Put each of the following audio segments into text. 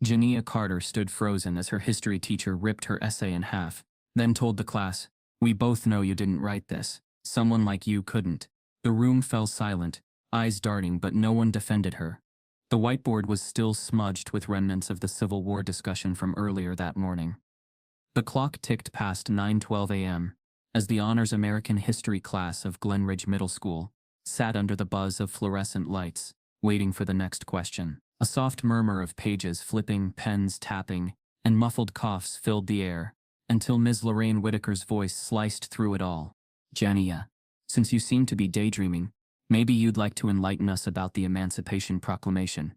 Jania Carter stood frozen as her history teacher ripped her essay in half, then told the class, "We both know you didn't write this. Someone like you couldn't." The room fell silent, eyes darting, but no one defended her. The whiteboard was still smudged with remnants of the Civil War discussion from earlier that morning. The clock ticked past 9:12 a.m. as the Honors American History class of Glenridge Middle School sat under the buzz of fluorescent lights, waiting for the next question. A soft murmur of pages flipping, pens tapping, and muffled coughs filled the air, until Ms. Lorraine Whitaker's voice sliced through it all. "Jania, since you seem to be daydreaming, maybe you'd like to enlighten us about the Emancipation Proclamation."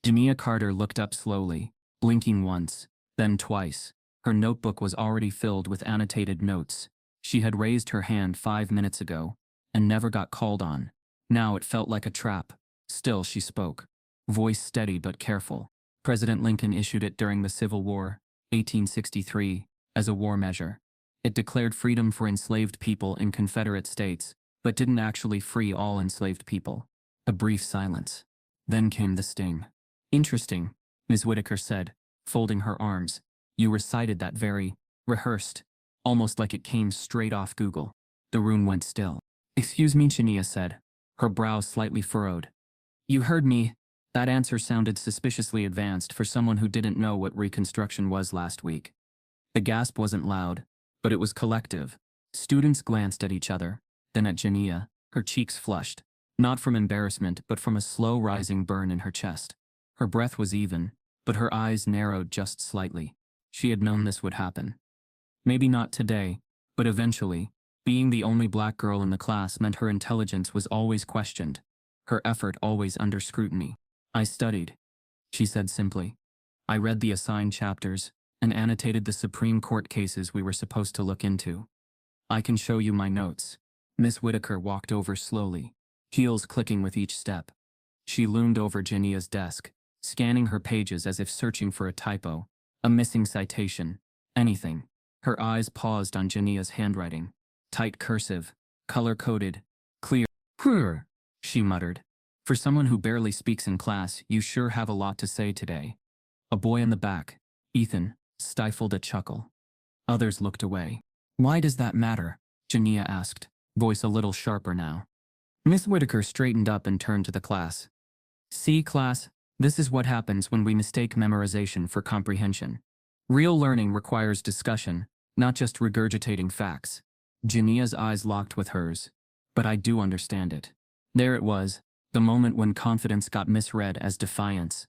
Jania Carter looked up slowly, blinking once, then twice. Her notebook was already filled with annotated notes. She had raised her hand 5 minutes ago, and never got called on. Now it felt like a trap. Still she spoke, voice steady but careful. "President Lincoln issued it during the Civil War, 1863, as a war measure. It declared freedom for enslaved people in Confederate states, but didn't actually free all enslaved people." A brief silence. Then came the sting. "Interesting," Ms. Whitaker said, folding her arms. "You recited that very rehearsed, almost like it came straight off Google." The room went still. "Excuse me," Jania said, her brow slightly furrowed. "You heard me." That answer sounded suspiciously advanced for someone who didn't know what Reconstruction was last week. The gasp wasn't loud, but it was collective. Students glanced at each other, then at Jania, her cheeks flushed, not from embarrassment but from a slow rising burn in her chest. Her breath was even, but her eyes narrowed just slightly. She had known this would happen. Maybe not today, but eventually. Being the only black girl in the class meant her intelligence was always questioned, her effort always under scrutiny. "I studied," she said simply. "I read the assigned chapters and annotated the Supreme Court cases we were supposed to look into. I can show you my notes." Miss Whitaker walked over slowly, heels clicking with each step. She loomed over Jania's desk, scanning her pages as if searching for a typo, a missing citation, anything. Her eyes paused on Jania's handwriting. Tight cursive, color-coded, clear. "Purr," she muttered. "For someone who barely speaks in class, you sure have a lot to say today." A boy in the back, Ethan, stifled a chuckle. Others looked away. "Why does that matter?" Jania asked, voice a little sharper now. Miss Whitaker straightened up and turned to the class. "See, class, this is what happens when we mistake memorization for comprehension. Real learning requires discussion, not just regurgitating facts." Jania's eyes locked with hers. "But I do understand it." There it was, the moment when confidence got misread as defiance.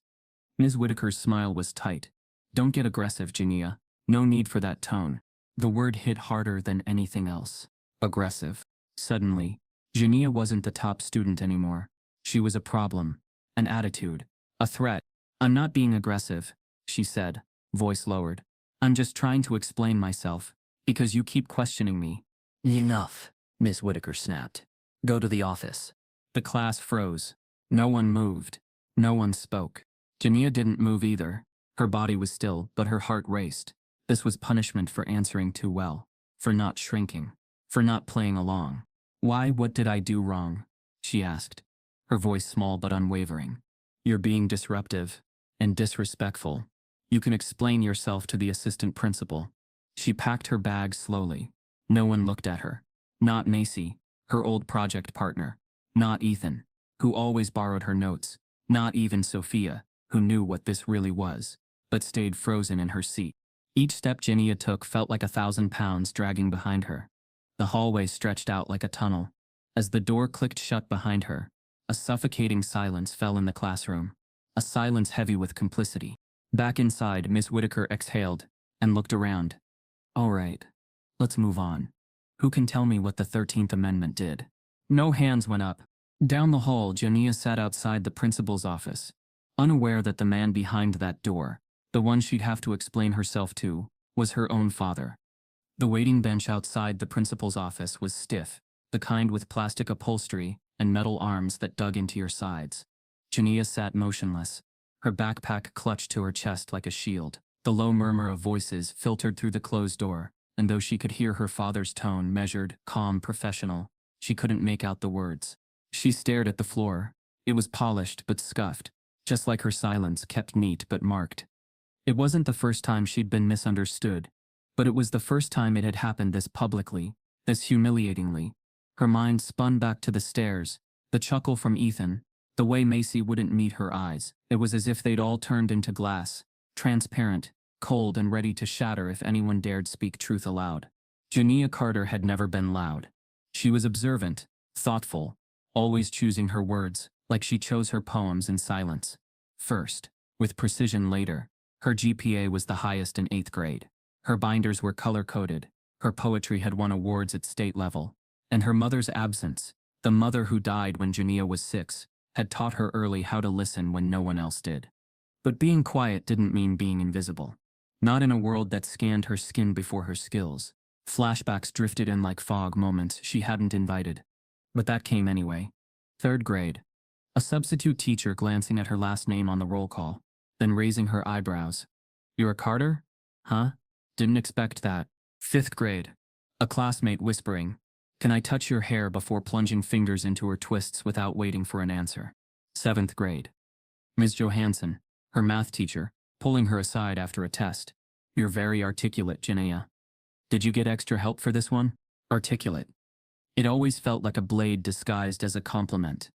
Ms. Whitaker's smile was tight. "Don't get aggressive, Jania. No need for that tone." The word hit harder than anything else. Aggressive. Suddenly, Jania wasn't the top student anymore. She was a problem, an attitude, a threat. "I'm not being aggressive," she said, voice lowered. "I'm just trying to explain myself, because you keep questioning me." "Enough," Miss Whitaker snapped. "Go to the office." The class froze. No one moved. No one spoke. Jania didn't move either. Her body was still, but her heart raced. This was punishment for answering too well, for not shrinking, for not playing along. "Why, what did I do wrong?" she asked, her voice small but unwavering. "You're being disruptive and disrespectful. You can explain yourself to the assistant principal." She packed her bag slowly. No one looked at her. Not Macy, her old project partner. Not Ethan, who always borrowed her notes. Not even Sophia, who knew what this really was, but stayed frozen in her seat. Each step Jania took felt like 1,000 pounds dragging behind her. The hallway stretched out like a tunnel. As the door clicked shut behind her, a suffocating silence fell in the classroom. A silence heavy with complicity. Back inside, Miss Whitaker exhaled and looked around. "All right, let's move on. Who can tell me what the 13th Amendment did?" No hands went up. Down the hall, Jania sat outside the principal's office, unaware that the man behind that door, the one she'd have to explain herself to, was her own father. The waiting bench outside the principal's office was stiff, the kind with plastic upholstery and metal arms that dug into your sides. Jania sat motionless, her backpack clutched to her chest like a shield. The low murmur of voices filtered through the closed door, and though she could hear her father's tone, measured, calm, professional, she couldn't make out the words. She stared at the floor. It was polished but scuffed, just like her silence, kept neat but marked. It wasn't the first time she'd been misunderstood, but it was the first time it had happened this publicly, this humiliatingly. Her mind spun back to the stairs, the chuckle from Ethan, the way Macy wouldn't meet her eyes. It was as if they'd all turned into glass, transparent, cold and ready to shatter if anyone dared speak truth aloud. Jania Carter had never been loud. She was observant, thoughtful, always choosing her words, like she chose her poems in silence. First, with precision later. Her GPA was the highest in 8th grade. Her binders were color-coded. Her poetry had won awards at state level. And her mother's absence, the mother who died when Jania was 6, had taught her early how to listen when no one else did. But being quiet didn't mean being invisible. Not in a world that scanned her skin before her skills. Flashbacks drifted in like fog, moments she hadn't invited. But that came anyway. 3rd grade. A substitute teacher glancing at her last name on the roll call, then raising her eyebrows. "You're a Carter? Huh? Didn't expect that." 5th grade. A classmate whispering, "Can I touch your hair?" before plunging fingers into her twists without waiting for an answer. 7th grade. Ms. Johansson, her math teacher, pulling her aside after a test. "You're very articulate, Janaea. Did you get extra help for this one?" Articulate. It always felt like a blade disguised as a compliment.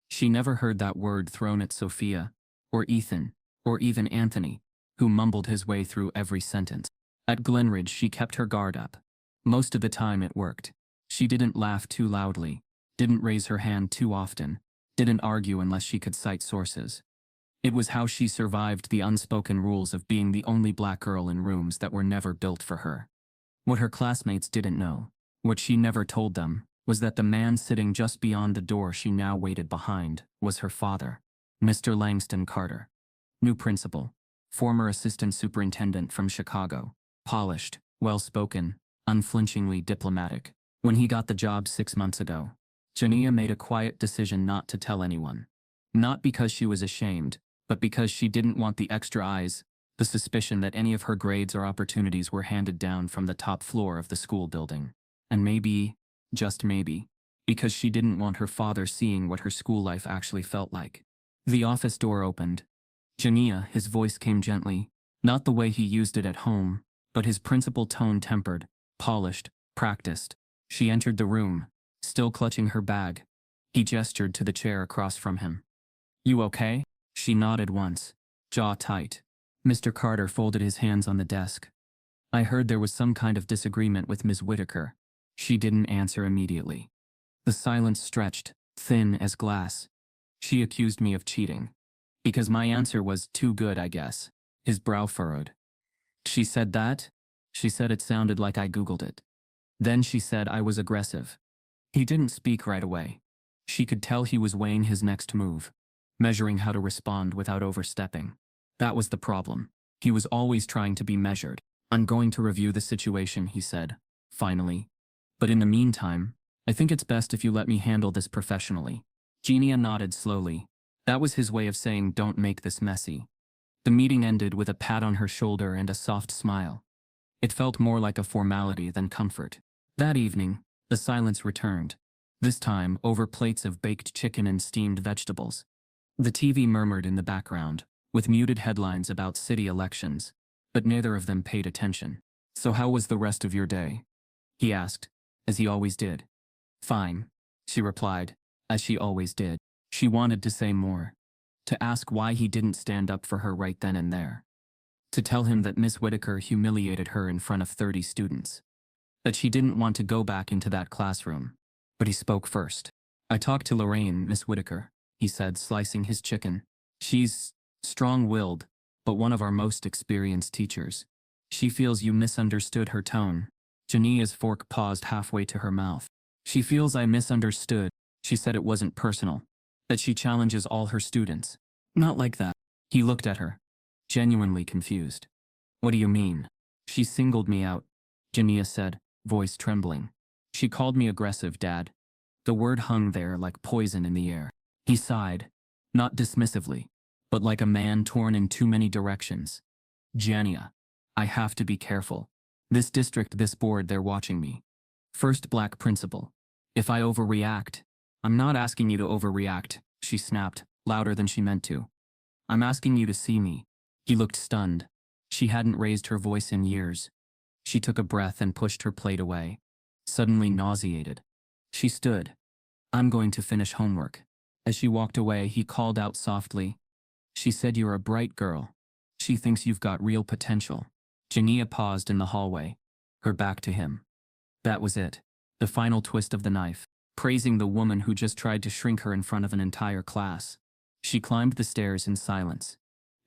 She never heard that word thrown at Sophia, or Ethan, or even Anthony, who mumbled his way through every sentence. At Glenridge she kept her guard up. Most of the time it worked. She didn't laugh too loudly, didn't raise her hand too often, didn't argue unless she could cite sources. It was how she survived the unspoken rules of being the only black girl in rooms that were never built for her. What her classmates didn't know, what she never told them, was that the man sitting just beyond the door she now waited behind was her father, Mr. Langston Carter. New principal, former assistant superintendent from Chicago, polished, well-spoken, unflinchingly diplomatic. When he got the job 6 months ago, Jania made a quiet decision not to tell anyone. Not because she was ashamed, but because she didn't want the extra eyes, the suspicion that any of her grades or opportunities were handed down from the top floor of the school building. And maybe, just maybe, because she didn't want her father seeing what her school life actually felt like. The office door opened. Jania, his voice came gently, not the way he used it at home, but his principal tone tempered, polished, practiced. She entered the room, still clutching her bag. He gestured to the chair across from him. "You okay?" She nodded once, jaw tight. Mr. Carter folded his hands on the desk. "I heard there was some kind of disagreement with Ms. Whitaker." She didn't answer immediately. The silence stretched, thin as glass. "She accused me of cheating. Because my answer was too good, I guess." His brow furrowed. "She said that?" "She said it sounded like I Googled it. Then she said I was aggressive." He didn't speak right away. She could tell he was weighing his next move, measuring how to respond without overstepping. That was the problem. He was always trying to be measured. "I'm going to review the situation," he said, finally. "But in the meantime, I think it's best if you let me handle this professionally." Jania nodded slowly. That was his way of saying, "Don't make this messy." The meeting ended with a pat on her shoulder and a soft smile. It felt more like a formality than comfort. That evening, the silence returned. This time, over plates of baked chicken and steamed vegetables. The TV murmured in the background, with muted headlines about city elections, but neither of them paid attention. "So how was the rest of your day?" he asked, as he always did. "Fine," she replied, as she always did. She wanted to say more. To ask why he didn't stand up for her right then and there. To tell him that Miss Whitaker humiliated her in front of 30 students. That she didn't want to go back into that classroom. But he spoke first. "I talked to Lorraine, Miss Whitaker," he said, slicing his chicken. "She's strong-willed, but one of our most experienced teachers. She feels you misunderstood her tone." Jania's fork paused halfway to her mouth. "She feels I misunderstood." She said it wasn't personal. That she challenges all her students. "Not like that." He looked at her, genuinely confused. "What do you mean?" "She singled me out," Jania said, voice trembling. "She called me aggressive, Dad." The word hung there like poison in the air. He sighed, not dismissively, but like a man torn in too many directions. "Jania, I have to be careful. This district, this board, they're watching me. First black principal. If I overreact..." "I'm not asking you to overreact," she snapped, louder than she meant to. "I'm asking you to see me." He looked stunned. She hadn't raised her voice in years. She took a breath and pushed her plate away. Suddenly nauseated, she stood. I'm going to finish homework. As she walked away, he called out softly. She said you're a bright girl. She thinks you've got real potential. Jania paused in the hallway, her back to him. That was it. The final twist of the knife, praising the woman who just tried to shrink her in front of an entire class. She climbed the stairs in silence.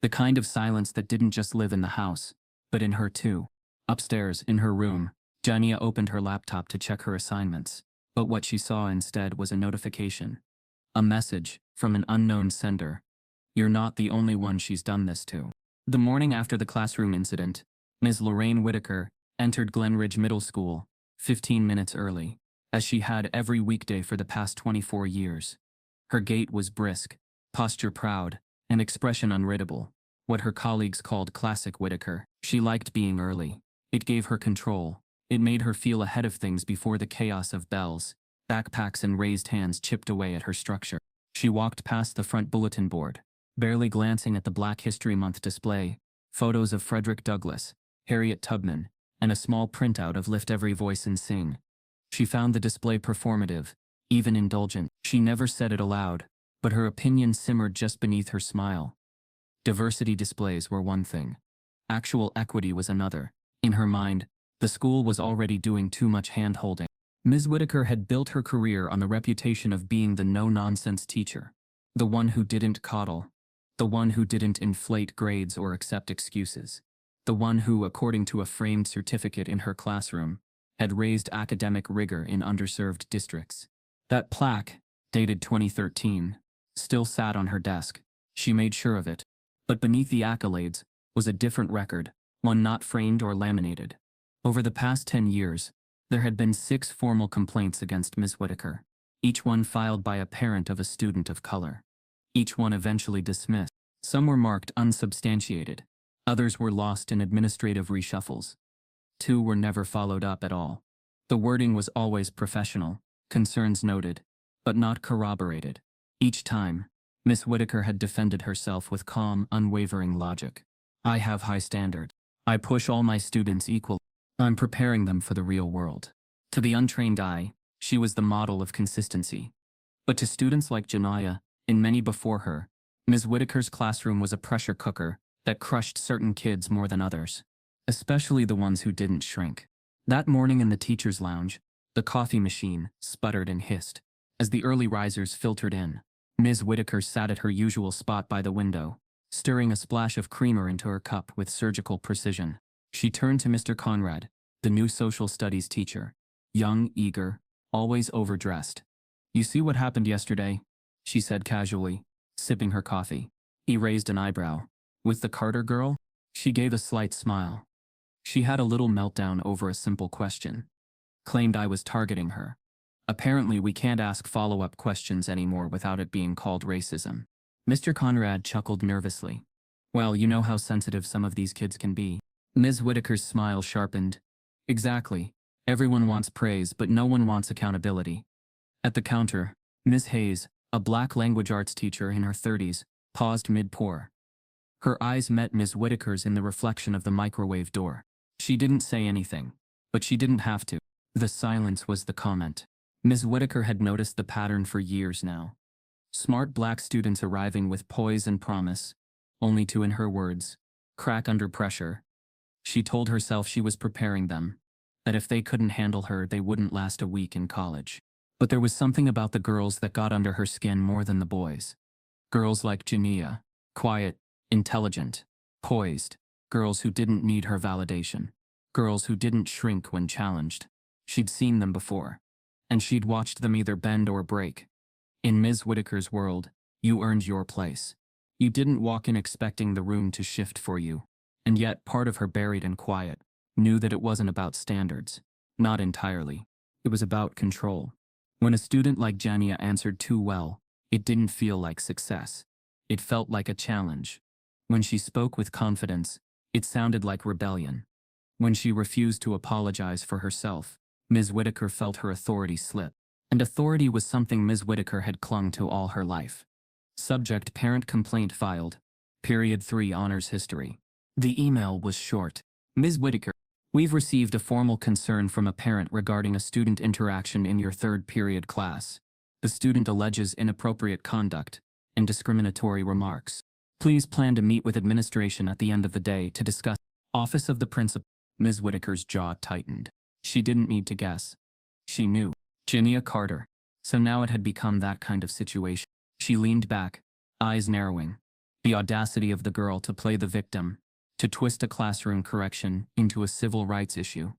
The kind of silence that didn't just live in the house, but in her too. Upstairs, in her room, Jania opened her laptop to check her assignments, but what she saw instead was a notification. A message from an unknown sender. You're not the only one she's done this to. The morning after the classroom incident, Ms. Lorraine Whitaker entered Glenridge Middle School, 15 minutes early, as she had every weekday for the past 24 years. Her gait was brisk, posture proud, and expression unreadable, what her colleagues called classic Whitaker. She liked being early. It gave her control. It made her feel ahead of things before the chaos of bells, backpacks and raised hands chipped away at her structure. She walked past the front bulletin board, barely glancing at the Black History Month display, photos of Frederick Douglass, Harriet Tubman, and a small printout of Lift Every Voice and Sing. She found the display performative, even indulgent. She never said it aloud, but her opinion simmered just beneath her smile. Diversity displays were one thing. Actual equity was another. In her mind, the school was already doing too much hand-holding. Ms. Whitaker had built her career on the reputation of being the no-nonsense teacher. The one who didn't coddle. The one who didn't inflate grades or accept excuses. The one who, according to a framed certificate in her classroom, had raised academic rigor in underserved districts. That plaque, dated 2013, still sat on her desk. She made sure of it. But beneath the accolades was a different record, one not framed or laminated. Over the past 10 years, there had been 6 formal complaints against Ms. Whitaker, each one filed by a parent of a student of color. Each one eventually dismissed. Some were marked unsubstantiated. Others were lost in administrative reshuffles. 2 were never followed up at all. The wording was always professional, concerns noted, but not corroborated. Each time, Ms. Whitaker had defended herself with calm, unwavering logic. I have high standards. I push all my students equally. I'm preparing them for the real world. To the untrained eye, she was the model of consistency. But to students like Janaya, and many before her, Ms. Whitaker's classroom was a pressure cooker that crushed certain kids more than others, especially the ones who didn't shrink. That morning in the teacher's lounge, the coffee machine sputtered and hissed. As the early risers filtered in, Ms. Whitaker sat at her usual spot by the window, stirring a splash of creamer into her cup with surgical precision. She turned to Mr. Conrad, the new social studies teacher, young, eager, always overdressed. You see what happened yesterday? She said casually, sipping her coffee. He raised an eyebrow. With the Carter girl? She gave a slight smile. She had a little meltdown over a simple question. Claimed I was targeting her. Apparently we can't ask follow-up questions anymore without it being called racism. Mr. Conrad chuckled nervously. Well, you know how sensitive some of these kids can be. Ms. Whitaker's smile sharpened. Exactly. Everyone wants praise, but no one wants accountability. At the counter, Ms. Hayes, a black language arts teacher in her 30s, paused mid-pour. Her eyes met Ms. Whitaker's in the reflection of the microwave door. She didn't say anything, but she didn't have to. The silence was the comment. Ms. Whitaker had noticed the pattern for years now. Smart black students arriving with poise and promise, only to, in her words, crack under pressure. She told herself she was preparing them, that if they couldn't handle her, they wouldn't last a week in college. But there was something about the girls that got under her skin more than the boys. Girls like Jania, quiet, intelligent, poised, girls who didn't need her validation, girls who didn't shrink when challenged. She'd seen them before, and she'd watched them either bend or break. In Ms. Whitaker's world, you earned your place. You didn't walk in expecting the room to shift for you. And yet, part of her, buried and quiet, knew that it wasn't about standards. Not entirely. It was about control. When a student like Jania answered too well, it didn't feel like success. It felt like a challenge. When she spoke with confidence, it sounded like rebellion. When she refused to apologize for herself, Ms. Whitaker felt her authority slip. And authority was something Ms. Whitaker had clung to all her life. Subject: parent complaint filed. Period 3 honors history. The email was short. Ms. Whitaker, we've received a formal concern from a parent regarding a student interaction in your third period class. The student alleges inappropriate conduct and discriminatory remarks. Please plan to meet with administration at the end of the day to discuss. Office of the Principal. Ms. Whitaker's jaw tightened. She didn't need to guess. She knew. Jania Carter. So now it had become that kind of situation. She leaned back, eyes narrowing. The audacity of the girl to play the victim, to twist a classroom correction into a civil rights issue.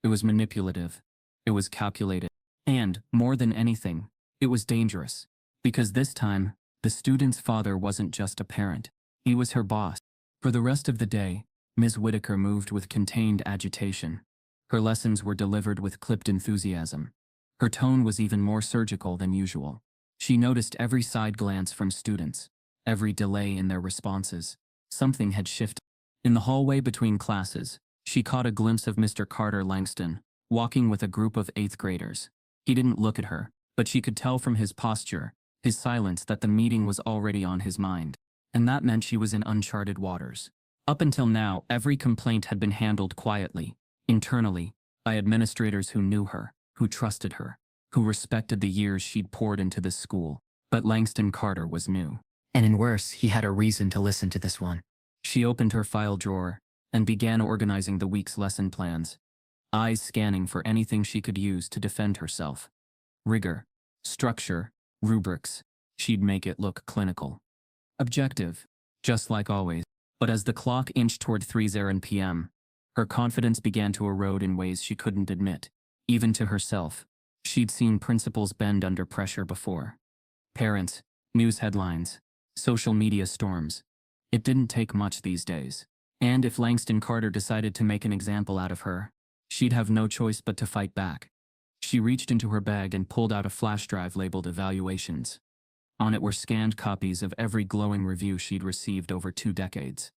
It was manipulative. It was calculated. And, more than anything, it was dangerous. Because this time, the student's father wasn't just a parent. He was her boss. For the rest of the day, Ms. Whitaker moved with contained agitation. Her lessons were delivered with clipped enthusiasm. Her tone was even more surgical than usual. She noticed every side glance from students, every delay in their responses. Something had shifted. In the hallway between classes, she caught a glimpse of Mr. Carter Langston, walking with a group of 8th graders. He didn't look at her, but she could tell from his posture, his silence, that the meeting was already on his mind. And that meant she was in uncharted waters. Up until now, every complaint had been handled quietly, internally, by administrators who knew her, who trusted her, who respected the years she'd poured into this school. But Langston Carter was new. And in worse, he had a reason to listen to this one. She opened her file drawer and began organizing the week's lesson plans, eyes scanning for anything she could use to defend herself. Rigor, structure, rubrics. She'd make it look clinical. Objective, just like always. But as the clock inched toward 3:00 p.m., her confidence began to erode in ways she couldn't admit, even to herself. She'd seen principals bend under pressure before. Parents, news headlines, social media storms. It didn't take much these days. And if Langston Carter decided to make an example out of her, she'd have no choice but to fight back. She reached into her bag and pulled out a flash drive labeled Evaluations. On it were scanned copies of every glowing review she'd received over 2 decades.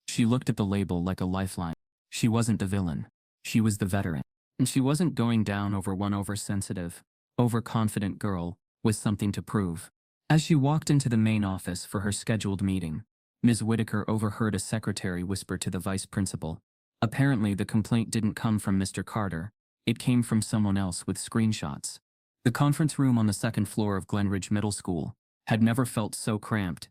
She looked at the label like a lifeline. She wasn't the villain. She was the veteran. And she wasn't going down over one oversensitive, overconfident girl with something to prove. As she walked into the main office for her scheduled meeting, Ms. Whitaker overheard a secretary whisper to the vice principal. Apparently, the complaint didn't come from Mr. Carter. It came from someone else with screenshots. The conference room on the 2nd floor of Glenridge Middle School had never felt so cramped.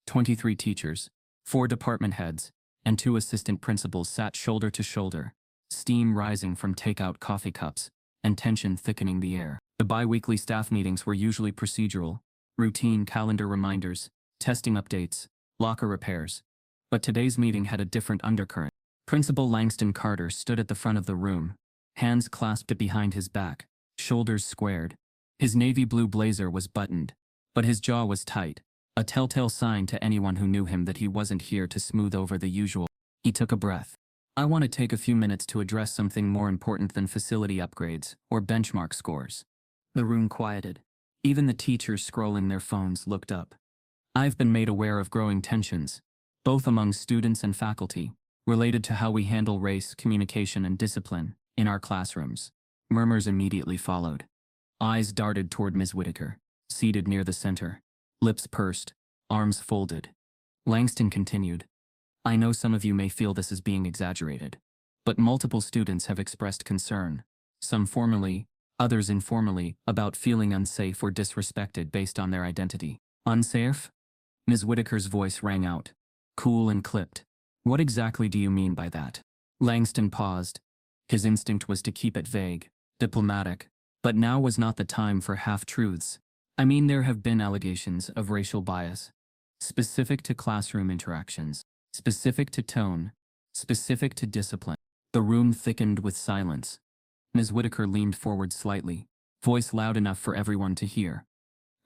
23 teachers, 4 department heads, and 2 assistant principals sat shoulder to shoulder, steam rising from takeout coffee cups, and tension thickening the air. The bi-weekly staff meetings were usually procedural, routine calendar reminders, testing updates, locker repairs. But today's meeting had a different undercurrent. Principal Langston Carter stood at the front of the room, hands clasped behind his back, shoulders squared. His navy blue blazer was buttoned, but his jaw was tight, a telltale sign to anyone who knew him that he wasn't here to smooth over the usual. He took a breath. I want to take a few minutes to address something more important than facility upgrades or benchmark scores. The room quieted. Even the teachers scrolling their phones looked up. I've been made aware of growing tensions, both among students and faculty, related to how we handle race, communication, and discipline in our classrooms. Murmurs immediately followed. Eyes darted toward Ms. Whitaker, seated near the center, lips pursed, arms folded. Langston continued. I know some of you may feel this is being exaggerated, but multiple students have expressed concern, some formally, others informally, about feeling unsafe or disrespected based on their identity. Unsafe? Ms. Whitaker's voice rang out, cool and clipped. What exactly do you mean by that? Langston paused. His instinct was to keep it vague, diplomatic, but now was not the time for half-truths. I mean, there have been allegations of racial bias, specific to classroom interactions, specific to tone, specific to discipline. The room thickened with silence. Ms. Whitaker leaned forward slightly, voice loud enough for everyone to hear.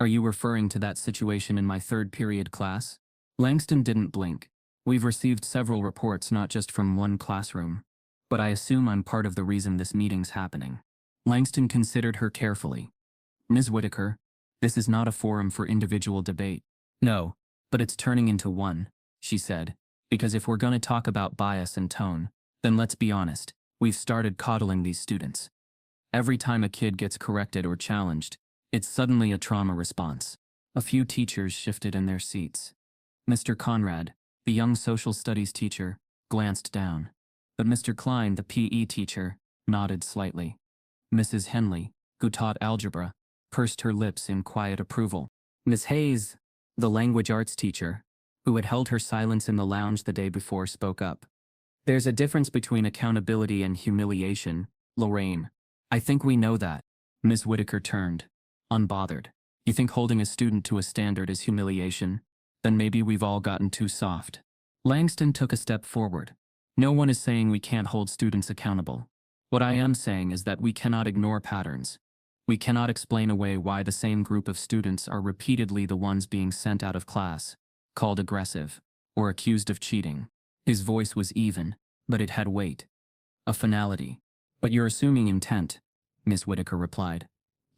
Are you referring to that situation in my 3rd period class? Langston didn't blink. We've received several reports not just from one classroom, but I assume I'm part of the reason this meeting's happening. Langston considered her carefully. Ms. Whitaker, this is not a forum for individual debate. No, but it's turning into one, she said, because if we're going to talk about bias and tone, then let's be honest, we've started coddling these students. Every time a kid gets corrected or challenged, it's suddenly a trauma response. A few teachers shifted in their seats. Mr. Conrad, the young social studies teacher, glanced down. But Mr. Klein, the PE teacher, nodded slightly. Mrs. Henley, who taught algebra, pursed her lips in quiet approval. Miss Hayes, the language arts teacher, who had held her silence in the lounge the day before, spoke up. There's a difference between accountability and humiliation, Lorraine. I think we know that. Miss Whitaker turned, unbothered. You think holding a student to a standard is humiliation? Then maybe we've all gotten too soft. Langston took a step forward. No one is saying we can't hold students accountable. What I am saying is that we cannot ignore patterns. We cannot explain away why the same group of students are repeatedly the ones being sent out of class, called aggressive, or accused of cheating. His voice was even, but it had weight. A finality. But you're assuming intent, Miss Whitaker replied.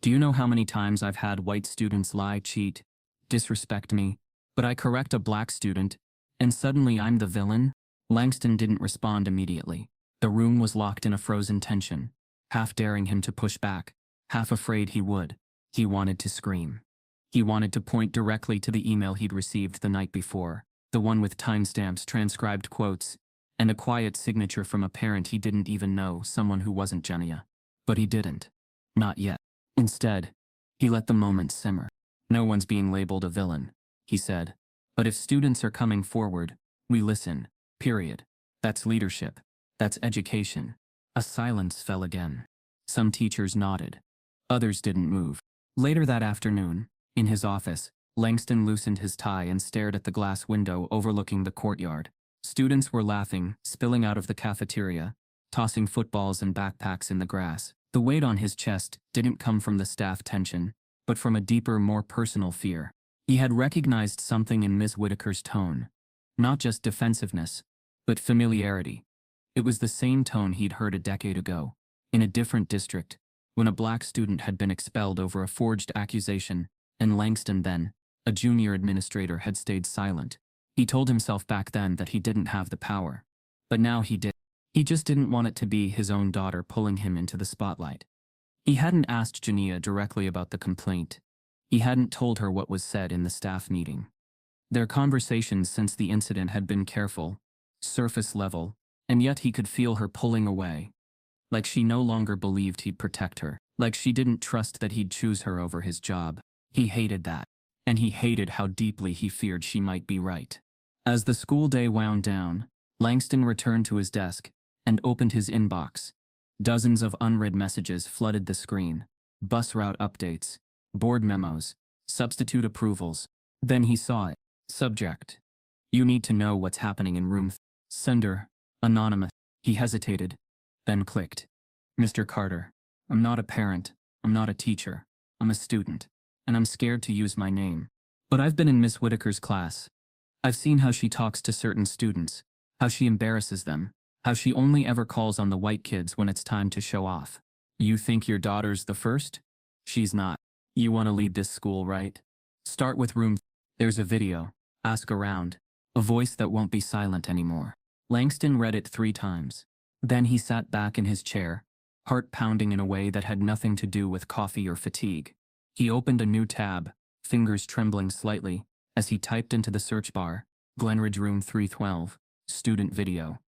Do you know how many times I've had white students lie, cheat, disrespect me, but I correct a black student, and suddenly I'm the villain? Langston didn't respond immediately. The room was locked in a frozen tension, half daring him to push back, half afraid he would. He wanted to scream. He wanted to point directly to the email he'd received the night before, the one with timestamps, transcribed quotes, and a quiet signature from a parent he didn't even know, someone who wasn't Jania. But he didn't. Not yet. Instead, he let the moment simmer. No one's being labeled a villain, he said. But if students are coming forward, we listen, period. That's leadership. That's education. A silence fell again. Some teachers nodded. Others didn't move. Later that afternoon, in his office, Langston loosened his tie and stared at the glass window overlooking the courtyard. Students were laughing, spilling out of the cafeteria, tossing footballs and backpacks in the grass. The weight on his chest didn't come from the staff tension, but from a deeper, more personal fear. He had recognized something in Miss Whitaker's tone. Not just defensiveness, but familiarity. It was the same tone he'd heard a decade ago, in a different district, when a black student had been expelled over a forged accusation, and Langston then, a junior administrator, had stayed silent. He told himself back then that he didn't have the power. But now he did. He just didn't want it to be his own daughter pulling him into the spotlight. He hadn't asked Jania directly about the complaint. He hadn't told her what was said in the staff meeting. Their conversations since the incident had been careful, surface level, and yet he could feel her pulling away. Like she no longer believed he'd protect her. Like she didn't trust that he'd choose her over his job. He hated that. And he hated how deeply he feared she might be right. As the school day wound down, Langston returned to his desk and opened his inbox. Dozens of unread messages flooded the screen. Bus route updates, board memos, substitute approvals. Then he saw it. Subject: You need to know what's happening in room. Sender: Anonymous. He hesitated, then clicked. Mr. Carter, I'm not a parent, I'm not a teacher, I'm a student, and I'm scared to use my name. But I've been in Miss Whitaker's class. I've seen how she talks to certain students, how she embarrasses them, how she only ever calls on the white kids when it's time to show off. You think your daughter's the first? She's not. You want to lead this school, right? Start with room. There's a video. Ask around. A voice that won't be silent anymore. Langston read it 3 times. Then he sat back in his chair, heart pounding in a way that had nothing to do with coffee or fatigue. He opened a new tab, fingers trembling slightly, as he typed into the search bar, Glenridge Room 312, student video.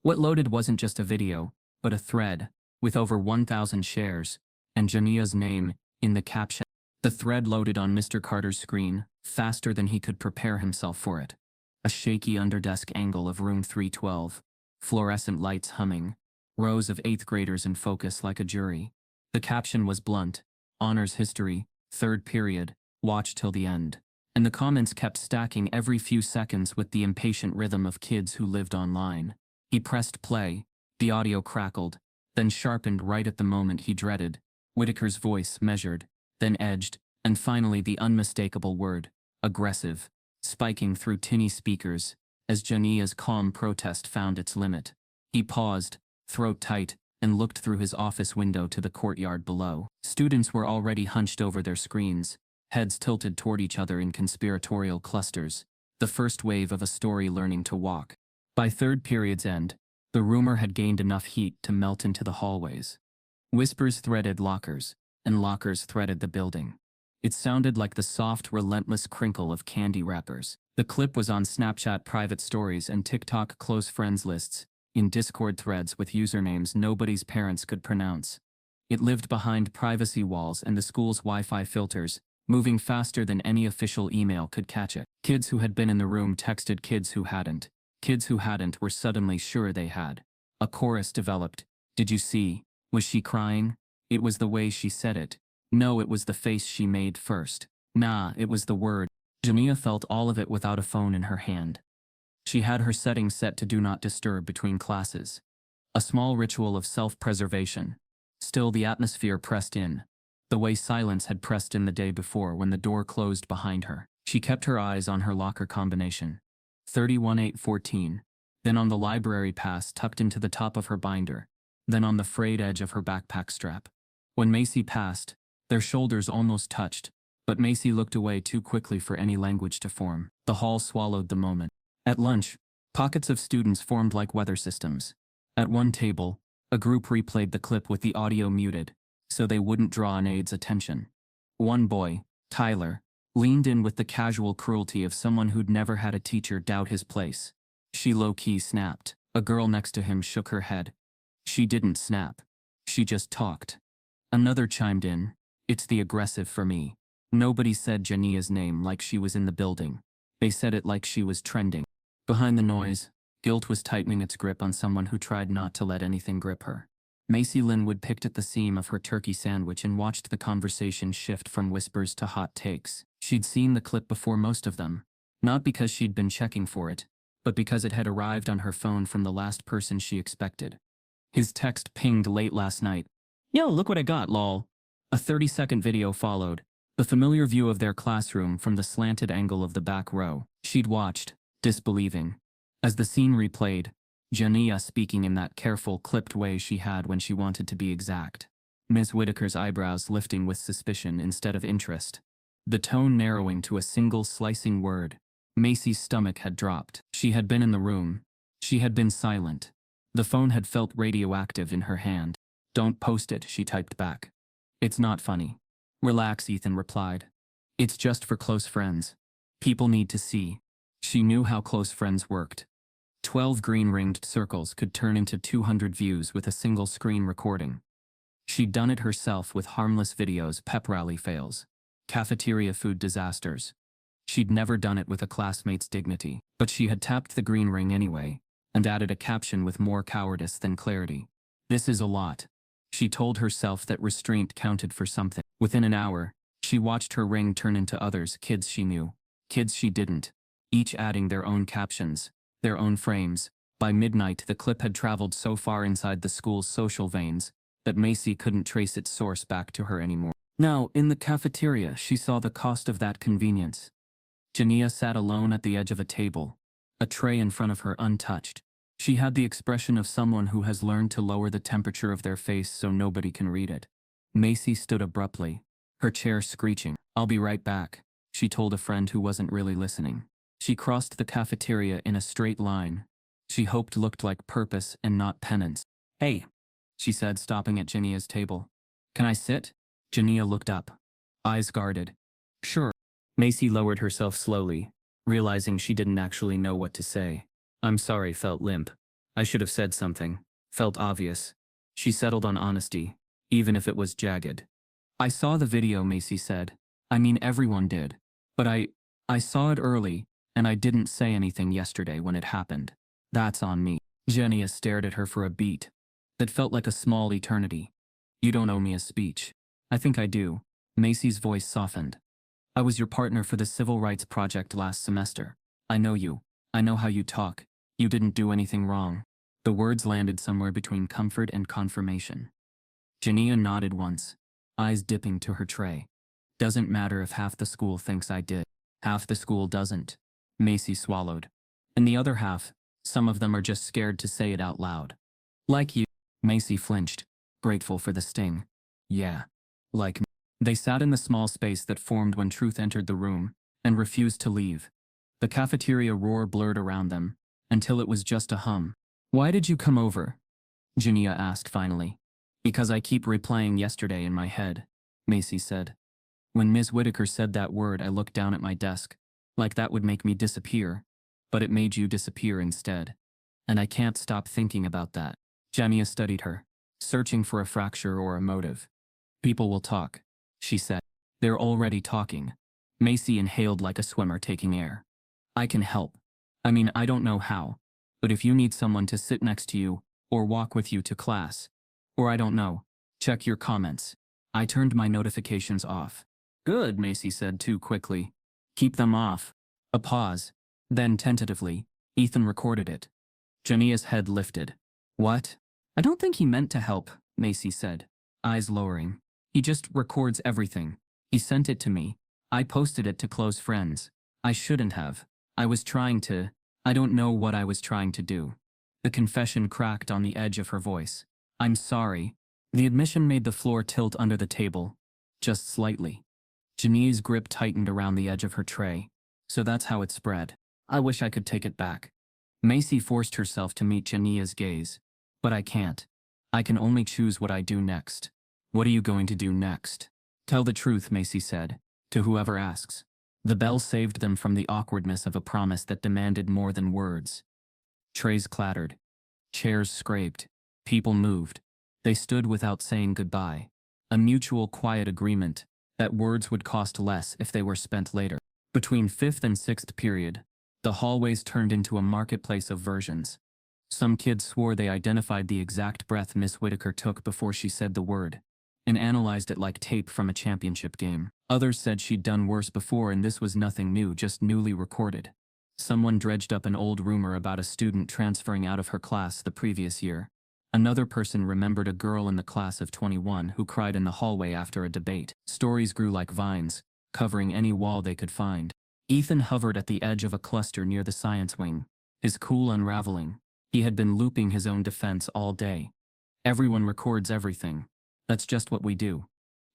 What loaded wasn't just a video, but a thread, with over 1,000 shares, and Jania's name in the caption. The thread loaded on Mr. Carter's screen, faster than he could prepare himself for it. A shaky underdesk angle of room 312, fluorescent lights humming, rows of 8th graders in focus like a jury. The caption was blunt: honors history, 3rd period, watch till the end. And the comments kept stacking every few seconds with the impatient rhythm of kids who lived online. He pressed play, the audio crackled, then sharpened right at the moment he dreaded. Whitaker's voice measured, then edged, and finally the unmistakable word, aggressive, spiking through tinny speakers, as Jania's calm protest found its limit. He paused, throat tight, and looked through his office window to the courtyard below. Students were already hunched over their screens, heads tilted toward each other in conspiratorial clusters, the first wave of a story learning to walk. By 3rd period's end, the rumor had gained enough heat to melt into the hallways. Whispers threaded lockers, and lockers threaded the building. It sounded like the soft, relentless crinkle of candy wrappers. The clip was on Snapchat private stories and TikTok close friends lists, in Discord threads with usernames nobody's parents could pronounce. It lived behind privacy walls and the school's Wi-Fi filters, moving faster than any official email could catch it. Kids who had been in the room texted kids who hadn't. Kids who hadn't were suddenly sure they had. A chorus developed. Did you see? Was she crying? It was the way she said it. No, it was the face she made first. Nah, it was the word. Jania felt all of it without a phone in her hand. She had her settings set to do not disturb between classes. A small ritual of self-preservation. Still, the atmosphere pressed in. The way silence had pressed in the day before when the door closed behind her. She kept her eyes on her locker combination. 31814. Then on the library pass tucked into the top of her binder. Then on the frayed edge of her backpack strap. When Macy passed, their shoulders almost touched, but Macy looked away too quickly for any language to form. The hall swallowed the moment. At lunch, pockets of students formed like weather systems. At one table, a group replayed the clip with the audio muted, so they wouldn't draw an aide's attention. One boy, Tyler, leaned in with the casual cruelty of someone who'd never had a teacher doubt his place. She low-key snapped. A girl next to him shook her head. She didn't snap. She just talked. Another chimed in. It's the aggressive for me. Nobody said Jania's name like she was in the building. They said it like she was trending. Behind the noise, guilt was tightening its grip on someone who tried not to let anything grip her. Macy Linwood picked at the seam of her turkey sandwich and watched the conversation shift from whispers to hot takes. She'd seen the clip before most of them, not because she'd been checking for it, but because it had arrived on her phone from the last person she expected. His text pinged late last night. Yo, look what I got, lol. A 30-second video followed, the familiar view of their classroom from the slanted angle of the back row. She'd watched, disbelieving. As the scene replayed, Jania speaking in that careful, clipped way she had when she wanted to be exact. Ms. Whitaker's eyebrows lifting with suspicion instead of interest. The tone narrowing to a single slicing word. Macy's stomach had dropped. She had been in the room. She had been silent. The phone had felt radioactive in her hand. Don't post it, she typed back. It's not funny. Relax, Ethan replied. It's just for close friends. People need to see. She knew how close friends worked. 12 green-ringed circles could turn into 200 views with a single screen recording. She'd done it herself with harmless videos, pep rally fails, cafeteria food disasters. She'd never done it with a classmate's dignity, but she had tapped the green ring anyway, and added a caption with more cowardice than clarity. This is a lot. She told herself that restraint counted for something. Within an hour, she watched her ring turn into others, kids she knew, kids she didn't, each adding their own captions, their own frames. By midnight, the clip had traveled so far inside the school's social veins that Macy couldn't trace its source back to her anymore. Now, in the cafeteria, she saw the cost of that convenience. Jania sat alone at the edge of a table, a tray in front of her untouched. She had the expression of someone who has learned to lower the temperature of their face so nobody can read it. Macy stood abruptly, her chair screeching. I'll be right back, she told a friend who wasn't really listening. She crossed the cafeteria in a straight line. She hoped looked like purpose and not penance. Hey, she said, stopping at Jania's table. Can I sit? Jania looked up, eyes guarded. Sure. Macy lowered herself slowly, realizing she didn't actually know what to say. I'm sorry, felt limp. I should have said something. Felt obvious. She settled on honesty, even if it was jagged. I saw the video, Macy said. I mean, everyone did. But I saw it early, and I didn't say anything yesterday when it happened. That's on me. Jania stared at her for a beat. That felt like a small eternity. You don't owe me a speech. I think I do. Macy's voice softened. I was your partner for the civil rights project last semester. I know you. I know how you talk. You didn't do anything wrong. The words landed somewhere between comfort and confirmation. Jania nodded once, eyes dipping to her tray. Doesn't matter if half the school thinks I did. Half the school doesn't. Macy swallowed. And the other half, some of them are just scared to say it out loud. Like you. Macy flinched, grateful for the sting. Yeah. Like me. They sat in the small space that formed when truth entered the room, and refused to leave. The cafeteria roar blurred around them, until it was just a hum. Why did you come over? Jania asked finally. Because I keep replaying yesterday in my head, Macy said. When Ms. Whitaker said that word, I looked down at my desk. Like that would make me disappear. But it made you disappear instead. And I can't stop thinking about that. Jamia studied her, searching for a fracture or a motive. People will talk, she said. They're already talking. Macy inhaled like a swimmer taking air. I can help. I mean, I don't know how. But if you need someone to sit next to you, or walk with you to class, or I don't know, check your comments. I turned my notifications off. Good, Macy said too quickly. Keep them off. A pause. Then tentatively, Ethan recorded it. Jania's head lifted. What? I don't think he meant to help, Macy said, eyes lowering. He just records everything. He sent it to me. I posted it to close friends. I shouldn't have. I was trying to. I don't know what I was trying to do. The confession cracked on the edge of her voice. I'm sorry. The admission made the floor tilt under the table. Just slightly. Jania's grip tightened around the edge of her tray. So that's how it spread. I wish I could take it back. Macy forced herself to meet Jania's gaze. But I can't. I can only choose what I do next. What are you going to do next? Tell the truth, Macy said, to whoever asks. The bell saved them from the awkwardness of a promise that demanded more than words. Trays clattered. Chairs scraped. People moved. They stood without saying goodbye. A mutual quiet agreement that words would cost less if they were spent later. Between 5th and 6th period, the hallways turned into a marketplace of versions. Some kids swore they identified the exact breath Miss Whitaker took before she said the word, and analyzed it like tape from a championship game. Others said she'd done worse before and this was nothing new, just newly recorded. Someone dredged up an old rumor about a student transferring out of her class the previous year. Another person remembered a girl in the class of 21 who cried in the hallway after a debate. Stories grew like vines, covering any wall they could find. Ethan hovered at the edge of a cluster near the science wing, his cool unraveling. He had been looping his own defense all day. Everyone records everything. That's just what we do.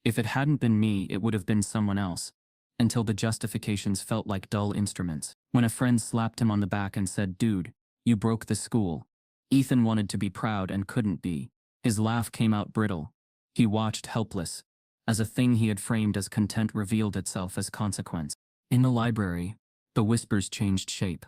If it hadn't been me, it would have been someone else. Until the justifications felt like dull instruments. When a friend slapped him on the back and said, "Dude, you broke the school," Ethan wanted to be proud and couldn't be. His laugh came out brittle. He watched helpless, as a thing he had framed as content revealed itself as consequence. In the library, the whispers changed shape.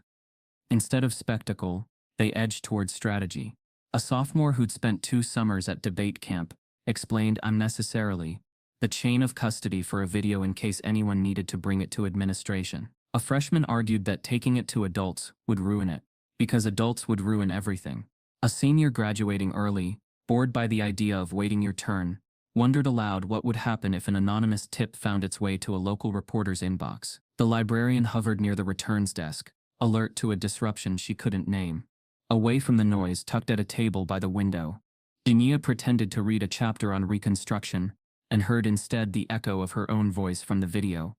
Instead of spectacle, they edged toward strategy. A sophomore who'd spent 2 summers at debate camp explained unnecessarily the chain of custody for a video in case anyone needed to bring it to administration. A freshman argued that taking it to adults would ruin it, because adults would ruin everything. A senior graduating early, bored by the idea of waiting your turn, wondered aloud what would happen if an anonymous tip found its way to a local reporter's inbox. The librarian hovered near the returns desk, alert to a disruption she couldn't name. Away from the noise, tucked at a table by the window, Jania pretended to read a chapter on Reconstruction, and heard instead the echo of her own voice from the video.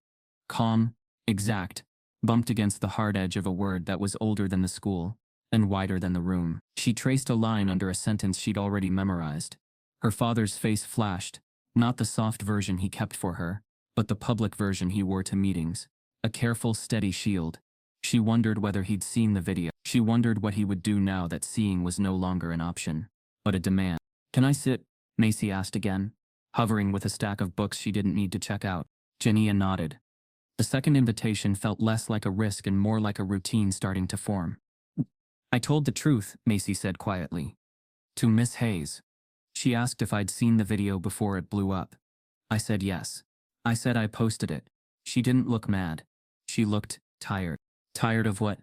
Calm, exact, bumped against the hard edge of a word that was older than the school, and wider than the room. She traced a line under a sentence she'd already memorized. Her father's face flashed, not the soft version he kept for her, but the public version he wore to meetings. A careful, steady shield. She wondered whether he'd seen the video. She wondered what he would do now that seeing was no longer an option, but a demand. "Can I sit?" Macy asked again, hovering with a stack of books she didn't need to check out. Jania nodded. The second invitation felt less like a risk and more like a routine starting to form. "I told the truth," Macy said quietly. "To Miss Hayes." She asked if I'd seen the video before it blew up. I said yes. I said I posted it. She didn't look mad. She looked tired. "Tired of what?"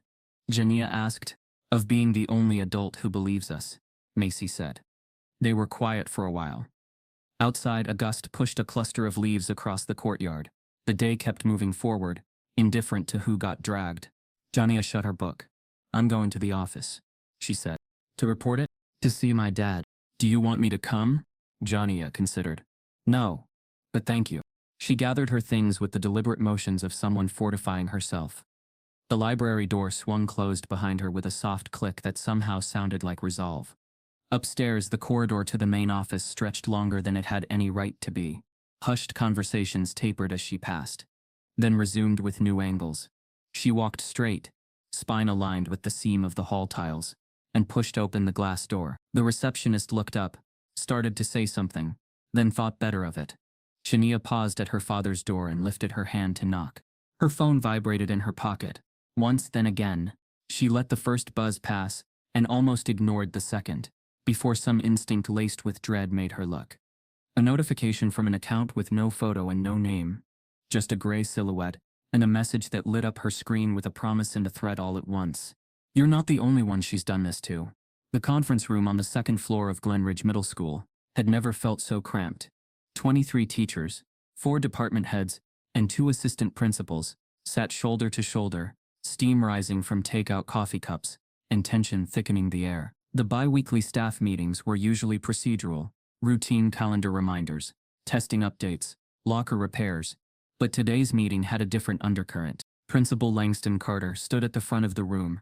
Jania asked. "Of being the only adult who believes us," Macy said. They were quiet for a while. Outside, a gust pushed a cluster of leaves across the courtyard. The day kept moving forward, indifferent to who got dragged. Jania shut her book. "I'm going to the office," she said. "To report it?" "To see my dad." "Do you want me to come?" Jania considered. "No, but thank you." She gathered her things with the deliberate motions of someone fortifying herself. The library door swung closed behind her with a soft click that somehow sounded like resolve. Upstairs, the corridor to the main office stretched longer than it had any right to be. Hushed conversations tapered as she passed, then resumed with new angles. She walked straight, spine aligned with the seam of the hall tiles, and pushed open the glass door. The receptionist looked up, started to say something, then thought better of it. Shania paused at her father's door and lifted her hand to knock. Her phone vibrated in her pocket. Once, then again. She let the first buzz pass and almost ignored the second, before some instinct laced with dread made her look. A notification from an account with no photo and no name. Just a gray silhouette, and a message that lit up her screen with a promise and a threat all at once. You're not the only one she's done this to. The conference room on the second floor of Glenridge Middle School had never felt so cramped. 23 teachers, 4 department heads, and 2 assistant principals sat shoulder to shoulder, steam rising from takeout coffee cups, and tension thickening the air. The bi-weekly staff meetings were usually procedural, routine calendar reminders, testing updates, locker repairs, but today's meeting had a different undercurrent. Principal Langston Carter stood at the front of the room,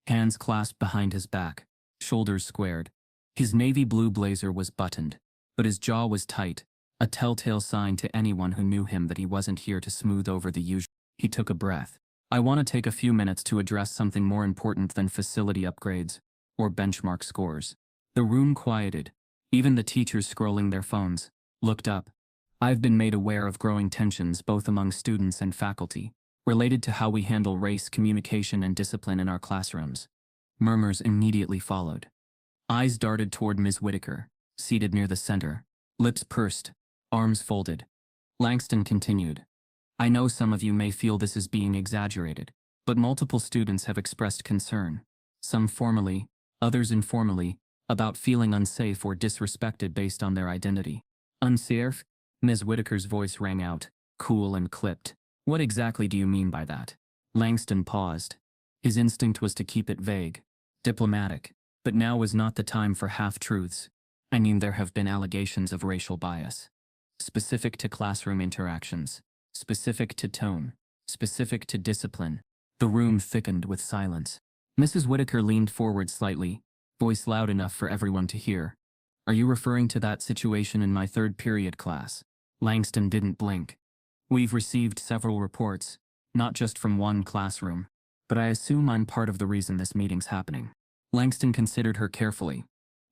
hands clasped behind his back, shoulders squared. His navy blue blazer was buttoned, but his jaw was tight, a telltale sign to anyone who knew him that he wasn't here to smooth over the usual. He took a breath. I want to take a few minutes to address something more important than facility upgrades or benchmark scores. The room quieted. Even the teachers scrolling their phones looked up. I've been made aware of growing tensions both among students and faculty, related to how we handle race, communication, and discipline in our classrooms. Murmurs immediately followed. Eyes darted toward Ms. Whitaker, seated near the center, lips pursed, arms folded. Langston continued. I know some of you may feel this is being exaggerated, but multiple students have expressed concern, some formally, others informally, about feeling unsafe or disrespected based on their identity. Unsafe? Ms. Whitaker's voice rang out, cool and clipped. What exactly do you mean by that? Langston paused. His instinct was to keep it vague, diplomatic, but now was not the time for half-truths. I mean, there have been allegations of racial bias, specific to classroom interactions, specific to tone, specific to discipline. The room thickened with silence. Mrs. Whitaker leaned forward slightly, voice loud enough for everyone to hear. Are you referring to that situation in my third period class? Langston didn't blink. We've received several reports, not just from one classroom, but I assume I'm part of the reason this meeting's happening. Langston considered her carefully.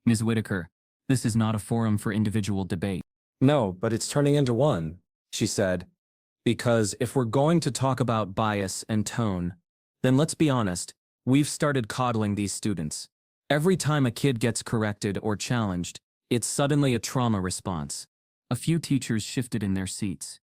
Ms. Whitaker, this is not a forum for individual debate. No, but it's turning into one, she said. Because if we're going to talk about bias and tone, then let's be honest, we've started coddling these students. Every time a kid gets corrected or challenged, it's suddenly a trauma response. A few teachers shifted in their seats.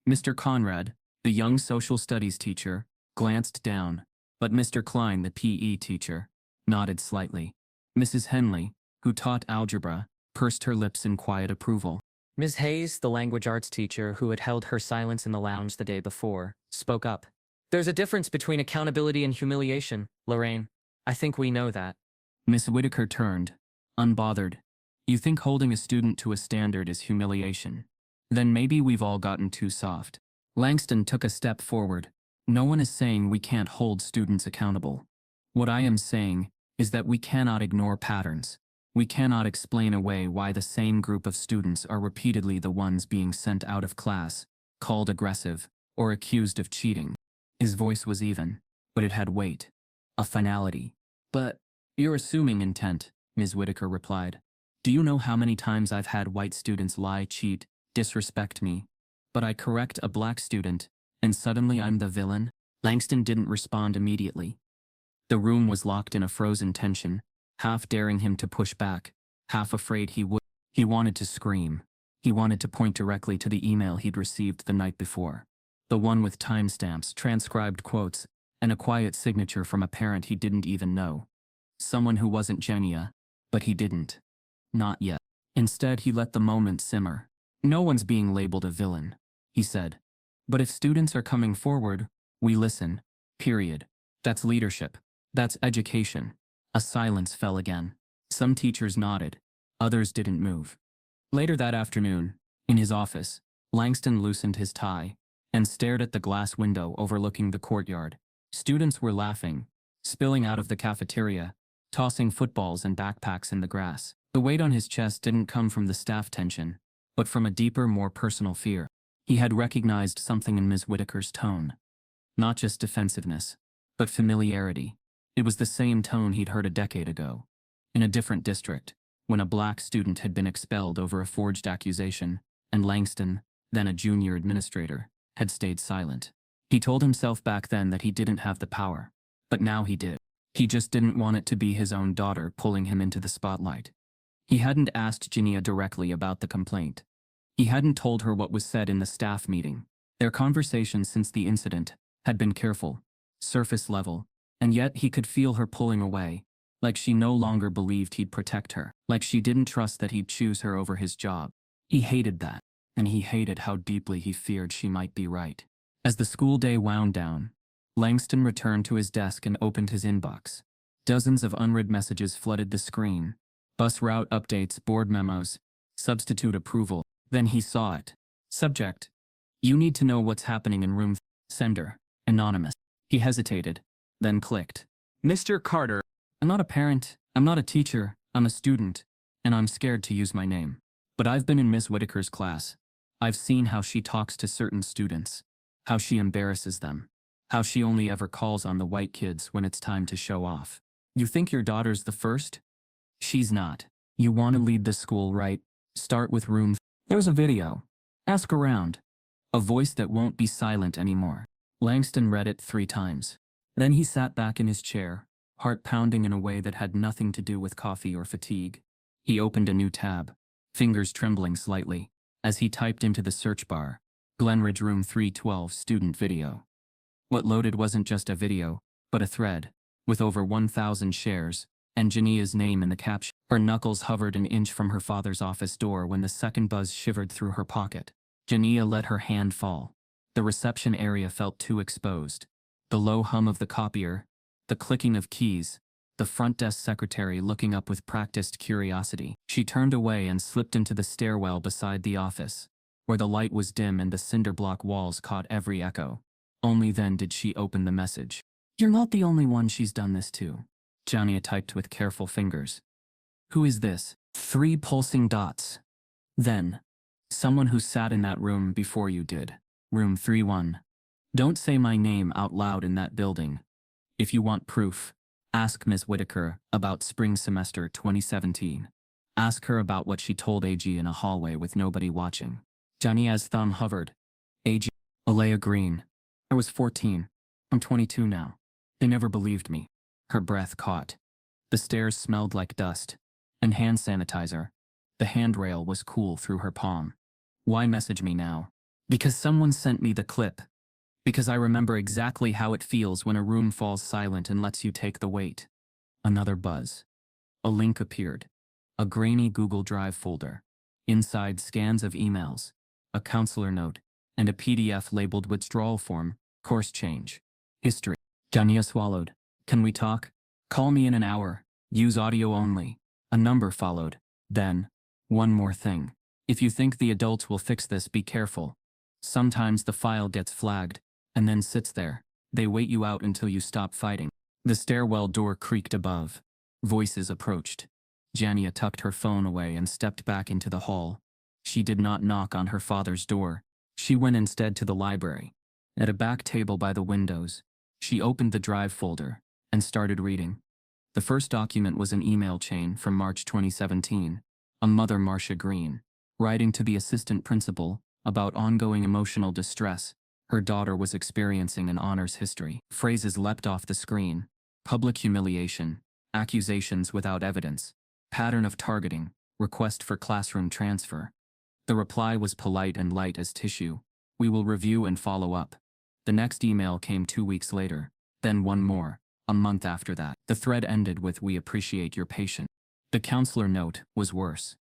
Mr. Conrad, the young social studies teacher, glanced down, but Mr. Klein, the PE teacher, nodded slightly. Mrs. Henley, who taught algebra, pursed her lips in quiet approval. Ms. Hayes, the language arts teacher who had held her silence in the lounge the day before, spoke up. There's a difference between accountability and humiliation, Lorraine. I think we know that. Miss Whitaker turned, unbothered. You think holding a student to a standard is humiliation? Then maybe we've all gotten too soft. Langston took a step forward. No one is saying we can't hold students accountable. What I am saying is that we cannot ignore patterns. We cannot explain away why the same group of students are repeatedly the ones being sent out of class, called aggressive, or accused of cheating. His voice was even, but it had weight, a finality. But you're assuming intent, Ms. Whitaker replied. Do you know how many times I've had white students lie, cheat, disrespect me? But I correct a black student, and suddenly I'm the villain? Langston didn't respond immediately. The room was locked in a frozen tension, half daring him to push back, half afraid he would. He wanted to scream. He wanted to point directly to the email he'd received the night before. The one with timestamps, transcribed quotes, and a quiet signature from a parent he didn't even know. Someone who wasn't Genia, but he didn't. Not yet. Instead, he let the moment simmer. No one's being labeled a villain, he said. But if students are coming forward, we listen. Period. That's leadership. That's education. A silence fell again. Some teachers nodded. Others didn't move. Later that afternoon, in his office, Langston loosened his tie and stared at the glass window overlooking the courtyard. Students were laughing, spilling out of the cafeteria, tossing footballs and backpacks in the grass. The weight on his chest didn't come from the staff tension, but from a deeper, more personal fear. He had recognized something in Ms. Whitaker's tone. Not just defensiveness, but familiarity. It was the same tone he'd heard a decade ago, in a different district, when a black student had been expelled over a forged accusation, and Langston, then a junior administrator, had stayed silent. He told himself back then that he didn't have the power. But now he did. He just didn't want it to be his own daughter pulling him into the spotlight. He hadn't asked Jania directly about the complaint. He hadn't told her what was said in the staff meeting. Their conversation since the incident had been careful, surface level, and yet he could feel her pulling away, like she no longer believed he'd protect her, like she didn't trust that he'd choose her over his job. He hated that, and he hated how deeply he feared she might be right. As the school day wound down, Langston returned to his desk and opened his inbox. Dozens of unread messages flooded the screen. Bus route updates, board memos, substitute approval. Then he saw it. Subject: you need to know what's happening in room. Sender: anonymous. He hesitated, then clicked. Mr. Carter, I'm not a parent, I'm not a teacher, I'm a student, and I'm scared to use my name. But I've been in Miss Whitaker's class. I've seen how she talks to certain students, how she embarrasses them, how she only ever calls on the white kids when it's time to show off. You think your daughter's the first? She's not. You want to lead the school right? Start with room. There's a video. Ask around. A voice that won't be silent anymore. Langston read it 3 times. Then he sat back in his chair, heart pounding in a way that had nothing to do with coffee or fatigue. He opened a new tab, fingers trembling slightly, as he typed into the search bar, Glenridge Room 312 student video. What loaded wasn't just a video, but a thread, with over 1,000 shares, and Jania's name in the caption. Her knuckles hovered an inch from her father's office door when the second buzz shivered through her pocket. Jania let her hand fall. The reception area felt too exposed. The low hum of the copier, the clicking of keys, the front desk secretary looking up with practiced curiosity. She turned away and slipped into the stairwell beside the office, where the light was dim and the cinder block walls caught every echo. Only then did she open the message. You're not the only one she's done this to. Jania typed with careful fingers. Who is this? 3 pulsing dots. Then, someone who sat in that room before you did. Room 31. Don't say my name out loud in that building. If you want proof, ask Ms. Whitaker about spring semester 2017. Ask her about what she told AG in a hallway with nobody watching. Jania's thumb hovered. AG. Aaliyah Green. I was 14. I'm 22 now. They never believed me. Her breath caught. The stairs smelled like dust and hand sanitizer. The handrail was cool through her palm. Why message me now? Because someone sent me the clip. Because I remember exactly how it feels when a room falls silent and lets you take the weight. Another buzz. A link appeared. A grainy Google Drive folder. Inside, scans of emails, a counselor note, and a PDF labeled withdrawal form, course change. History. Jania swallowed. Can we talk? Call me in an hour. Use audio only. A number followed. Then, one more thing. If you think the adults will fix this, be careful. Sometimes the file gets flagged, and then sits there. They wait you out until you stop fighting. The stairwell door creaked above. Voices approached. Jania tucked her phone away and stepped back into the hall. She did not knock on her father's door. She went instead to the library. At a back table by the windows, she opened the drive folder and started reading. The first document was an email chain from March 2017. A mother, Marcia Green, writing to the assistant principal about ongoing emotional distress her daughter was experiencing in honors history. Phrases leapt off the screen. Public humiliation, accusations without evidence, pattern of targeting, request for classroom transfer. The reply was polite and light as tissue. We will review and follow up. The next email came 2 weeks later, then one more, a month after that. The thread ended with "We appreciate your patience." The counselor note was worse.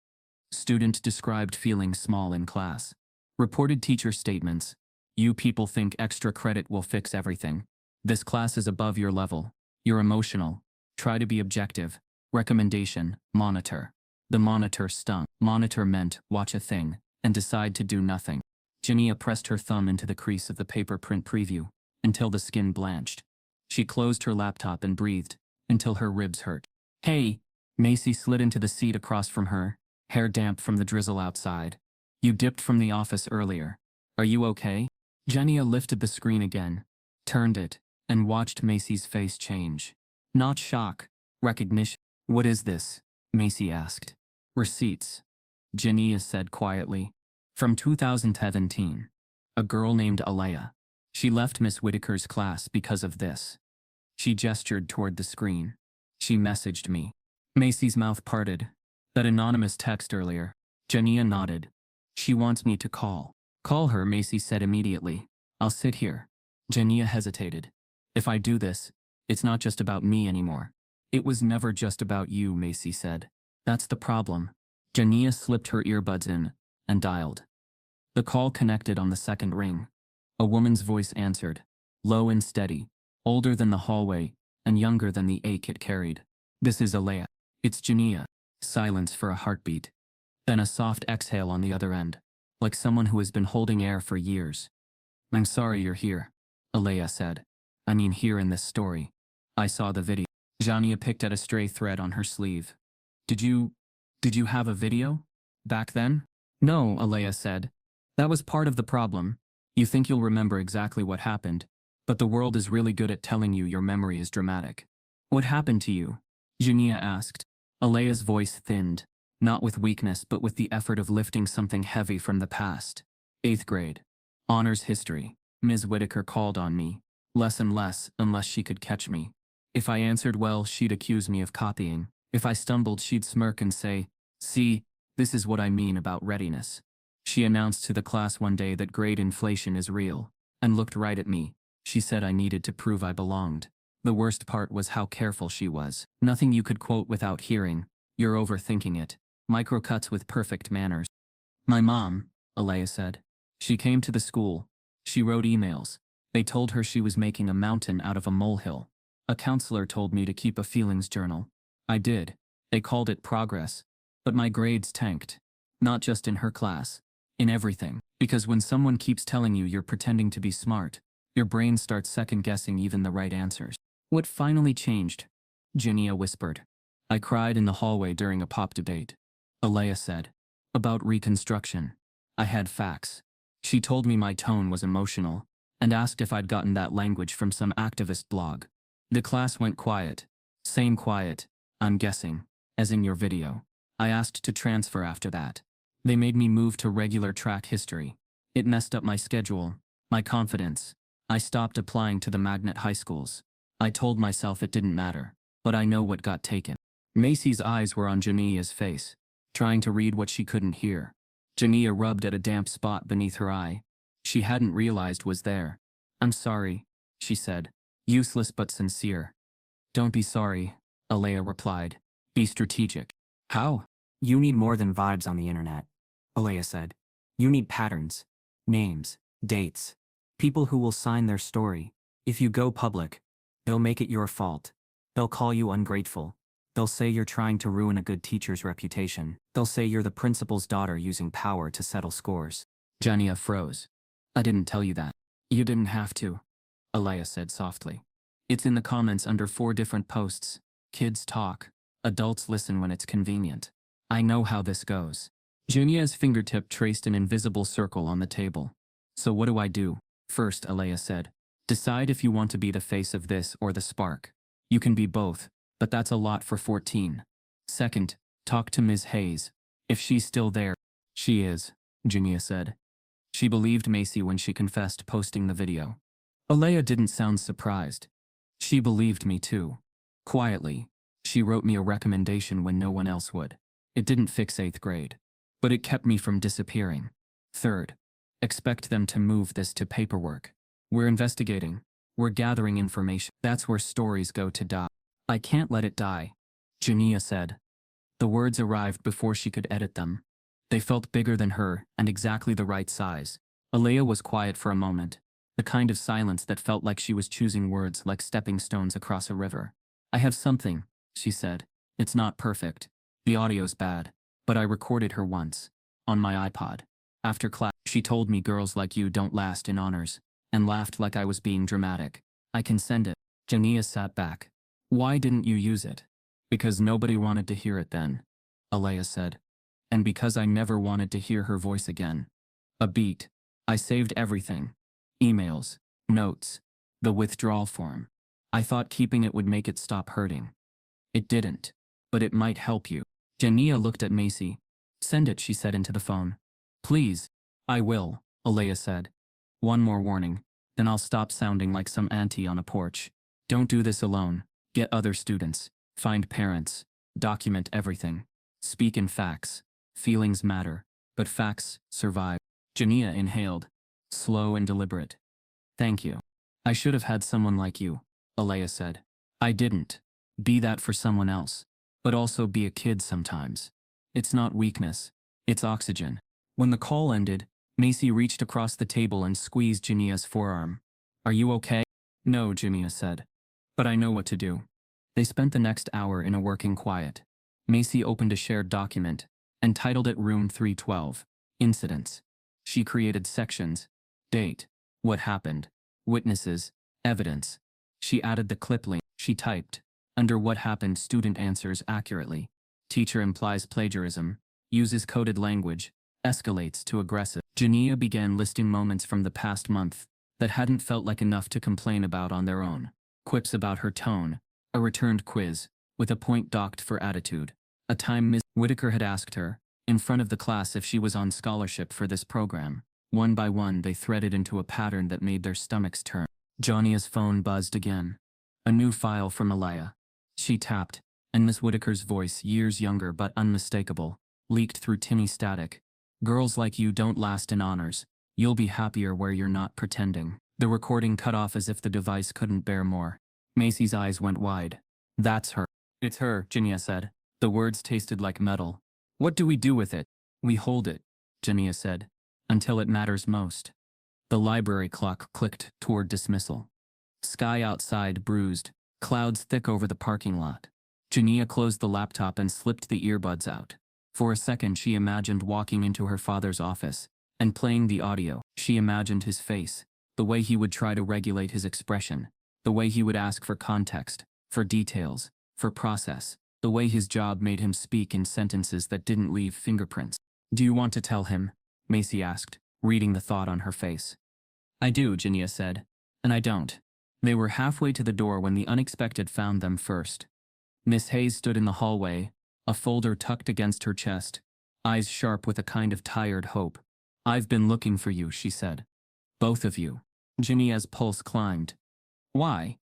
Student described feeling small in class. Reported teacher statements. You people think extra credit will fix everything. This class is above your level. You're emotional. Try to be objective. Recommendation, monitor. The monitor stung. Monitor meant watch a thing and decide to do nothing. Jania pressed her thumb into the crease of the paper print preview until the skin blanched. She closed her laptop and breathed until her ribs hurt. Hey, Macy slid into the seat across from her, hair damp from the drizzle outside. You dipped from the office earlier. Are you okay? Jania lifted the screen again, turned it, and watched Macy's face change. Not shock, recognition. What is this? Macy asked. Receipts. Jania said quietly. From 2017. A girl named Aaliyah. She left Miss Whitaker's class because of this. She gestured toward the screen. She messaged me. Macy's mouth parted. That anonymous text earlier. Jania nodded. She wants me to call. Call her, Macy said immediately. I'll sit here. Jania hesitated. If I do this, it's not just about me anymore. It was never just about you, Macy said. That's the problem. Jania slipped her earbuds in and dialed. The call connected on the second ring. A woman's voice answered, low and steady, older than the hallway and younger than the ache it carried. This is Aaliyah. It's Jania. Silence for a heartbeat. Then a soft exhale on the other end, like someone who has been holding air for years. I'm sorry you're here, Aaliyah said. I mean here in this story. I saw the video. Jania picked at a stray thread on her sleeve. Did you have a video? Back then? No, Aaliyah said. That was part of the problem. You think you'll remember exactly what happened, but the world is really good at telling you your memory is dramatic. What happened to you? Jania asked. Aaliyah's voice thinned, not with weakness but with the effort of lifting something heavy from the past. 8th grade. Honors history. Ms. Whitaker called on me. Less and less, unless she could catch me. If I answered well, she'd accuse me of copying. If I stumbled, she'd smirk and say, see, this is what I mean about readiness. She announced to the class one day that grade inflation is real, and looked right at me. She said I needed to prove I belonged. The worst part was how careful she was. Nothing you could quote without hearing. You're overthinking it. Microcuts with perfect manners. My mom, Aaliyah said. She came to the school. She wrote emails. They told her she was making a mountain out of a molehill. A counselor told me to keep a feelings journal. I did. They called it progress. But my grades tanked. Not just in her class. In everything. Because when someone keeps telling you you're pretending to be smart, your brain starts second-guessing even the right answers. What finally changed? Jania whispered. I cried in the hallway during a pop debate. Aaliyah said. About Reconstruction. I had facts. She told me my tone was emotional, and asked if I'd gotten that language from some activist blog. The class went quiet. Same quiet, I'm guessing, as in your video. I asked to transfer after that. They made me move to regular track history. It messed up my schedule, my confidence. I stopped applying to the magnet high schools. I told myself it didn't matter, but I know what got taken. Macy's eyes were on Jania's face, trying to read what she couldn't hear. Jania rubbed at a damp spot beneath her eye. She hadn't realized was there. I'm sorry, she said, useless but sincere. Don't be sorry, Aaliyah replied. Be strategic. How? You need more than vibes on the internet, Aaliyah said. You need patterns, names, dates, people who will sign their story. If you go public, they'll make it your fault. They'll call you ungrateful. They'll say you're trying to ruin a good teacher's reputation. They'll say you're the principal's daughter using power to settle scores. Jania froze. I didn't tell you that. You didn't have to, Aaliyah said softly. It's in the comments under 4 different posts. Kids talk. Adults listen when it's convenient. I know how this goes. Jania's fingertip traced an invisible circle on the table. So what do I do? First, Aaliyah said. Decide if you want to be the face of this or the spark. You can be both, but that's a lot for 14. Second, talk to Ms. Hayes. If she's still there. She is, Jania said. She believed Macy when she confessed posting the video. Aaliyah didn't sound surprised. She believed me too. Quietly, she wrote me a recommendation when no one else would. It didn't fix 8th grade, but it kept me from disappearing. Third, expect them to move this to paperwork. We're investigating. We're gathering information. That's where stories go to die. I can't let it die, Jania said. The words arrived before she could edit them. They felt bigger than her and exactly the right size. Aaliyah was quiet for a moment, the kind of silence that felt like she was choosing words like stepping stones across a river. I have something, she said. It's not perfect. The audio's bad, but I recorded her once, on my iPod. After class, she told me girls like you don't last in honors, and laughed like I was being dramatic. I can send it. Jania sat back. Why didn't you use it? Because nobody wanted to hear it then, Aaliyah said. And because I never wanted to hear her voice again. A beat. I saved everything. Emails, notes, the withdrawal form. I thought keeping it would make it stop hurting. It didn't, but it might help you. Jania looked at Macy. Send it, she said into the phone. Please, I will, Aaliyah said. One more warning, then I'll stop sounding like some auntie on a porch. Don't do this alone. Get other students. Find parents. Document everything. Speak in facts. Feelings matter, but facts survive. Jania inhaled, slow and deliberate. Thank you. I should have had someone like you, Aaliyah said. I didn't. Be that for someone else. But also be a kid sometimes. It's not weakness. It's oxygen. When the call ended, Macy reached across the table and squeezed Jania's forearm. Are you okay? No, Jania said. But I know what to do. They spent the next hour in a working quiet. Macy opened a shared document and titled it Room 312, Incidents. She created sections: date, what happened, witnesses, evidence. She added the clip link. She typed, under what happened, student answers accurately. Teacher implies plagiarism, uses coded language, escalates to aggressive. Jania began listing moments from the past month that hadn't felt like enough to complain about on their own. Quips about her tone, a returned quiz, with a point docked for attitude. A time Ms. Whitaker had asked her, in front of the class, if she was on scholarship for this program. One by one they threaded into a pattern that made their stomachs turn. Jania's phone buzzed again. A new file from Aaliyah. She tapped, and Miss Whitaker's voice, years younger but unmistakable, leaked through tinny static. Girls like you don't last in honors. You'll be happier where you're not pretending. The recording cut off as if the device couldn't bear more. Macy's eyes went wide. That's her. It's her, Jania said. The words tasted like metal. What do we do with it? We hold it, Jania said, until it matters most. The library clock clicked toward dismissal. Sky outside bruised, clouds thick over the parking lot. Jania closed the laptop and slipped the earbuds out. For a second she imagined walking into her father's office and playing the audio. She imagined his face, the way he would try to regulate his expression, the way he would ask for context, for details, for process, the way his job made him speak in sentences that didn't leave fingerprints. Do you want to tell him? Macy asked, reading the thought on her face. I do, Jania said. And I don't. They were halfway to the door when the unexpected found them first. Miss Hayes stood in the hallway, a folder tucked against her chest, eyes sharp with a kind of tired hope. I've been looking for you, she said. Both of you. Jania's pulse climbed. Why?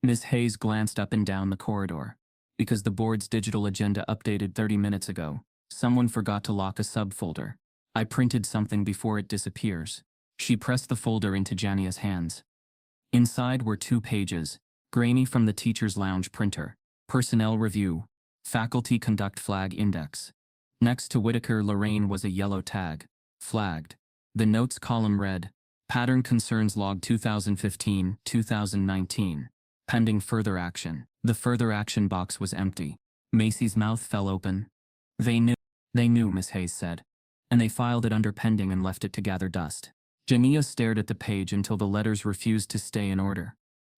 Miss Hayes glanced up and down the corridor. Because the board's digital agenda updated 30 minutes ago. Someone forgot to lock a subfolder. I printed something before it disappears. She pressed the folder into Jania's hands. Inside were 2 pages, grainy from the teacher's lounge printer. Personnel review. Faculty conduct flag index. Next to Whitaker Lorraine was a yellow tag. Flagged. The notes column read, Pattern Concerns Log 2015-2019. Pending further action. The further action box was empty. Macy's mouth fell open. They knew, Miss Hayes said. And they filed it under pending and left it to gather dust. Jania stared at the page until the letters refused to stay in order.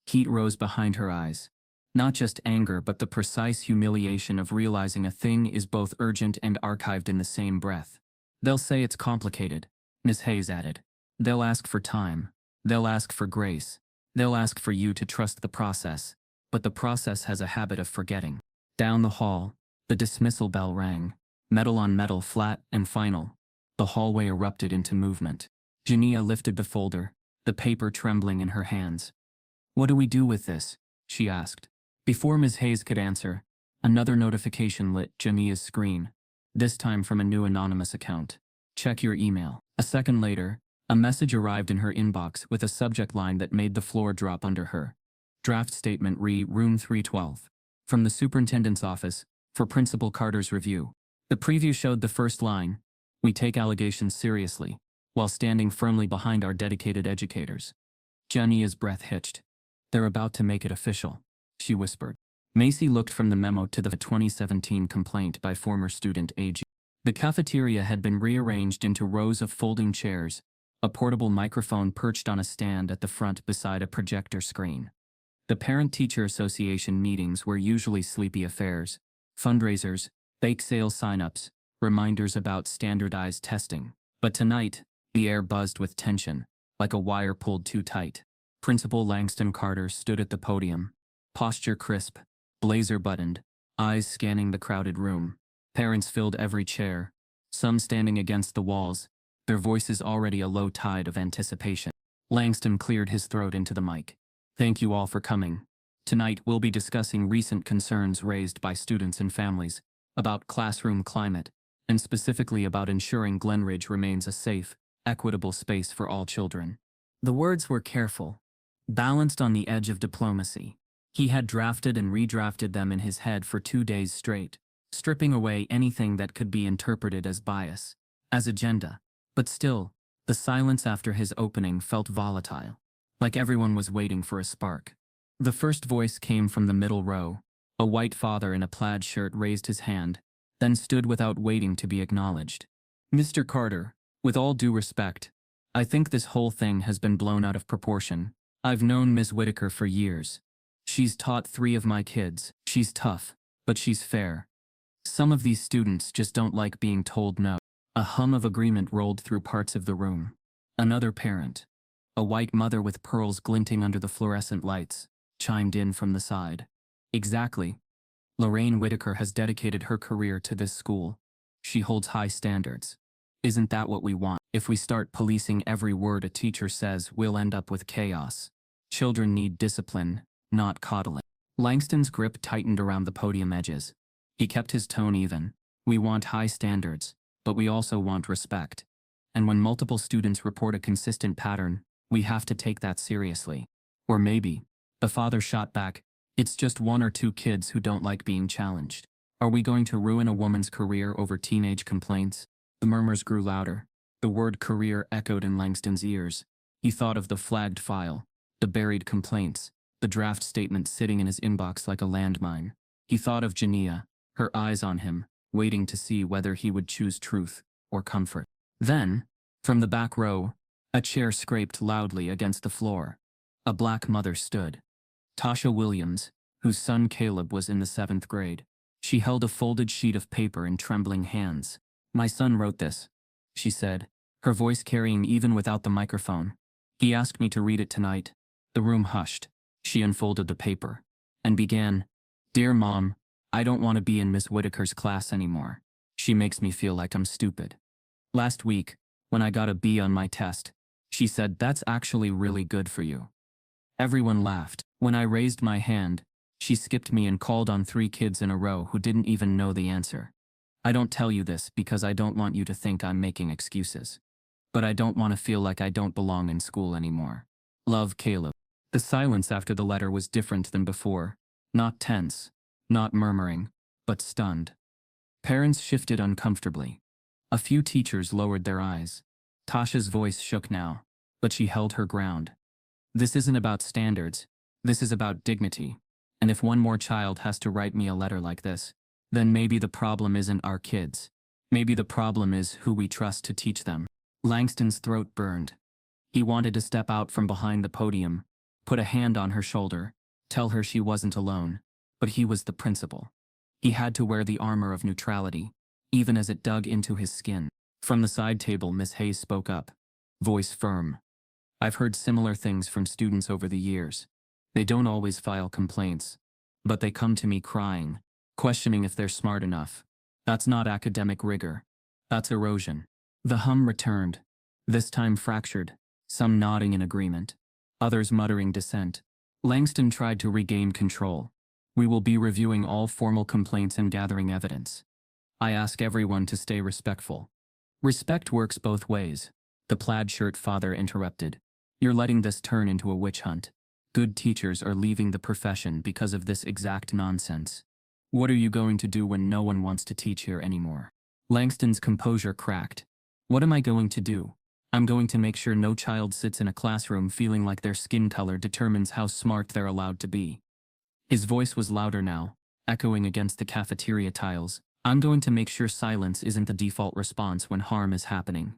Heat rose behind her eyes. Not just anger, but the precise humiliation of realizing a thing is both urgent and archived in the same breath. They'll say it's complicated, Miss Hayes added. They'll ask for time. They'll ask for grace. They'll ask for you to trust the process. But the process has a habit of forgetting. Down the hall, the dismissal bell rang. Metal on metal, flat and final. The hallway erupted into movement. Jania lifted the folder, the paper trembling in her hands. What do we do with this? She asked. Before Ms. Hayes could answer, another notification lit Jania's screen, this time from a new anonymous account. Check your email. A second later, a message arrived in her inbox with a subject line that made the floor drop under her. Draft statement Room 312. From the superintendent's office, for Principal Carter's review. The preview showed the first line, We take allegations seriously, while standing firmly behind our dedicated educators. Jania's breath hitched. They're about to make it official, she whispered. Macy looked from the memo to the 2017 complaint by former student A.G. The cafeteria had been rearranged into rows of folding chairs, a portable microphone perched on a stand at the front beside a projector screen. The Parent-Teacher Association meetings were usually sleepy affairs. Fundraisers, bake sale signups, reminders about standardized testing. But tonight, the air buzzed with tension, like a wire pulled too tight. Principal Langston Carter stood at the podium, posture crisp, blazer buttoned, eyes scanning the crowded room. Parents filled every chair, some standing against the walls, their voices already a low tide of anticipation. Langston cleared his throat into the mic. Thank you all for coming. Tonight we'll be discussing recent concerns raised by students and families about classroom climate, and specifically about ensuring Glenridge remains a safe, equitable space for all children. The words were careful, balanced on the edge of diplomacy. He had drafted and redrafted them in his head for 2 days straight, stripping away anything that could be interpreted as bias, as agenda. But still, the silence after his opening felt volatile, like everyone was waiting for a spark. The first voice came from the middle row. A white father in a plaid shirt raised his hand, then stood without waiting to be acknowledged. Mr. Carter, with all due respect, I think this whole thing has been blown out of proportion. I've known Miss Whitaker for years. She's taught 3 of my kids. She's tough, but she's fair. Some of these students just don't like being told no. A hum of agreement rolled through parts of the room. Another parent, a white mother with pearls glinting under the fluorescent lights, chimed in from the side. Exactly. Lorraine Whitaker has dedicated her career to this school. She holds high standards. Isn't that what we want? If we start policing every word a teacher says, we'll end up with chaos. Children need discipline, not coddling. Langston's grip tightened around the podium edges. He kept his tone even. We want high standards, but we also want respect. And when multiple students report a consistent pattern, we have to take that seriously. Or maybe, the father shot back, it's just 1 or 2 kids who don't like being challenged. Are we going to ruin a woman's career over teenage complaints? The murmurs grew louder. The word career echoed in Langston's ears. He thought of the flagged file, the buried complaints, the draft statement sitting in his inbox like a landmine. He thought of Jania, her eyes on him, waiting to see whether he would choose truth or comfort. Then, from the back row, a chair scraped loudly against the floor. A black mother stood. Tasha Williams, whose son Caleb was in the 7th grade. She held a folded sheet of paper in trembling hands. My son wrote this, she said, her voice carrying even without the microphone. He asked me to read it tonight. The room hushed. She unfolded the paper and began, Dear Mom, I don't want to be in Miss Whitaker's class anymore. She makes me feel like I'm stupid. Last week, when I got a B on my test, she said that's actually really good for you. Everyone laughed. When I raised my hand, she skipped me and called on 3 kids in a row who didn't even know the answer. I don't tell you this because I don't want you to think I'm making excuses. But I don't want to feel like I don't belong in school anymore. Love, Caleb. The silence after the letter was different than before. Not tense, not murmuring, but stunned. Parents shifted uncomfortably. A few teachers lowered their eyes. Tasha's voice shook now, but she held her ground. This isn't about standards. This is about dignity. And if one more child has to write me a letter like this, then maybe the problem isn't our kids. Maybe the problem is who we trust to teach them. Langston's throat burned. He wanted to step out from behind the podium, put a hand on her shoulder, tell her she wasn't alone, but he was the principal. He had to wear the armor of neutrality, even as it dug into his skin. From the side table, Miss Hayes spoke up, voice firm. I've heard similar things from students over the years. They don't always file complaints, but they come to me crying, questioning if they're smart enough. That's not academic rigor. That's erosion. The hum returned, this time fractured, some nodding in agreement, others muttering dissent. Langston tried to regain control. We will be reviewing all formal complaints and gathering evidence. I ask everyone to stay respectful. Respect works both ways, the plaid shirt father interrupted. You're letting this turn into a witch hunt. Good teachers are leaving the profession because of this exact nonsense. What are you going to do when no one wants to teach here anymore? Langston's composure cracked. What am I going to do? I'm going to make sure no child sits in a classroom feeling like their skin color determines how smart they're allowed to be. His voice was louder now, echoing against the cafeteria tiles. I'm going to make sure silence isn't the default response when harm is happening.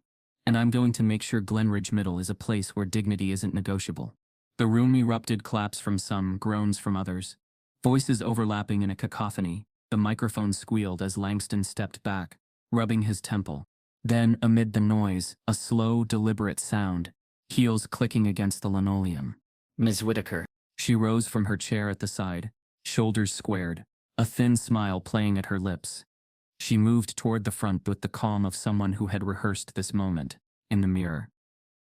And I'm going to make sure Glenridge Middle is a place where dignity isn't negotiable. The room erupted, claps from some, groans from others. Voices overlapping in a cacophony. The microphone squealed as Langston stepped back, rubbing his temple. Then, amid the noise, a slow, deliberate sound, heels clicking against the linoleum. Ms. Whitaker. She rose from her chair at the side, shoulders squared, a thin smile playing at her lips. She moved toward the front with the calm of someone who had rehearsed this moment. in the mirror.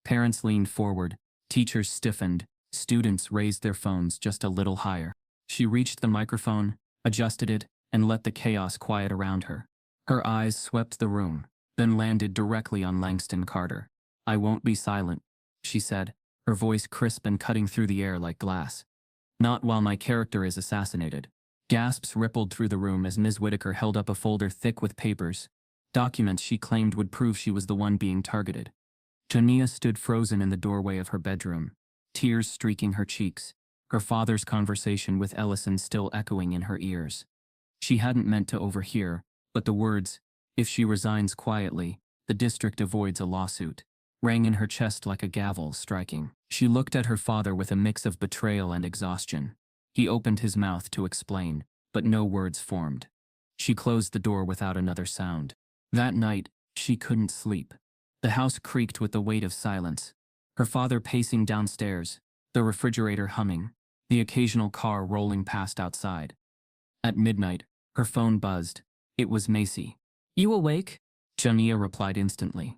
Parents leaned forward, teachers stiffened, students raised their phones just a little higher. She reached the microphone, adjusted it, and let the chaos quiet around her. Her eyes swept the room, then landed directly on Langston Carter. "I won't be silent," she said, her voice crisp and cutting through the air like glass. "Not while my character is assassinated." Gasps rippled through the room as Ms. Whitaker held up a folder thick with papers, documents she claimed would prove she was the one being targeted. Jania stood frozen in the doorway of her bedroom, tears streaking her cheeks, her father's conversation with Ellison still echoing in her ears. She hadn't meant to overhear, but the words, "If she resigns quietly, the district avoids a lawsuit," rang in her chest like a gavel striking. She looked at her father with a mix of betrayal and exhaustion. He opened his mouth to explain, but no words formed. She closed the door without another sound. That night, she couldn't sleep. The house creaked with the weight of silence. Her father pacing downstairs, the refrigerator humming, the occasional car rolling past outside. At midnight, her phone buzzed. It was Macy. "You awake?" Jania replied instantly.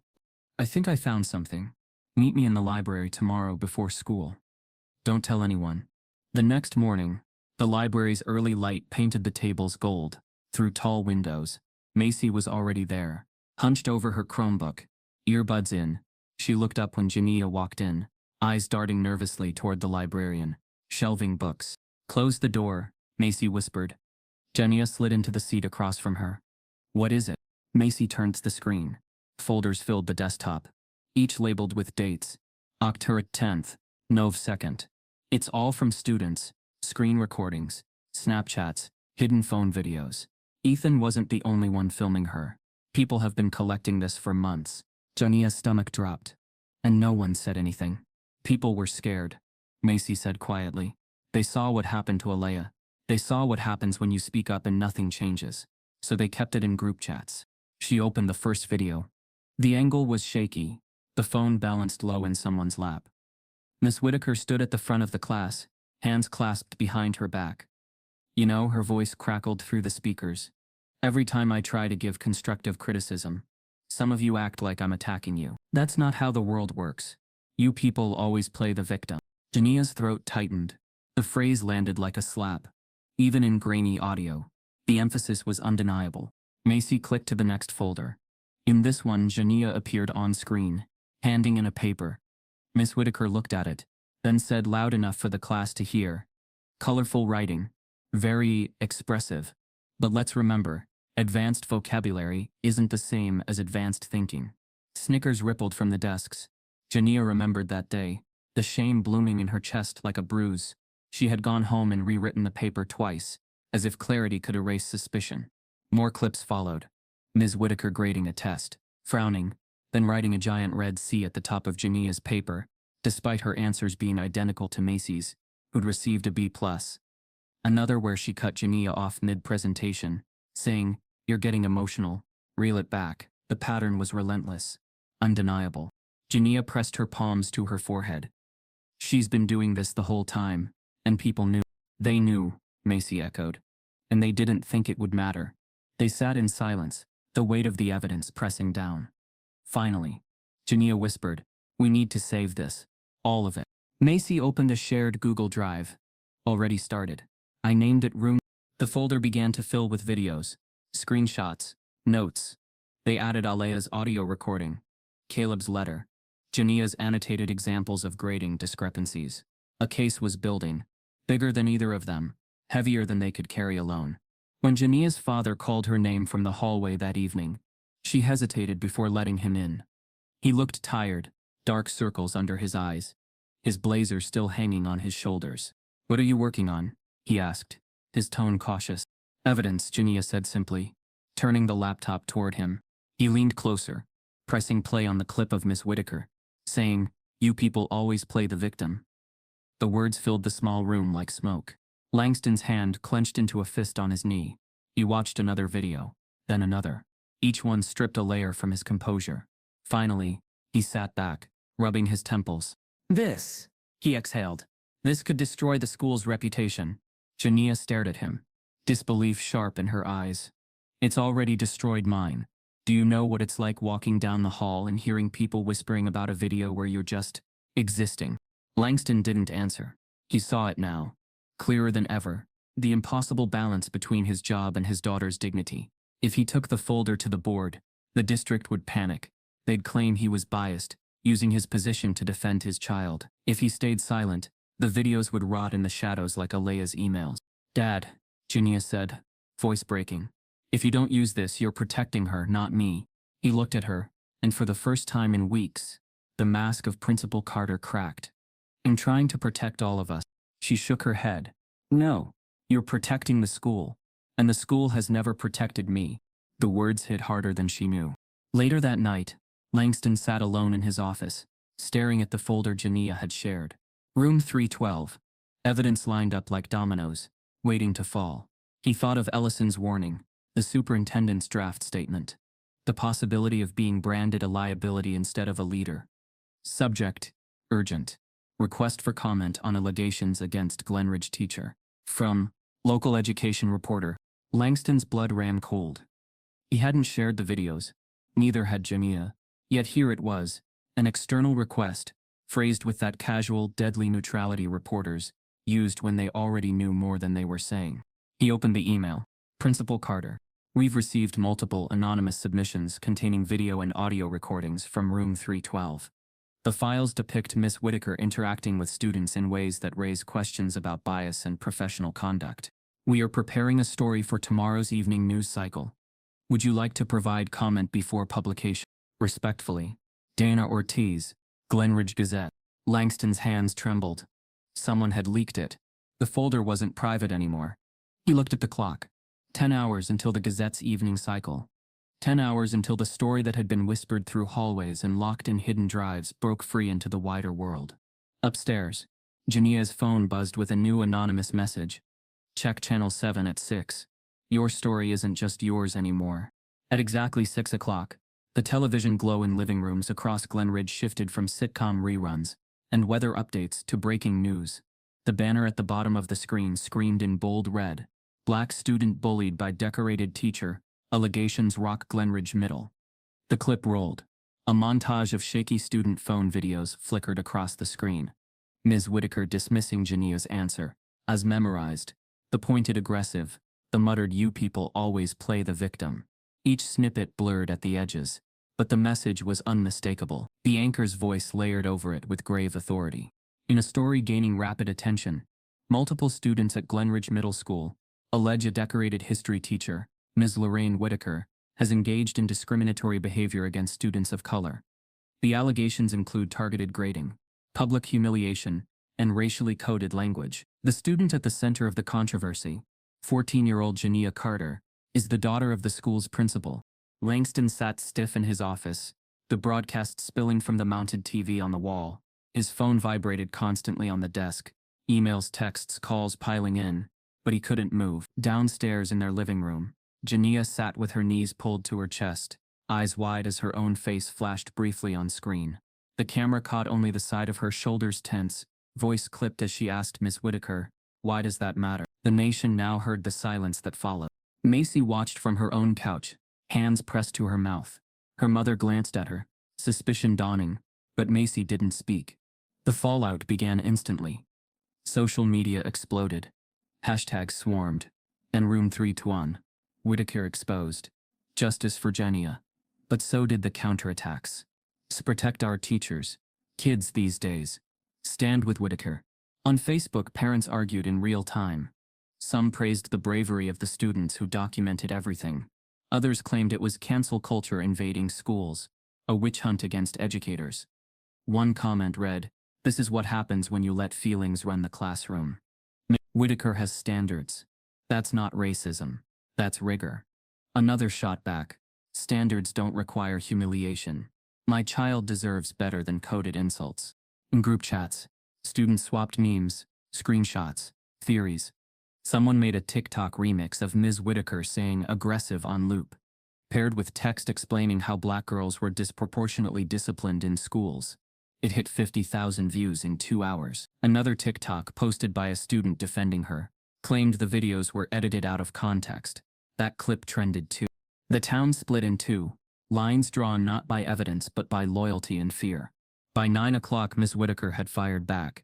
"I think I found something. Meet me in the library tomorrow before school. Don't tell anyone." The next morning, the library's early light painted the tables gold. Through tall windows, Macy was already there, hunched over her Chromebook, earbuds in. She looked up when Jania walked in, eyes darting nervously toward the librarian, shelving books. "Close the door," Macy whispered. Jania slid into the seat across from her. "What is it?" Macy turned to the screen. Folders filled the desktop, each labeled with dates. October 10th, Nov 2nd. It's all from students, screen recordings, Snapchats, hidden phone videos. Ethan wasn't the only one filming her. People have been collecting this for months. Jania's stomach dropped. And no one said anything. People were scared, Macy said quietly. They saw what happened to Aaliyah. They saw what happens when you speak up and nothing changes. So they kept it in group chats. She opened the first video. The angle was shaky. The phone balanced low in someone's lap. Miss Whitaker stood at the front of the class, hands clasped behind her back. "You know," her voice crackled through the speakers. "Every time I try to give constructive criticism, some of you act like I'm attacking you. That's not how the world works. You people always play the victim." Jania's throat tightened. The phrase landed like a slap. Even in grainy audio, the emphasis was undeniable. Macy clicked to the next folder. In this one, Jania appeared on screen, handing in a paper. Miss Whitaker looked at it, then said loud enough for the class to hear. "Colorful writing. Very expressive. But let's remember, advanced vocabulary isn't the same as advanced thinking." Snickers rippled from the desks. Jania remembered that day, the shame blooming in her chest like a bruise. She had gone home and rewritten the paper twice, as if clarity could erase suspicion. More clips followed. Ms. Whitaker grading a test, frowning, then writing a giant red C at the top of Jania's paper, despite her answers being identical to Macy's, who'd received a B+. Another where she cut Jania off mid-presentation, saying, "You're getting emotional. Reel it back." The pattern was relentless, undeniable. Jania pressed her palms to her forehead. "She's been doing this the whole time, and people knew." "They knew," Macy echoed. "And they didn't think it would matter." They sat in silence, the weight of the evidence pressing down. Finally, Jania whispered, "We need to save this. All of it." Macy opened a shared Google Drive. "Already started. I named it Room." The folder began to fill with videos, screenshots, notes. They added Aaliyah's audio recording, Caleb's letter, Jania's annotated examples of grading discrepancies. A case was building, bigger than either of them, heavier than they could carry alone. When Jania's father called her name from the hallway that evening, she hesitated before letting him in. He looked tired, dark circles under his eyes, his blazer still hanging on his shoulders. "What are you working on?" he asked, his tone cautious. "Evidence," Jania said simply, turning the laptop toward him. He leaned closer, pressing play on the clip of Miss Whitaker, saying, "You people always play the victim." The words filled the small room like smoke. Langston's hand clenched into a fist on his knee. He watched another video, then another. Each one stripped a layer from his composure. Finally, he sat back, rubbing his temples. "This," he exhaled. "This could destroy the school's reputation." Jania stared at him, disbelief sharp in her eyes. "It's already destroyed mine. Do you know what it's like walking down the hall and hearing people whispering about a video where you're just existing? Langston didn't answer. He saw it now, clearer than ever, the impossible balance between his job and his daughter's dignity. If he took the folder to the board, the district would panic. They'd claim he was biased, using his position to defend his child. If he stayed silent, the videos would rot in the shadows like Aaliyah's emails. Dad, Jania said, voice breaking. If you don't use this, you're protecting her, not me. He looked at her, and for the first time in weeks, the mask of Principal Carter cracked. I'm trying to protect all of us. She shook her head. No, you're protecting the school, and the school has never protected me. The words hit harder than she knew. Later that night, Langston sat alone in his office, staring at the folder Jania had shared. Room 312. Evidence lined up like dominoes, waiting to fall. He thought of Ellison's warning, the superintendent's draft statement, the possibility of being branded a liability instead of a leader. Subject: urgent. Request for comment on allegations against Glenridge teacher. From local education reporter. Langston's blood ran cold. He hadn't shared the videos. Neither had Jania. Yet here it was, an external request, phrased with that casual, deadly neutrality reporters used when they already knew more than they were saying. He opened the email. Principal Carter. We've received multiple anonymous submissions containing video and audio recordings from room 312. The files depict Miss Whitaker interacting with students in ways that raise questions about bias and professional conduct. We are preparing a story for tomorrow's evening news cycle. Would you like to provide comment before publication? Respectfully, Dana Ortiz, Glenridge Gazette. Langston's hands trembled. Someone had leaked it. The folder wasn't private anymore. He looked at the clock. 10 hours until the Gazette's evening cycle. 10 hours until the story that had been whispered through hallways and locked in hidden drives broke free into the wider world. Upstairs, Jania's phone buzzed with a new anonymous message. Check channel 7 at 6. Your story isn't just yours anymore. At exactly 6 o'clock, the television glow in living rooms across Glenridge shifted from sitcom reruns and weather updates to breaking news. The banner at the bottom of the screen screamed in bold red, Black student bullied by decorated teacher, allegations rock Glenridge Middle. The clip rolled. A montage of shaky student phone videos flickered across the screen. Ms. Whitaker dismissing Jania's answer, as memorized, the pointed aggressive, the muttered "you people always play the victim." Each snippet blurred at the edges, but the message was unmistakable. The anchor's voice layered over it with grave authority. In a story gaining rapid attention, multiple students at Glenridge Middle School allege a decorated history teacher, Ms. Lorraine Whitaker, has engaged in discriminatory behavior against students of color. The allegations include targeted grading, public humiliation, and racially coded language. The student at the center of the controversy, 14-year-old Jania Carter, is the daughter of the school's principal. Langston sat stiff in his office, the broadcast spilling from the mounted TV on the wall. His phone vibrated constantly on the desk, emails, texts, calls piling in, but he couldn't move. Downstairs in their living room, Jania sat with her knees pulled to her chest, eyes wide as her own face flashed briefly on screen. The camera caught only the side of her shoulders tense, voice clipped as she asked Miss Whitaker, "Why does that matter?" The nation now heard the silence that followed. Macy watched from her own couch, hands pressed to her mouth. Her mother glanced at her, suspicion dawning, but Macy didn't speak. The fallout began instantly. Social media exploded. Hashtags swarmed. And Room 321. Whitaker exposed. Justice for Jania. But so did the counterattacks. Protect our teachers. Kids these days. Stand with Whitaker. On Facebook, parents argued in real time. Some praised the bravery of the students who documented everything. Others claimed it was cancel culture invading schools, a witch hunt against educators. One comment read, "This is what happens when you let feelings run the classroom." Whitaker has standards. That's not racism. That's rigor. Another shot back. Standards don't require humiliation. My child deserves better than coded insults. In group chats, students swapped memes, screenshots, theories. Someone made a TikTok remix of Ms. Whitaker saying aggressive on loop, paired with text explaining how black girls were disproportionately disciplined in schools. It hit 50,000 views in 2 hours. Another TikTok posted by a student defending her claimed the videos were edited out of context. That clip trended too. The town split in two. Lines drawn not by evidence but by loyalty and fear. By 9 o'clock, Miss Whitaker had fired back.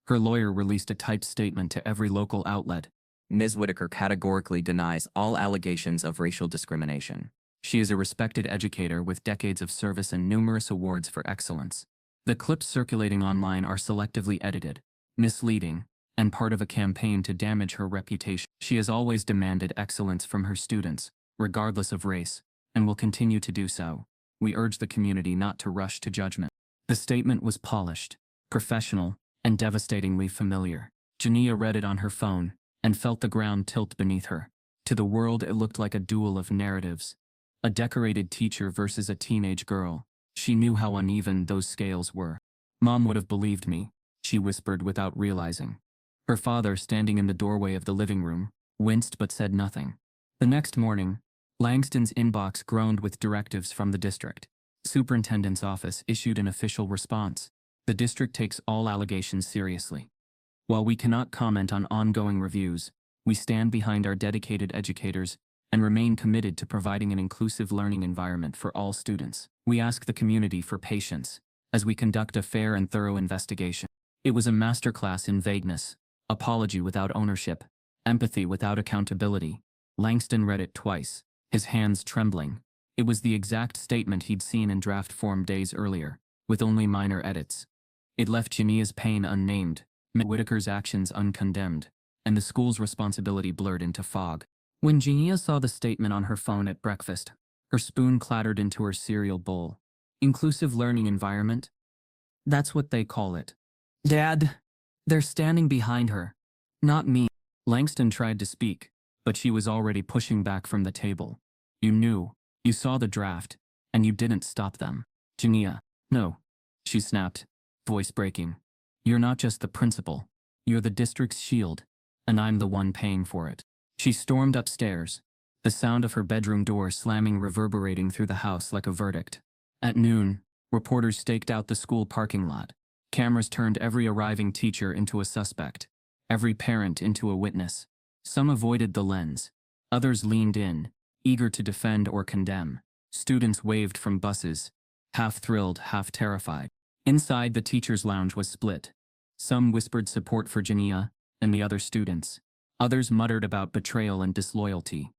Her lawyer released a typed statement to every local outlet. Ms. Whitaker categorically denies all allegations of racial discrimination. She is a respected educator with decades of service and numerous awards for excellence. The clips circulating online are selectively edited, misleading, and part of a campaign to damage her reputation. She has always demanded excellence from her students, regardless of race, and will continue to do so. We urge the community not to rush to judgment. The statement was polished, professional, and devastatingly familiar. Jania read it on her phone and felt the ground tilt beneath her. To the world, it looked like a duel of narratives. A decorated teacher versus a teenage girl. She knew how uneven those scales were. Mom would have believed me, she whispered without realizing. Her father, standing in the doorway of the living room, winced but said nothing. The next morning, Langston's inbox groaned with directives from the district. Superintendent's office issued an official response. The district takes all allegations seriously. While we cannot comment on ongoing reviews, we stand behind our dedicated educators and remain committed to providing an inclusive learning environment for all students. We ask the community for patience as we conduct a fair and thorough investigation. It was a masterclass in vagueness, apology without ownership, empathy without accountability. Langston read it twice, his hands trembling. It was the exact statement he'd seen in draft form days earlier, with only minor edits. It left Jania's pain unnamed, Miss Whitaker's actions uncondemned, and the school's responsibility blurred into fog. When Jania saw the statement on her phone at breakfast, her spoon clattered into her cereal bowl. Inclusive learning environment? That's what they call it. Dad! They're standing behind her. Not me. Langston tried to speak, but she was already pushing back from the table. You knew. You saw the draft, and you didn't stop them. Jania. No. She snapped, voice breaking. You're not just the principal. You're the district's shield, and I'm the one paying for it. She stormed upstairs, the sound of her bedroom door slamming reverberating through the house like a verdict. At noon, reporters staked out the school parking lot. Cameras turned every arriving teacher into a suspect, every parent into a witness. Some avoided the lens. Others leaned in, eager to defend or condemn. Students waved from buses, half thrilled, half terrified. Inside, the teacher's lounge was split. Some whispered support for Jania and the other students. Others muttered about betrayal and disloyalty.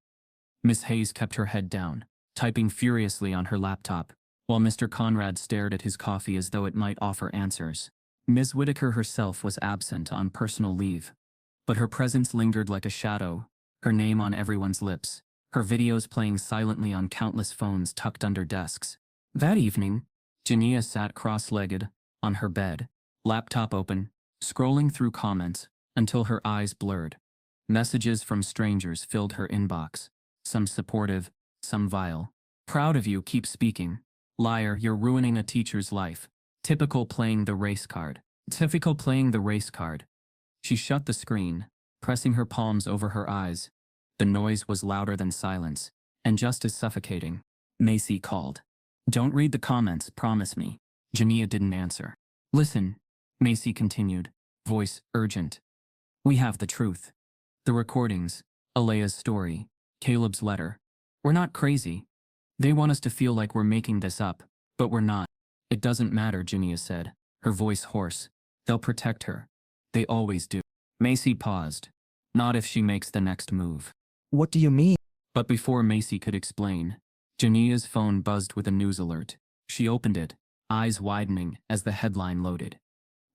Miss Hayes kept her head down, typing furiously on her laptop, while Mr. Conrad stared at his coffee as though it might offer answers. Ms. Whitaker herself was absent on personal leave, but her presence lingered like a shadow, her name on everyone's lips, her videos playing silently on countless phones tucked under desks. That evening, Jania sat cross-legged, on her bed, laptop open, scrolling through comments, until her eyes blurred. Messages from strangers filled her inbox, some supportive, some vile. Proud of you, keep speaking. Liar, you're ruining a teacher's life. Typical playing the race card. Typical playing the race card. She shut the screen, pressing her palms over her eyes. The noise was louder than silence, and just as suffocating. Macy called. Don't read the comments, promise me. Jania didn't answer. Listen, Macy continued, voice urgent. We have the truth. The recordings, Aaliyah's story, Caleb's letter. We're not crazy. They want us to feel like we're making this up, but we're not. It doesn't matter, Jania said, her voice hoarse. They'll protect her. They always do. Macy paused. Not if she makes the next move. What do you mean? But before Macy could explain, Jania's phone buzzed with a news alert. She opened it, eyes widening as the headline loaded.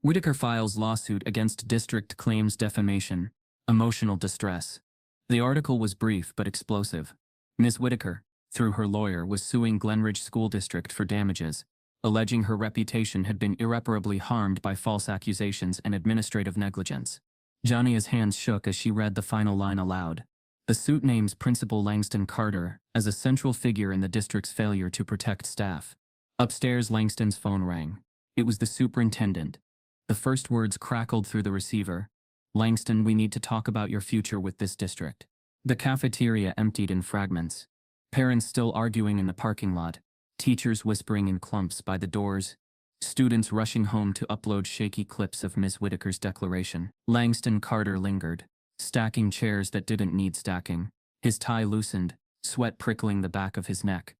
Whitaker files lawsuit against district claims defamation, emotional distress. The article was brief but explosive. Ms. Whitaker, through her lawyer, was suing Glenridge School District for damages, alleging her reputation had been irreparably harmed by false accusations and administrative negligence. Jania's hands shook as she read the final line aloud. The suit names Principal Langston Carter as a central figure in the district's failure to protect staff. Upstairs, Langston's phone rang. It was the superintendent. The first words crackled through the receiver. Langston, we need to talk about your future with this district. The cafeteria emptied in fragments. Parents still arguing in the parking lot. Teachers whispering in clumps by the doors. Students rushing home to upload shaky clips of Ms. Whitaker's declaration. Langston Carter lingered, stacking chairs that didn't need stacking. His tie loosened, sweat prickling the back of his neck.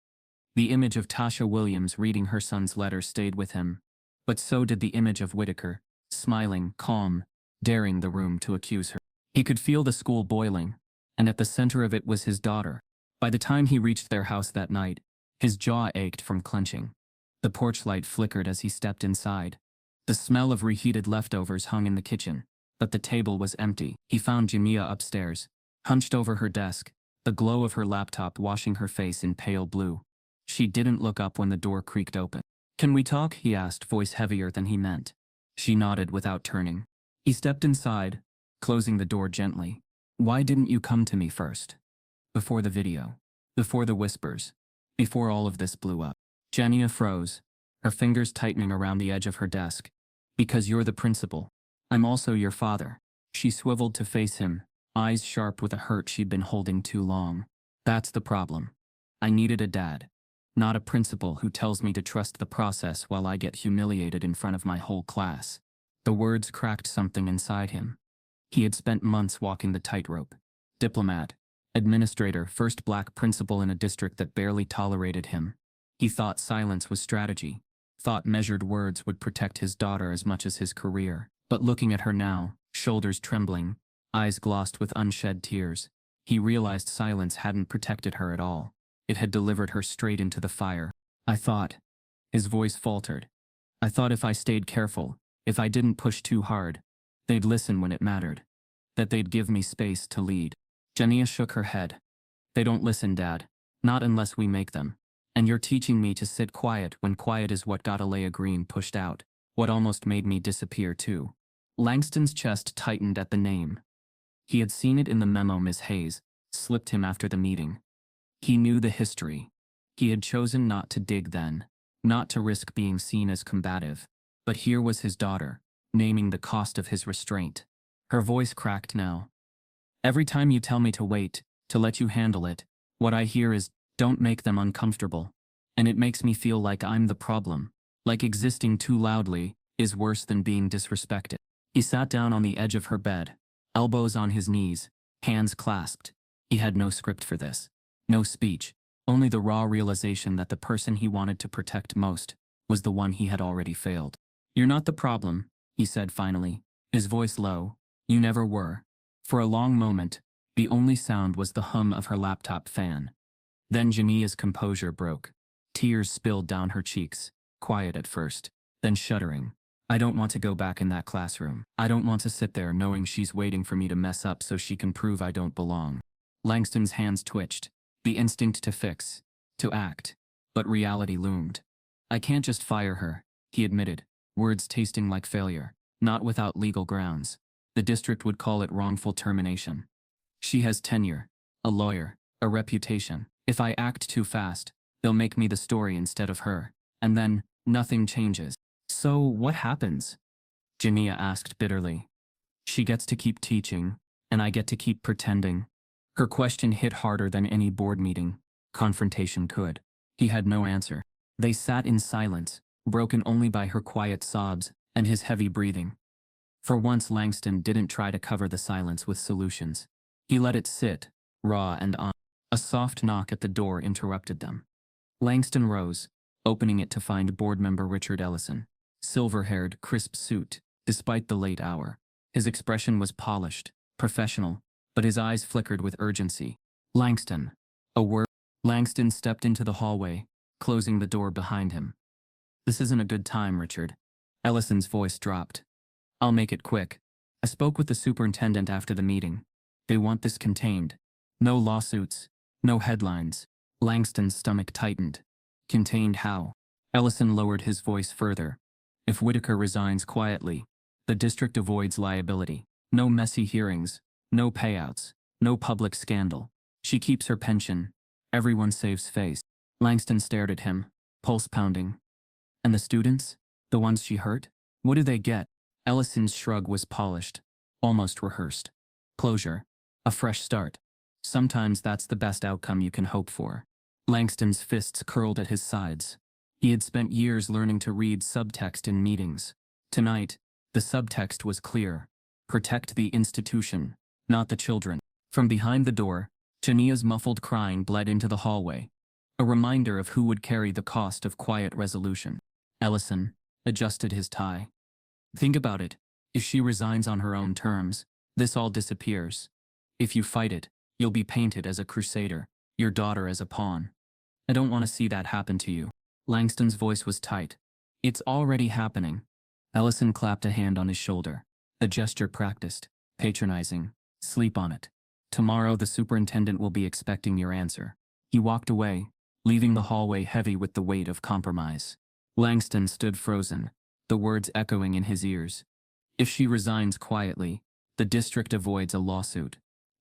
The image of Tasha Williams reading her son's letter stayed with him. But so did the image of Whitaker, smiling, calm, daring the room to accuse her. He could feel the school boiling, and at the center of it was his daughter. By the time he reached their house that night, his jaw ached from clenching. The porch light flickered as he stepped inside. The smell of reheated leftovers hung in the kitchen, but the table was empty. He found Jamia upstairs, hunched over her desk, the glow of her laptop washing her face in pale blue. She didn't look up when the door creaked open. "Can we talk?" he asked, voice heavier than he meant. She nodded without turning. He stepped inside, closing the door gently. "Why didn't you come to me first? Before the video. Before the whispers. Before all of this blew up." Jania froze, her fingers tightening around the edge of her desk. "Because you're the principal. I'm also your father." She swiveled to face him, eyes sharp with a hurt she'd been holding too long. "That's the problem. I needed a dad. Not a principal who tells me to trust the process while I get humiliated in front of my whole class." The words cracked something inside him. He had spent months walking the tightrope. Diplomat, administrator, first black principal in a district that barely tolerated him. He thought silence was strategy, thought measured words would protect his daughter as much as his career. But looking at her now, shoulders trembling, eyes glossed with unshed tears, he realized silence hadn't protected her at all. It had delivered her straight into the fire. "I thought," his voice faltered, "I thought if I stayed careful, if I didn't push too hard, they'd listen when it mattered. That they'd give me space to lead." Jania shook her head. "They don't listen, Dad. Not unless we make them. And you're teaching me to sit quiet when quiet is what got Aaliyah Green pushed out, what almost made me disappear too." Langston's chest tightened at the name. He had seen it in the memo Miss Hayes slipped him after the meeting. He knew the history. He had chosen not to dig then, not to risk being seen as combative. But here was his daughter, naming the cost of his restraint. Her voice cracked now. "Every time you tell me to wait, to let you handle it, what I hear is, don't make them uncomfortable. And it makes me feel like I'm the problem, like existing too loudly is worse than being disrespected." He sat down on the edge of her bed, elbows on his knees, hands clasped. He had no script for this. No speech, only the raw realization that the person he wanted to protect most was the one he had already failed. "You're not the problem," he said finally, his voice low. "You never were." For a long moment, the only sound was the hum of her laptop fan. Then Jania's composure broke. Tears spilled down her cheeks, quiet at first, then shuddering. "I don't want to go back in that classroom. I don't want to sit there knowing she's waiting for me to mess up so she can prove I don't belong." Langston's hands twitched, the instinct to fix, to act. But reality loomed. "I can't just fire her," he admitted, words tasting like failure. "Not without legal grounds. The district would call it wrongful termination. She has tenure, a lawyer, a reputation. If I act too fast, they'll make me the story instead of her. And then, nothing changes." "So, what happens?" Jania asked bitterly. "She gets to keep teaching, and I get to keep pretending." Her question hit harder than any board meeting, confrontation could. He had no answer. They sat in silence, broken only by her quiet sobs and his heavy breathing. For once Langston didn't try to cover the silence with solutions. He let it sit, raw and on. A soft knock at the door interrupted them. Langston rose, opening it to find board member Richard Ellison. Silver-haired, crisp suit, despite the late hour. His expression was polished, professional, but his eyes flickered with urgency. "Langston." A word. Langston stepped into the hallway, closing the door behind him. "This isn't a good time, Richard." Ellison's voice dropped. "I'll make it quick. I spoke with the superintendent after the meeting. They want this contained. No lawsuits, no headlines." Langston's stomach tightened. "Contained how?" Ellison lowered his voice further. "If Whitaker resigns quietly, the district avoids liability. No messy hearings, no payouts, no public scandal. She keeps her pension. Everyone saves face." Langston stared at him, pulse pounding. "And the students? The ones she hurt? What do they get?" Ellison's shrug was polished, almost rehearsed. "Closure. A fresh start. Sometimes that's the best outcome you can hope for." Langston's fists curled at his sides. He had spent years learning to read subtext in meetings. Tonight, the subtext was clear. Protect the institution, not the children. From behind the door, Jania's muffled crying bled into the hallway. A reminder of who would carry the cost of quiet resolution. Ellison adjusted his tie. Think about it. If she resigns on her own terms, this all disappears. If you fight it, you'll be painted as a crusader, your daughter as a pawn. I don't want to see that happen to you. Langston's voice was tight. It's already happening. Ellison clapped a hand on his shoulder. A gesture practiced, patronizing. Sleep on it. Tomorrow the superintendent will be expecting your answer. He walked away, leaving the hallway heavy with the weight of compromise. Langston stood frozen, the words echoing in his ears. If she resigns quietly, the district avoids a lawsuit.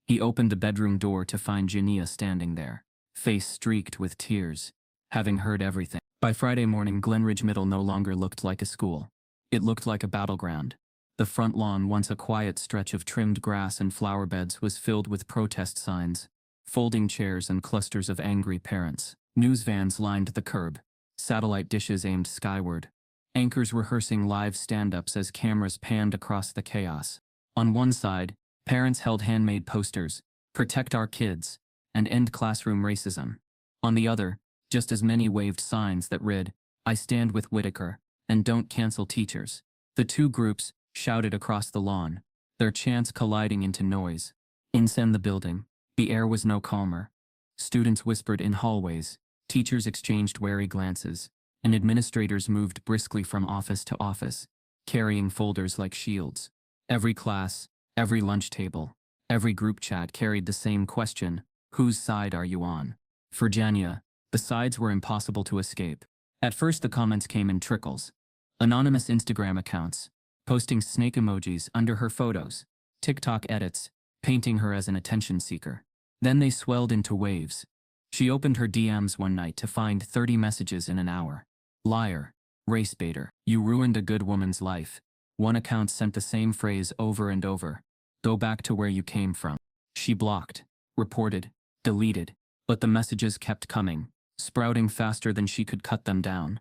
He opened the bedroom door to find Jania standing there, face streaked with tears, having heard everything. By Friday morning, Glenridge Middle no longer looked like a school. It looked like a battleground. The front lawn, once a quiet stretch of trimmed grass and flower beds, was filled with protest signs, folding chairs and clusters of angry parents. News vans lined the curb, satellite dishes aimed skyward, anchors rehearsing live stand-ups as cameras panned across the chaos. On one side, parents held handmade posters, "Protect our kids," and "End classroom racism." On the other, just as many waved signs that read, "I stand with Whitaker," and "Don't cancel teachers." The two groups shouted across the lawn, their chants colliding into noise. Inside the building, the air was no calmer. Students whispered in hallways, teachers exchanged wary glances, and administrators moved briskly from office to office, carrying folders like shields. Every class, every lunch table, every group chat carried the same question: whose side are you on? For Jania, the sides were impossible to escape. At first the comments came in trickles. Anonymous Instagram accounts, posting snake emojis under her photos, TikTok edits, painting her as an attention seeker. Then they swelled into waves. She opened her DMs one night to find 30 messages in an hour. Liar. Race baiter. You ruined a good woman's life. One account sent the same phrase over and over. Go back to where you came from. She blocked, reported, deleted, but the messages kept coming, sprouting faster than she could cut them down.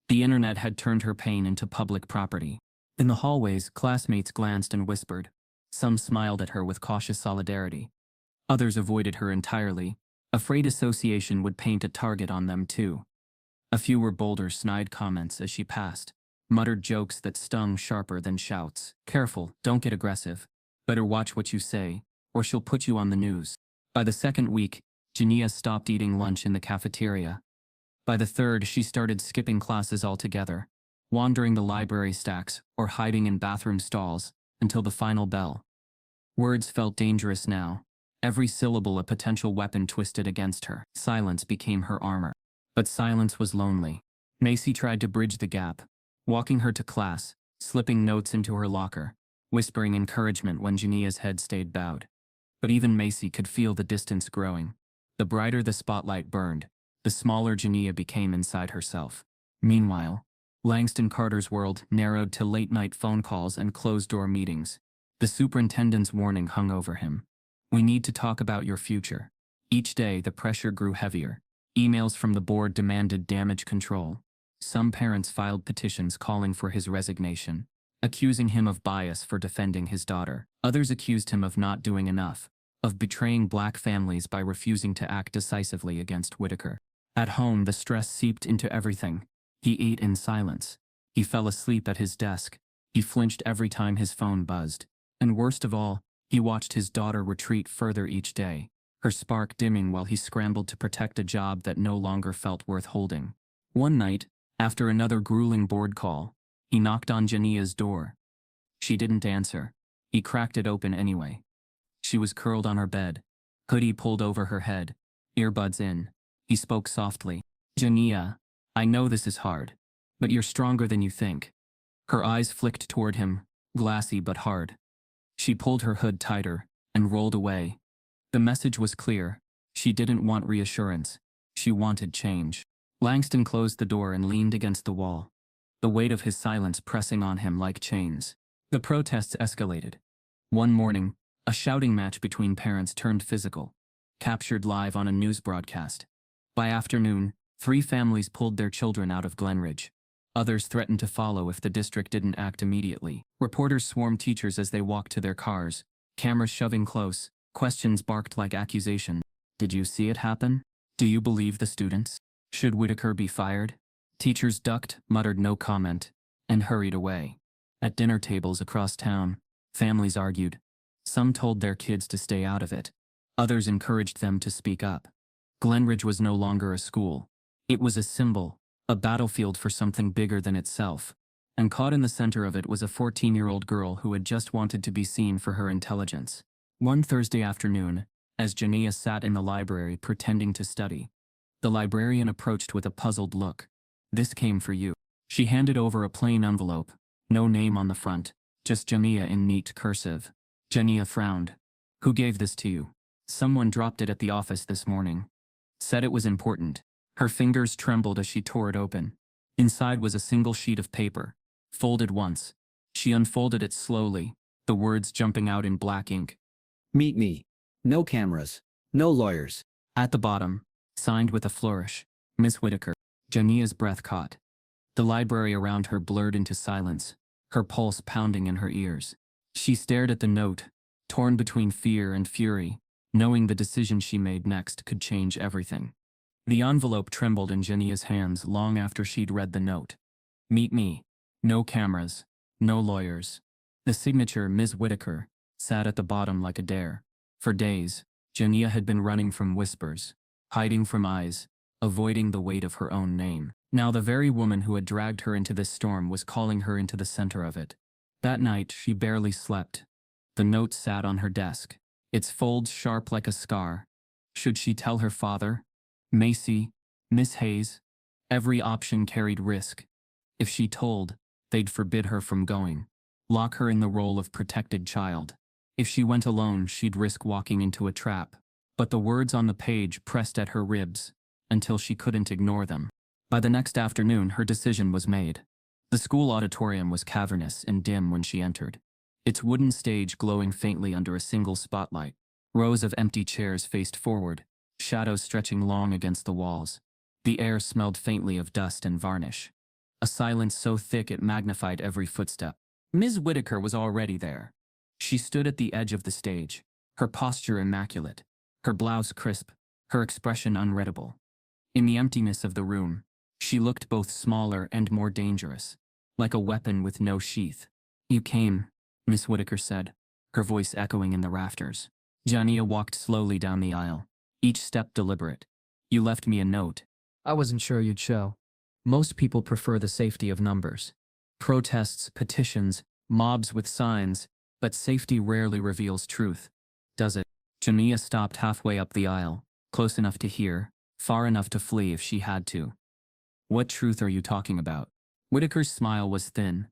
The internet had turned her pain into public property. In the hallways, classmates glanced and whispered. Some smiled at her with cautious solidarity. Others avoided her entirely, afraid association would paint a target on them too. A few were bolder, snide comments as she passed, muttered jokes that stung sharper than shouts. Careful, don't get aggressive. Better watch what you say, or she'll put you on the news. By the second week, Jania stopped eating lunch in the cafeteria. By the third, she started skipping classes altogether, wandering the library stacks or hiding in bathroom stalls until the final bell. Words felt dangerous now, every syllable a potential weapon twisted against her. Silence became her armor. But silence was lonely. Macy tried to bridge the gap, walking her to class, slipping notes into her locker, whispering encouragement when Jania's head stayed bowed. But even Macy could feel the distance growing. The brighter the spotlight burned, the smaller Jania became inside herself. Meanwhile, Langston Carter's world narrowed to late-night phone calls and closed-door meetings. The superintendent's warning hung over him. We need to talk about your future. Each day, the pressure grew heavier. Emails from the board demanded damage control. Some parents filed petitions calling for his resignation, accusing him of bias for defending his daughter. Others accused him of not doing enough, of betraying black families by refusing to act decisively against Whitaker. At home, the stress seeped into everything. He ate in silence. He fell asleep at his desk. He flinched every time his phone buzzed. And worst of all, he watched his daughter retreat further each day, her spark dimming while he scrambled to protect a job that no longer felt worth holding. One night, after another grueling board call, he knocked on Jania's door. She didn't answer. He cracked it open anyway. She was curled on her bed, hoodie pulled over her head, earbuds in. He spoke softly. Jania, I know this is hard, but you're stronger than you think. Her eyes flicked toward him, glassy but hard. She pulled her hood tighter and rolled away. The message was clear. She didn't want reassurance. She wanted change. Langston closed the door and leaned against the wall, the weight of his silence pressing on him like chains. The protests escalated. One morning, a shouting match between parents turned physical, captured live on a news broadcast. By afternoon, 3 families pulled their children out of Glenridge. Others threatened to follow if the district didn't act immediately. Reporters swarmed teachers as they walked to their cars, cameras shoving close, questions barked like accusation. Did you see it happen? Do you believe the students? Should Whitaker be fired? Teachers ducked, muttered no comment, and hurried away. At dinner tables across town, families argued. Some told their kids to stay out of it. Others encouraged them to speak up. Glenridge was no longer a school. It was a symbol, a battlefield for something bigger than itself. And caught in the center of it was a 14-year-old girl who had just wanted to be seen for her intelligence. One Thursday afternoon, as Jania sat in the library pretending to study, the librarian approached with a puzzled look. "This came for you." She handed over a plain envelope, no name on the front, just Jania in neat cursive. Jania frowned. "Who gave this to you?" "Someone dropped it at the office this morning. Said it was important." Her fingers trembled as she tore it open. Inside was a single sheet of paper, folded once. She unfolded it slowly, the words jumping out in black ink. "Meet me. No cameras. No lawyers." At the bottom, signed with a flourish, Miss Whitaker. Jania's breath caught. The library around her blurred into silence, her pulse pounding in her ears. She stared at the note, torn between fear and fury, knowing the decision she made next could change everything. The envelope trembled in Jania's hands long after she'd read the note. "Meet me. No cameras. No lawyers." The signature, Ms. Whitaker, sat at the bottom like a dare. For days, Jania had been running from whispers, hiding from eyes, avoiding the weight of her own name. Now the very woman who had dragged her into this storm was calling her into the center of it. That night, she barely slept. The note sat on her desk, its folds sharp like a scar. Should she tell her father? Macy? Miss Hayes? Every option carried risk. If she told, they'd forbid her from going, lock her in the role of protected child. If she went alone, she'd risk walking into a trap. But the words on the page pressed at her ribs, until she couldn't ignore them. By the next afternoon, her decision was made. The school auditorium was cavernous and dim when she entered, its wooden stage glowing faintly under a single spotlight. Rows of empty chairs faced forward, shadows stretching long against the walls. The air smelled faintly of dust and varnish. A silence so thick it magnified every footstep. Ms. Whitaker was already there. She stood at the edge of the stage, her posture immaculate, her blouse crisp, her expression unreadable. In the emptiness of the room, she looked both smaller and more dangerous, like a weapon with no sheath. "You came," Miss Whitaker said, her voice echoing in the rafters. Jania walked slowly down the aisle, each step deliberate. "You left me a note." I wasn't sure you'd show. Most people prefer the safety of numbers. Protests, petitions, mobs with signs, but safety rarely reveals truth, does it? Jania stopped halfway up the aisle, close enough to hear, far enough to flee if she had to. "What truth are you talking about?" Whitaker's smile was thin.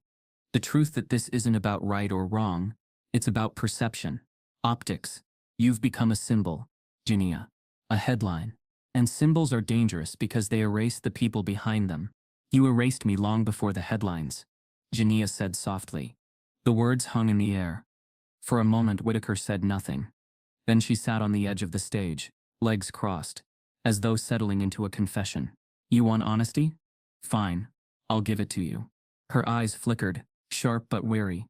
"The truth that this isn't about right or wrong, it's about perception, optics. You've become a symbol, Jania, a headline. And symbols are dangerous because they erase the people behind them. You erased me long before the headlines," Jania said softly. The words hung in the air. For a moment, Whitaker said nothing. Then she sat on the edge of the stage, legs crossed, as though settling into a confession. "You want honesty? Fine, I'll give it to you." Her eyes flickered, sharp but wary.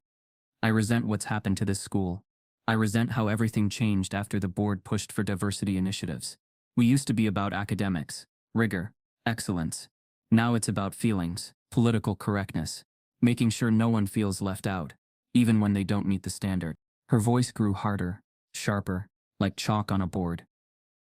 "I resent what's happened to this school. I resent how everything changed after the board pushed for diversity initiatives. We used to be about academics, rigor, excellence. Now it's about feelings, political correctness, making sure no one feels left out, even when they don't meet the standard." Her voice grew harder, sharper, like chalk on a board.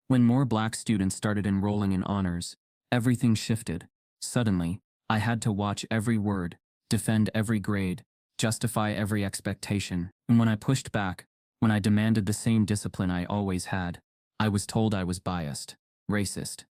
When more black students started enrolling in honors, everything shifted. Suddenly, I had to watch every word, defend every grade, justify every expectation. And when I pushed back, when I demanded the same discipline I always had, I was told I was biased, racist.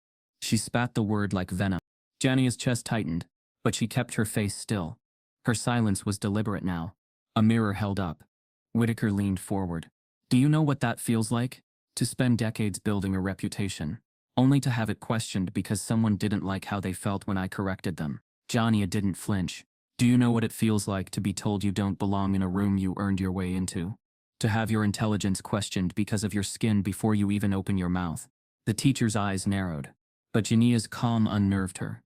She spat the word like venom. Jania's chest tightened, but she kept her face still. Her silence was deliberate now. A mirror held up. Whitaker leaned forward. "Do you know what that feels like? To spend decades building a reputation, only to have it questioned because someone didn't like how they felt when I corrected them." Jania didn't flinch. "Do you know what it feels like to be told you don't belong in a room you earned your way into? To have your intelligence questioned because of your skin before you even open your mouth?" The teacher's eyes narrowed, but Jania's calm unnerved her.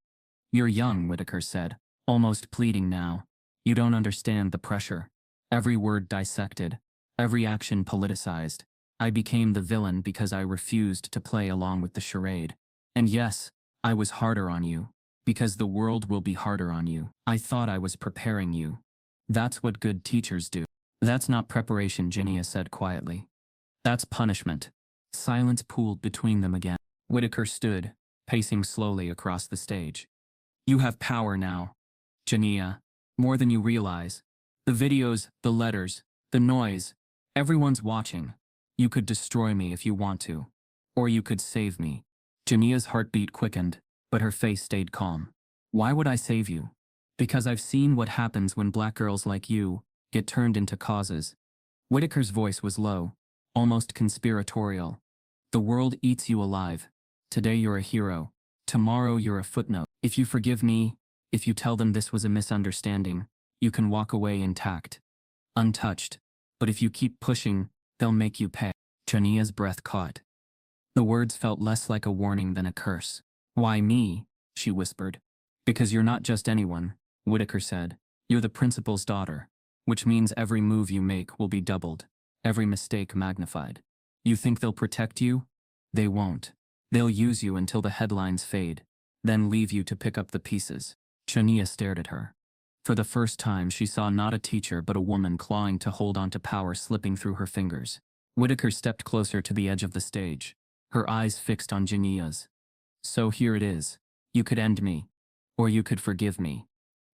"You're young," Whitaker said, almost pleading now. "You don't understand the pressure. Every word dissected, every action politicized. I became the villain because I refused to play along with the charade. And yes, I was harder on you. Because the world will be harder on you. I thought I was preparing you. That's what good teachers do. That's not preparation, Ginnia said quietly. That's punishment. Silence pooled between them again. Whitaker stood, pacing slowly across the stage. You have power now, Ginnia, more than you realize. The videos, the letters, the noise, everyone's watching. You could destroy me if you want to. Or you could save me. Ginnia's heartbeat quickened, but her face stayed calm. Why would I save you? Because I've seen what happens when black girls like you get turned into causes. Whitaker's voice was low, almost conspiratorial. The world eats you alive. Today you're a hero. Tomorrow you're a footnote. If you forgive me, if you tell them this was a misunderstanding, you can walk away intact, untouched. But if you keep pushing, they'll make you pay. Ginnia's breath caught. The words felt less like a warning than a curse. Why me? She whispered. Because you're not just anyone, Whitaker said. You're the principal's daughter, which means every move you make will be doubled, every mistake magnified. You think they'll protect you? They won't. They'll use you until the headlines fade, then leave you to pick up the pieces. Ginnia stared at her. For the first time, she saw not a teacher but a woman clawing to hold onto power slipping through her fingers. Whitaker stepped closer to the edge of the stage, her eyes fixed on Ginnia's. So here it is. You could end me. Or you could forgive me.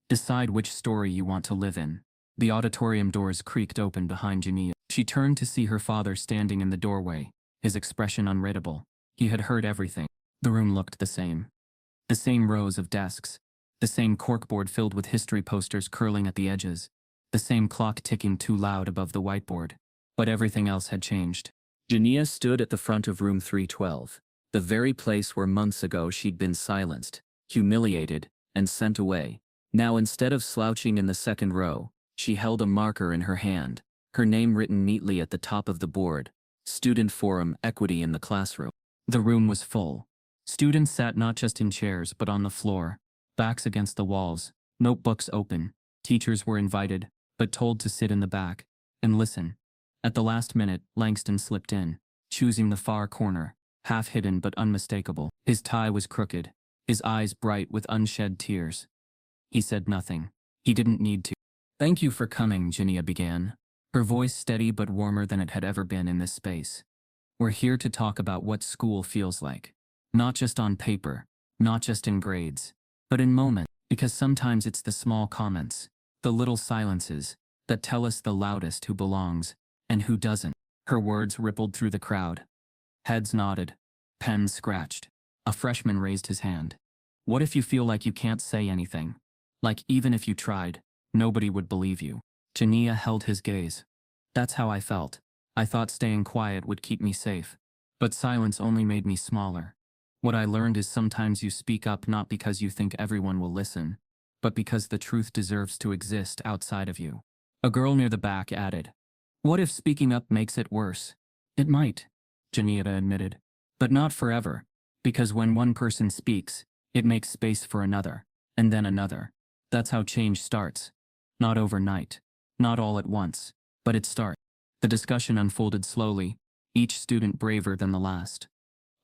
Decide which story you want to live in. The auditorium doors creaked open behind Ginnia. She turned to see her father standing in the doorway, his expression unreadable. He had heard everything. The room looked the same. The same rows of desks. The same corkboard filled with history posters curling at the edges. The same clock ticking too loud above the whiteboard. But everything else had changed. Ginnia stood at the front of room 312, the very place where months ago she'd been silenced, humiliated, and sent away. Now instead of slouching in the second row, she held a marker in her hand, her name written neatly at the top of the board. Student Forum Equity in the Classroom. The room was full. Students sat not just in chairs but on the floor, backs against the walls, notebooks open. Teachers were invited, but told to sit in the back and listen. At the last minute, Langston slipped in, choosing the far corner, half hidden but unmistakable. His tie was crooked, his eyes bright with unshed tears. He said nothing. He didn't need to. Thank you for coming, Ginnia began, her voice steady but warmer than it had ever been in this space. We're here to talk about what school feels like. Not just on paper, not just in grades, but in moments, because sometimes it's the small comments, the little silences, that tell us the loudest who belongs and who doesn't. Her words rippled through the crowd. Heads nodded. Pens scratched. A freshman raised his hand. What if you feel like you can't say anything? Like even if you tried, nobody would believe you. Ginnia held his gaze. That's how I felt. I thought staying quiet would keep me safe. But silence only made me smaller. What I learned is sometimes you speak up not because you think everyone will listen, but because the truth deserves to exist outside of you. A girl near the back added, what if speaking up makes it worse? It might, Ginnia admitted. But not forever, because when one person speaks, it makes space for another, and then another. That's how change starts. Not overnight, not all at once, but it starts. The discussion unfolded slowly, each student braver than the last.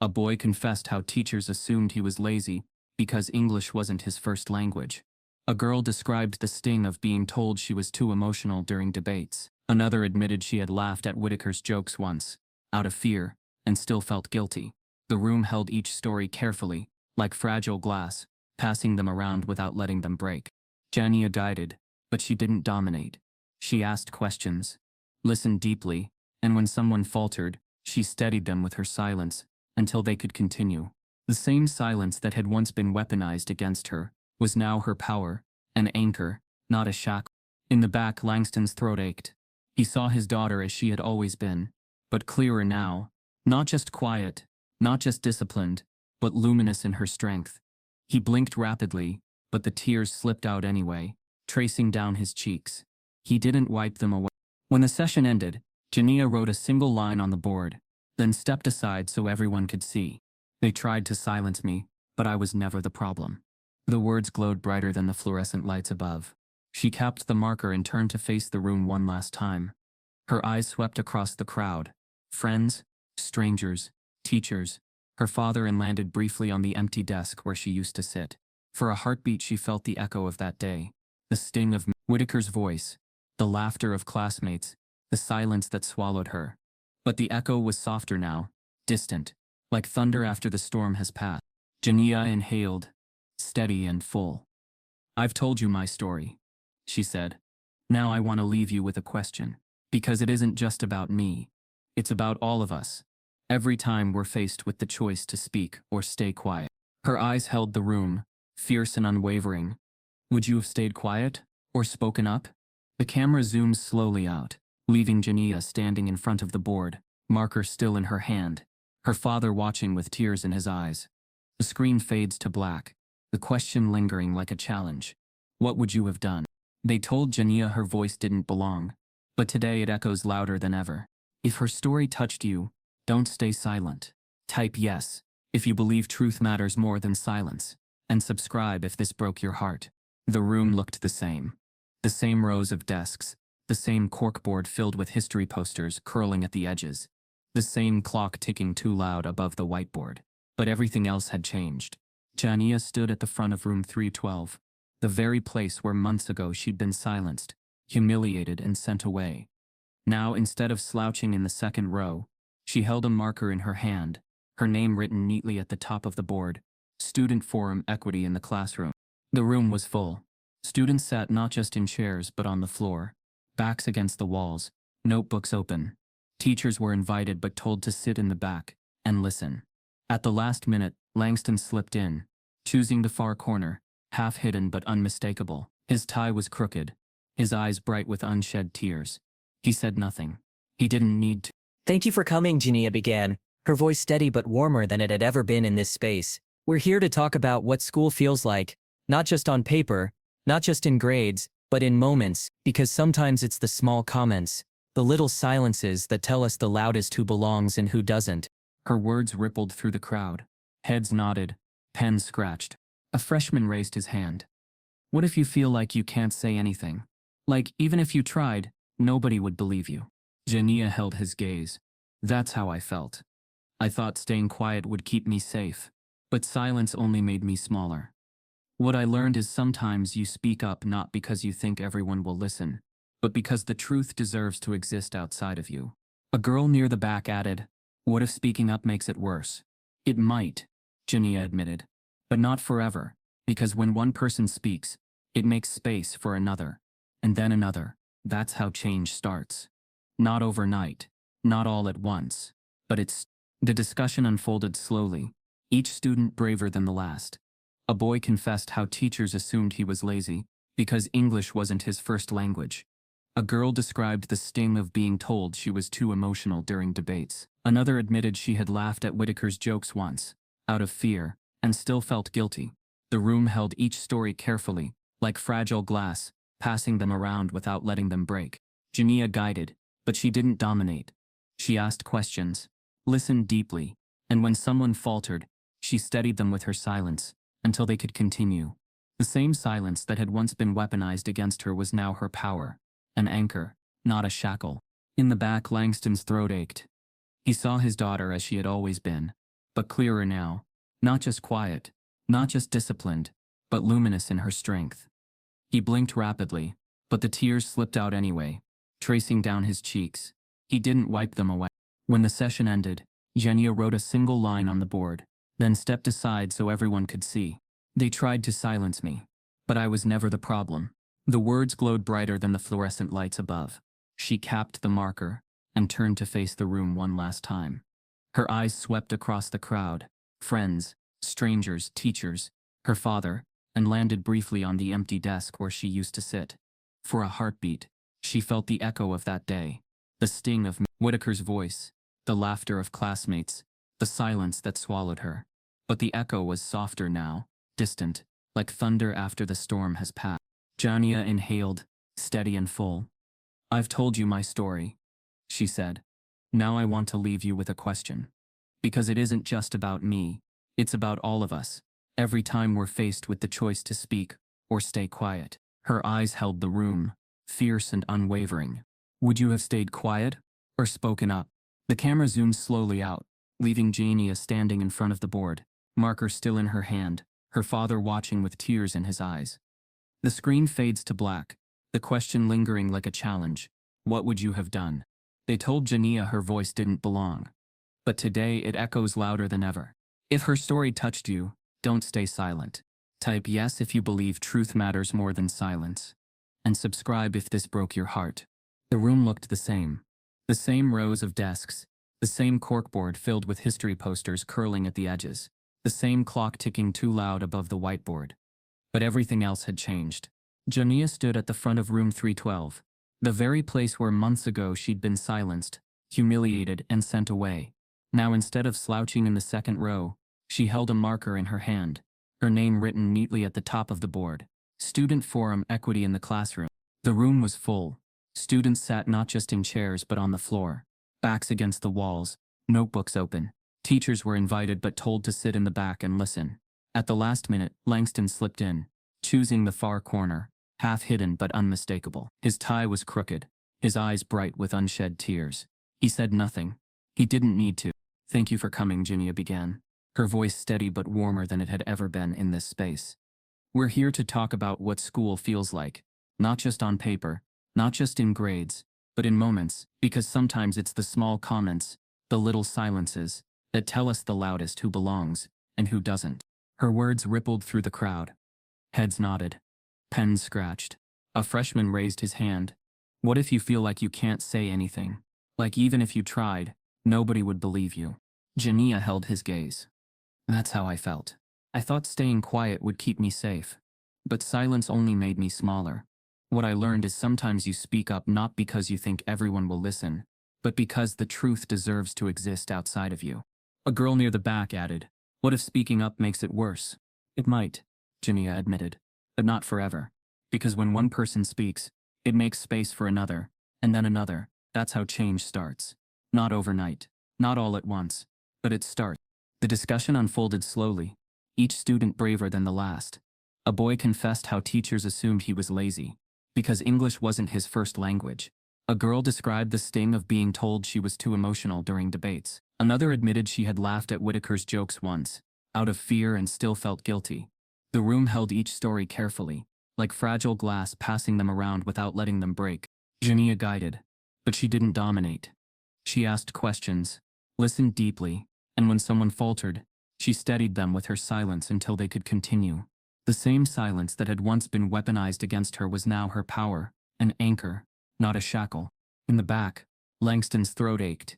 A boy confessed how teachers assumed he was lazy because English wasn't his first language. A girl described the sting of being told she was too emotional during debates. Another admitted she had laughed at Whitaker's jokes once, out of fear, and still felt guilty. The room held each story carefully, like fragile glass, passing them around without letting them break. Ginnia guided, but she didn't dominate. She asked questions, listened deeply, and when someone faltered, she steadied them with her silence until they could continue. The same silence that had once been weaponized against her was now her power, an anchor, not a shackle. In the back, Langston's throat ached. He saw his daughter as she had always been, but clearer now, not just quiet, not just disciplined, but luminous in her strength. He blinked rapidly, but the tears slipped out anyway, tracing down his cheeks. He didn't wipe them away. When the session ended, Ginnia wrote a single line on the board, then stepped aside so everyone could see. They tried to silence me, but I was never the problem. The words glowed brighter than the fluorescent lights above. She capped the marker and turned to face the room one last time. Her eyes swept across the crowd. Friends, strangers, teachers, her father, and landed briefly on the empty desk where she used to sit. For a heartbeat she felt the echo of that day, the sting of Whitaker's voice, the laughter of classmates, the silence that swallowed her. But the echo was softer now, distant, like thunder after the storm has passed. Jania inhaled, steady and full. "I've told you my story," she said. "Now I want to leave you with a question. Because it isn't just about me. It's about all of us. Every time we're faced with the choice to speak or stay quiet." Her eyes held the room, fierce and unwavering. Would you have stayed quiet or spoken up? The camera zooms slowly out, leaving Jania standing in front of the board, marker still in her hand, her father watching with tears in his eyes. The screen fades to black, the question lingering like a challenge. What would you have done? They told Jania her voice didn't belong, but today it echoes louder than ever. If her story touched you, don't stay silent. Type yes if you believe truth matters more than silence, and subscribe if this broke your heart. The room looked the same. The same rows of desks, the same corkboard filled with history posters curling at the edges, the same clock ticking too loud above the whiteboard. But everything else had changed. Jania stood at the front of room 312, the very place where months ago she'd been silenced, humiliated and sent away. Now, instead of slouching in the second row, she held a marker in her hand, her name written neatly at the top of the board, Student Forum Equity in the Classroom. The room was full. Students sat not just in chairs but on the floor, backs against the walls, notebooks open. Teachers were invited but told to sit in the back and listen. At the last minute, Langston slipped in, choosing the far corner, half hidden but unmistakable. His tie was crooked, his eyes bright with unshed tears. He said nothing. He didn't need to. "Thank you for coming," Jania began, her voice steady but warmer than it had ever been in this space. "We're here to talk about what school feels like, not just on paper, not just in grades, but in moments, because sometimes it's the small comments, the little silences that tell us the loudest who belongs and who doesn't." Her words rippled through the crowd. Heads nodded, pens scratched. A freshman raised his hand. "What if you feel like you can't say anything? Like, even if you tried, nobody would believe you?" Jania held his gaze. "That's how I felt. I thought staying quiet would keep me safe, but silence only made me smaller. What I learned is sometimes you speak up not because you think everyone will listen, but because the truth deserves to exist outside of you." A girl near the back added, "What if speaking up makes it worse?" "It might," Jania admitted, "but not forever, because when one person speaks, it makes space for another, and then another. That's how change starts. Not overnight, not all at once, but it's..." The discussion unfolded slowly, each student braver than the last. A boy confessed how teachers assumed he was lazy because English wasn't his first language. A girl described the sting of being told she was too emotional during debates. Another admitted she had laughed at Whitaker's jokes once, out of fear, and still felt guilty. The room held each story carefully, like fragile glass, passing them around without letting them break. Jania guided, but she didn't dominate. She asked questions, listened deeply, and when someone faltered, she steadied them with her silence, until they could continue. The same silence that had once been weaponized against her was now her power, an anchor, not a shackle. In the back, Langston's throat ached. He saw his daughter as she had always been, but clearer now, not just quiet, not just disciplined, but luminous in her strength. He blinked rapidly, but the tears slipped out anyway, tracing down his cheeks. He didn't wipe them away. When the session ended, Jania wrote a single line on the board, then stepped aside so everyone could see. "They tried to silence me, but I was never the problem." The words glowed brighter than the fluorescent lights above. She capped the marker and turned to face the room one last time. Her eyes swept across the crowd, friends, strangers, teachers, her father, and landed briefly on the empty desk where she used to sit. For a heartbeat, she felt the echo of that day, the sting of Whitaker's voice, the laughter of classmates, the silence that swallowed her. But the echo was softer now, distant, like thunder after the storm has passed. Jania inhaled, steady and full. "I've told you my story," she said. "Now I want to leave you with a question. Because it isn't just about me, it's about all of us, every time we're faced with the choice to speak or stay quiet." Her eyes held the room, fierce and unwavering. "Would you have stayed quiet or spoken up?" The camera zoomed slowly out, leaving Jania standing in front of the board, marker still in her hand, her father watching with tears in his eyes. The screen fades to black, the question lingering like a challenge. What would you have done? They told Jania her voice didn't belong. But today it echoes louder than ever. If her story touched you, don't stay silent. Type yes if you believe truth matters more than silence. And subscribe if this broke your heart. The room looked the same. The same rows of desks. The same corkboard filled with history posters curling at the edges. The same clock ticking too loud above the whiteboard. But everything else had changed. Jania stood at the front of room 312. The very place where months ago she'd been silenced, humiliated, and sent away. Now instead of slouching in the second row, she held a marker in her hand, her name written neatly at the top of the board. Student Forum Equity in the Classroom. The room was full. Students sat not just in chairs but on the floor, backs against the walls, notebooks open. Teachers were invited but told to sit in the back and listen. At the last minute, Langston slipped in, choosing the far corner, half hidden but unmistakable. His tie was crooked, his eyes bright with unshed tears. He said nothing. He didn't need to. Thank you for coming, Jania began, her voice steady but warmer than it had ever been in this space. We're here to talk about what school feels like, not just on paper, not just in grades, but in moments, because sometimes it's the small comments, the little silences, that tell us the loudest who belongs and who doesn't. Her words rippled through the crowd. Heads nodded. Pens scratched. A freshman raised his hand. What if you feel like you can't say anything? Like even if you tried, nobody would believe you. Jania held his gaze. That's how I felt. I thought staying quiet would keep me safe. But silence only made me smaller. What I learned is sometimes you speak up not because you think everyone will listen, but because the truth deserves to exist outside of you. A girl near the back added, what if speaking up makes it worse? It might, Jania admitted, but not forever. Because when one person speaks, it makes space for another, and then another. That's how change starts. Not overnight, not all at once, but it starts. The discussion unfolded slowly, each student braver than the last. A boy confessed how teachers assumed he was lazy, because English wasn't his first language. A girl described the sting of being told she was too emotional during debates. Another admitted she had laughed at Whitaker's jokes once, out of fear, and still felt guilty. The room held each story carefully, like fragile glass, passing them around without letting them break. Jania guided, but she didn't dominate. She asked questions, listened deeply, and when someone faltered, she steadied them with her silence until they could continue. The same silence that had once been weaponized against her was now her power, an anchor, not a shackle. In the back, Langston's throat ached.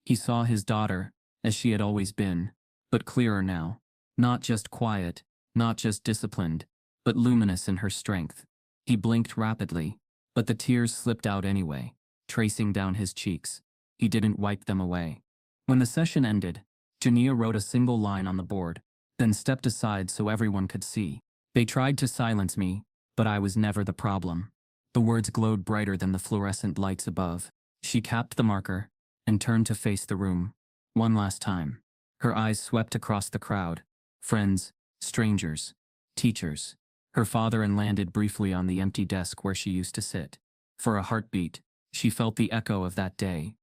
He saw his daughter, as she had always been, but clearer now. Not just quiet, not just disciplined, but luminous in her strength. He blinked rapidly, but the tears slipped out anyway, tracing down his cheeks. He didn't wipe them away. When the session ended, Jania wrote a single line on the board, then stepped aside so everyone could see. They tried to silence me, but I was never the problem. The words glowed brighter than the fluorescent lights above. She capped the marker and turned to face the room. One last time. Her eyes swept across the crowd. Friends, strangers, teachers. Her father, and landed briefly on the empty desk where she used to sit. For a heartbeat, she felt the echo of that day.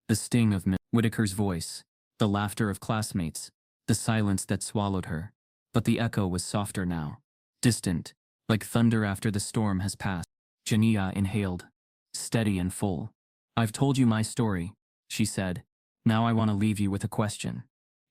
The sting of Whitaker's voice, the laughter of classmates, the silence that swallowed her. But the echo was softer now. Distant, like thunder after the storm has passed. Jania inhaled, steady and full. I've told you my story, she said. Now I want to leave you with a question.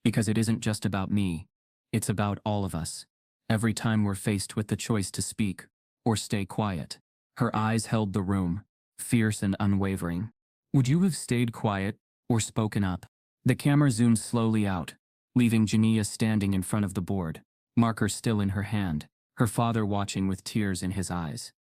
Because it isn't just about me. It's about all of us. Every time we're faced with the choice to speak or stay quiet. Her eyes held the room, fierce and unwavering. Would you have stayed quiet or spoken up? The camera zoomed slowly out, leaving Jania standing in front of the board, marker still in her hand, her father watching with tears in his eyes.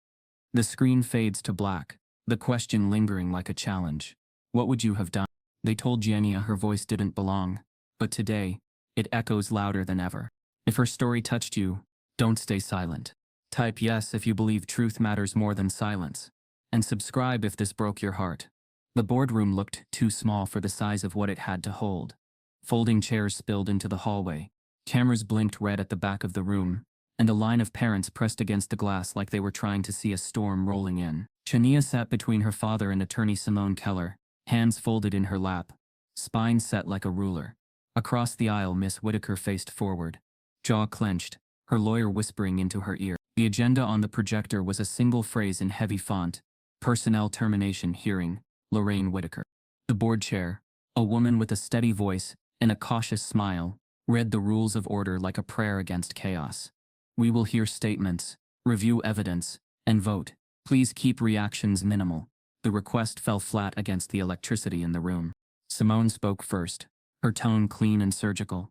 The screen fades to black, the question lingering like a challenge. What would you have done? They told Jania her voice didn't belong, but today, it echoes louder than ever. If her story touched you, don't stay silent. Type yes if you believe truth matters more than silence. And subscribe if this broke your heart. The boardroom looked too small for the size of what it had to hold. Folding chairs spilled into the hallway. Cameras blinked red at the back of the room, and a line of parents pressed against the glass like they were trying to see a storm rolling in. Jania sat between her father and attorney Simone Keller, hands folded in her lap, spine set like a ruler. Across the aisle, Miss Whitaker faced forward, jaw clenched, her lawyer whispering into her ear. The agenda on the projector was a single phrase in heavy font: personnel termination hearing, Lorraine Whitaker. The board chair, a woman with a steady voice and a cautious smile, read the rules of order like a prayer against chaos. We will hear statements, review evidence, and vote. Please keep reactions minimal. The request fell flat against the electricity in the room. Simone spoke first, her tone clean and surgical.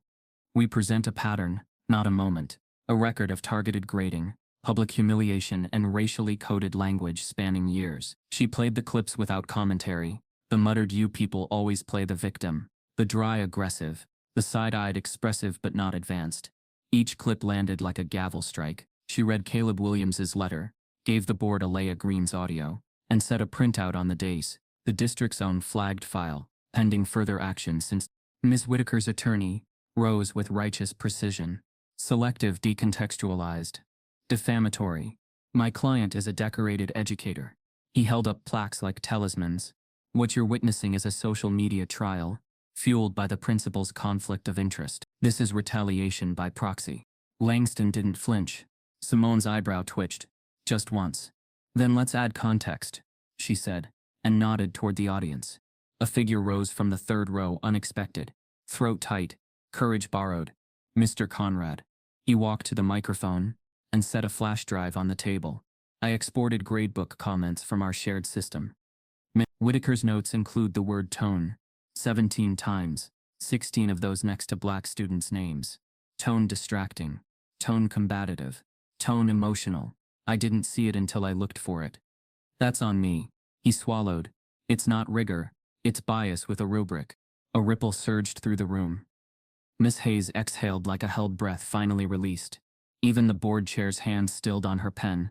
We present a pattern, not a moment, a record of targeted grading, public humiliation, and racially coded language spanning years. She played the clips without commentary. The muttered "you people always play the victim," the dry aggressive, the side-eyed expressive but not advanced. Each clip landed like a gavel strike. She read Caleb Williams's letter, gave the board Aaliyah Green's audio, and set a printout on the dais, the district's own flagged file, pending further action since Ms. Whitaker's attorney rose with righteous precision. Selective, decontextualized. Defamatory. My client is a decorated educator. He held up plaques like talismans. What you're witnessing is a social media trial, fueled by the principal's conflict of interest. This is retaliation by proxy. Langston didn't flinch. Simone's eyebrow twitched, just once. Then let's add context, she said, and nodded toward the audience. A figure rose from the third row, unexpected, throat tight, courage borrowed. Mr. Conrad. He walked to the microphone and set a flash drive on the table. I exported gradebook comments from our shared system. Whitaker's notes include the word tone 17 times, 16 of those next to black students' names. Tone distracting, tone combative, tone emotional. I didn't see it until I looked for it. That's on me. He swallowed. It's not rigor, it's bias with a rubric. A ripple surged through the room. Miss Hayes exhaled like a held breath finally released. Even the board chair's hand stilled on her pen.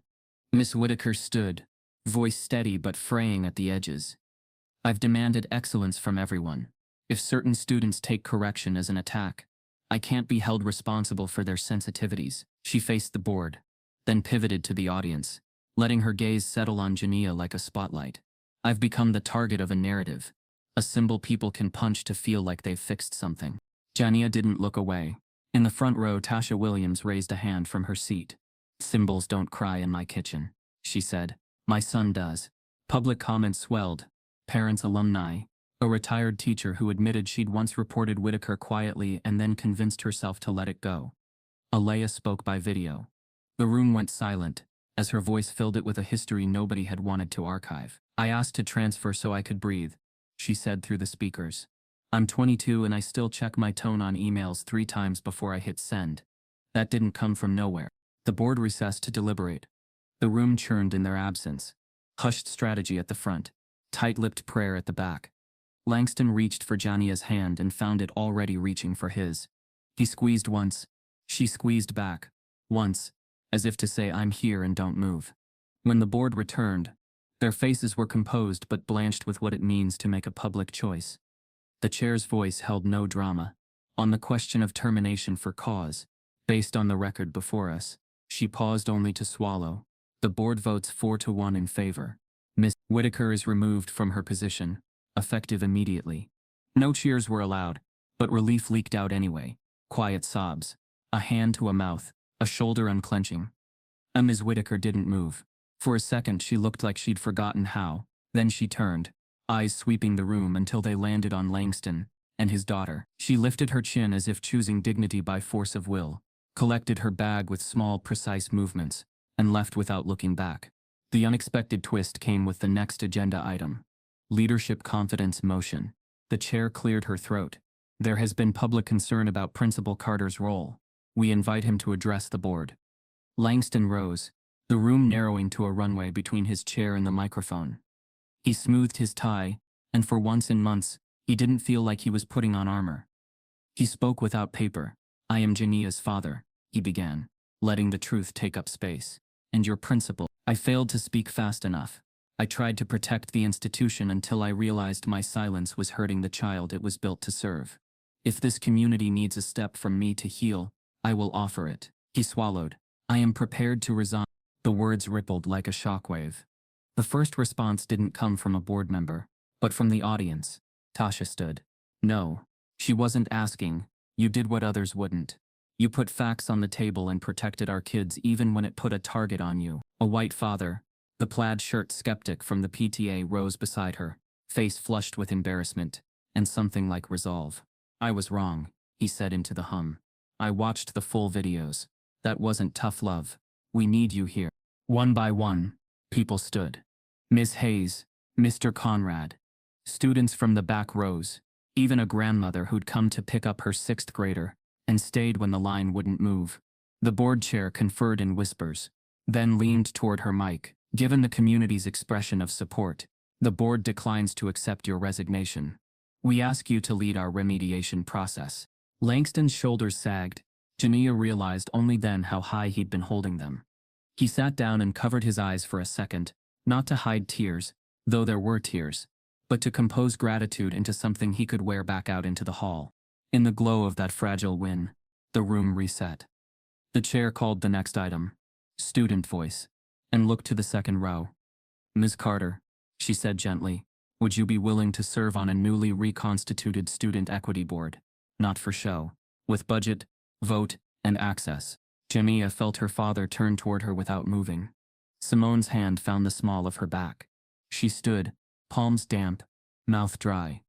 Miss Whitaker stood, voice steady but fraying at the edges. I've demanded excellence from everyone. If certain students take correction as an attack, I can't be held responsible for their sensitivities. She faced the board, then pivoted to the audience, letting her gaze settle on Jania like a spotlight. I've become the target of a narrative, a symbol people can punch to feel like they've fixed something. Jania didn't look away. In the front row, Tasha Williams raised a hand from her seat. Symbols don't cry in my kitchen, she said. My son does. Public comment swelled. Parents, alumni. A retired teacher who admitted she'd once reported Whitaker quietly and then convinced herself to let it go. Aaliyah spoke by video. The room went silent, as her voice filled it with a history nobody had wanted to archive. I asked to transfer so I could breathe, she said through the speakers. I'm 22 and I still check my tone on emails 3 times before I hit send. That didn't come from nowhere. The board recessed to deliberate. The room churned in their absence. Hushed strategy at the front. Tight-lipped prayer at the back. Langston reached for Jania's hand and found it already reaching for his. He squeezed once. She squeezed back. Once, as if to say, I'm here and don't move. When the board returned, their faces were composed but blanched with what it means to make a public choice. The chair's voice held no drama. On the question of termination for cause, based on the record before us, she paused only to swallow. The board votes 4-1 in favor. Miss Whitaker is removed from her position, effective immediately. No cheers were allowed, but relief leaked out anyway. Quiet sobs. A hand to a mouth, a shoulder unclenching. Ms. Whitaker didn't move. For a second she looked like she'd forgotten how, then she turned, eyes sweeping the room until they landed on Langston and his daughter. She lifted her chin as if choosing dignity by force of will, collected her bag with small, precise movements, and left without looking back. The unexpected twist came with the next agenda item. Leadership confidence motion. The chair cleared her throat. There has been public concern about Principal Carter's role. We invite him to address the board. Langston rose, the room narrowing to a runway between his chair and the microphone. He smoothed his tie, and for once in months, he didn't feel like he was putting on armor. He spoke without paper. I am Jania's father, he began, letting the truth take up space. And your principal. I failed to speak fast enough. I tried to protect the institution until I realized my silence was hurting the child it was built to serve. If this community needs a step from me to heal, I will offer it. He swallowed. I am prepared to resign. The words rippled like a shockwave. The first response didn't come from a board member, but from the audience. Tasha stood. No, She wasn't asking. You did what others wouldn't. You put facts on the table and protected our kids even when it put a target on you. A white father, the plaid shirt skeptic from the PTA, rose beside her, face flushed with embarrassment and something like resolve. I was wrong, he said into the hum. I watched the full videos. That wasn't tough love. We need you here. One by one, people stood. Ms. Hayes, Mr. Conrad. Students from the back rows. Even a grandmother who'd come to pick up her 6th grader and stayed when the line wouldn't move. The board chair conferred in whispers, then leaned toward her mic. Given the community's expression of support, the board declines to accept your resignation. We ask you to lead our remediation process. Langston's shoulders sagged. Jania realized only then how high he'd been holding them. He sat down and covered his eyes for a second, not to hide tears, though there were tears, but to compose gratitude into something he could wear back out into the hall. In the glow of that fragile win, the room reset. The chair called the next item, student voice, and looked to the second row. Ms. Carter, she said gently, would you be willing to serve on a newly reconstituted student equity board? Not for show. With budget, vote, and access. Jamia felt her father turn toward her without moving. Simone's hand found the small of her back. She stood, palms damp, mouth dry.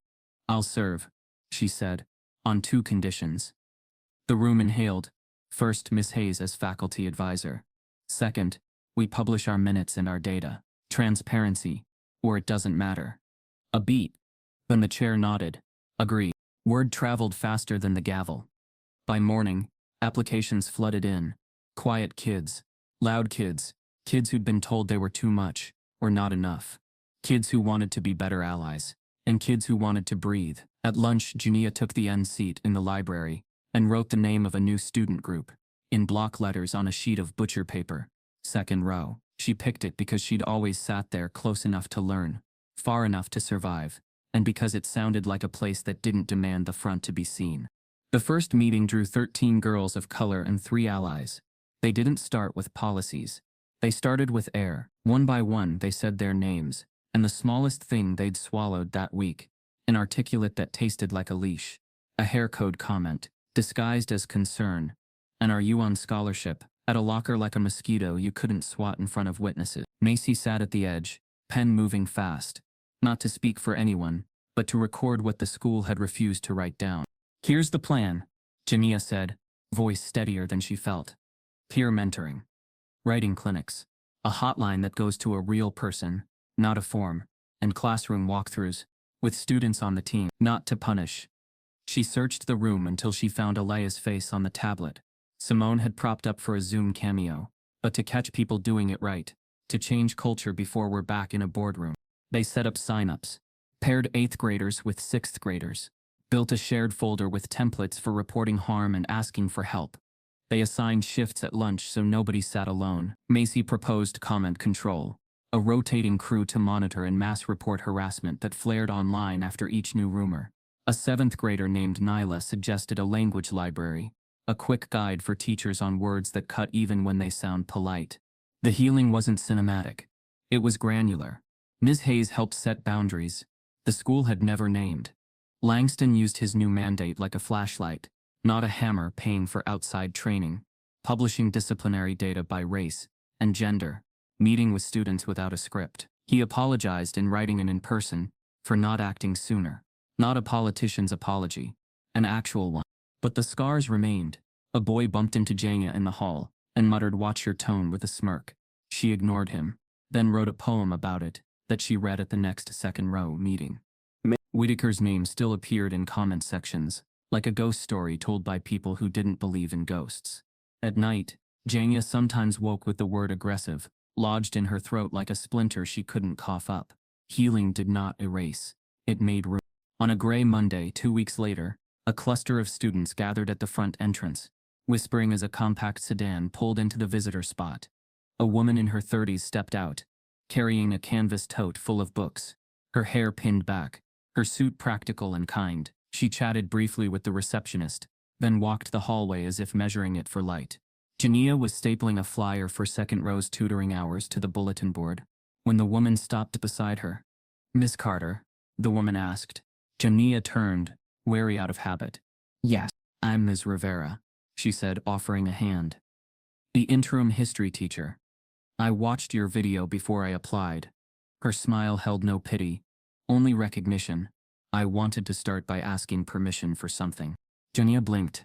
I'll serve, she said, on 2 conditions. The room inhaled. First, Miss Hayes as faculty advisor. Second, we publish our minutes and our data. Transparency, or it doesn't matter. A beat. Then the chair nodded. Agree. Word traveled faster than the gavel. By morning, applications flooded in. Quiet kids, loud kids, kids who'd been told they were too much, or not enough. Kids who wanted to be better allies, and kids who wanted to breathe. At lunch, Jania took the end seat in the library and wrote the name of a new student group in block letters on a sheet of butcher paper. Second row. She picked it because she'd always sat there close enough to learn, far enough to survive, and because it sounded like a place that didn't demand the front to be seen. The first meeting drew 13 girls of color and 3 allies. They didn't start with policies. They started with air. One by one, they said their names, and the smallest thing they'd swallowed that week, an articulate that tasted like a leash, a hair code comment, disguised as concern, and are you on scholarship, at a locker like a mosquito you couldn't swat in front of witnesses. Macy sat at the edge, pen moving fast, not to speak for anyone, but to record what the school had refused to write down. Here's the plan, Jania said, voice steadier than she felt. Peer mentoring. Writing clinics. A hotline that goes to a real person, not a form, and classroom walkthroughs, with students on the team, not to punish. She searched the room until she found Aaliyahs' face on the tablet. Simone had propped up for a Zoom cameo, but to catch people doing it right, to change culture before we're back in a boardroom. They set up sign-ups, paired 8th graders with 6th graders, built a shared folder with templates for reporting harm and asking for help. They assigned shifts at lunch so nobody sat alone. Macy proposed comment control, a rotating crew to monitor and mass report harassment that flared online after each new rumor. A 7th grader named Nyla suggested a language library, a quick guide for teachers on words that cut even when they sound polite. The healing wasn't cinematic. It was granular. Ms. Hayes helped set boundaries the school had never named. Langston used his new mandate like a flashlight, not a hammer paying for outside training, publishing disciplinary data by race and gender, meeting with students without a script. He apologized in writing and in person for not acting sooner. Not a politician's apology, an actual one. But the scars remained. A boy bumped into Jania in the hall and muttered, "Watch your tone," with a smirk. She ignored him, then wrote a poem about it that she read at the next second row meeting. Whitaker's name still appeared in comment sections, like a ghost story told by people who didn't believe in ghosts. At night, Jania sometimes woke with the word aggressive, lodged in her throat like a splinter she couldn't cough up. Healing did not erase. It made room. On a gray Monday 2 weeks later, a cluster of students gathered at the front entrance, whispering as a compact sedan pulled into the visitor spot. A woman in her 30s stepped out, carrying a canvas tote full of books, her hair pinned back, her suit practical and kind. She chatted briefly with the receptionist, then walked the hallway as if measuring it for light. Jania was stapling a flyer for second row's tutoring hours to the bulletin board when the woman stopped beside her. "Miss Carter?" the woman asked. Jania turned, wary out of habit. Yes, I'm Ms. Rivera, she said, offering a hand. The interim history teacher. I watched your video before I applied. Her smile held no pity, only recognition. I wanted to start by asking permission for something. Jania blinked.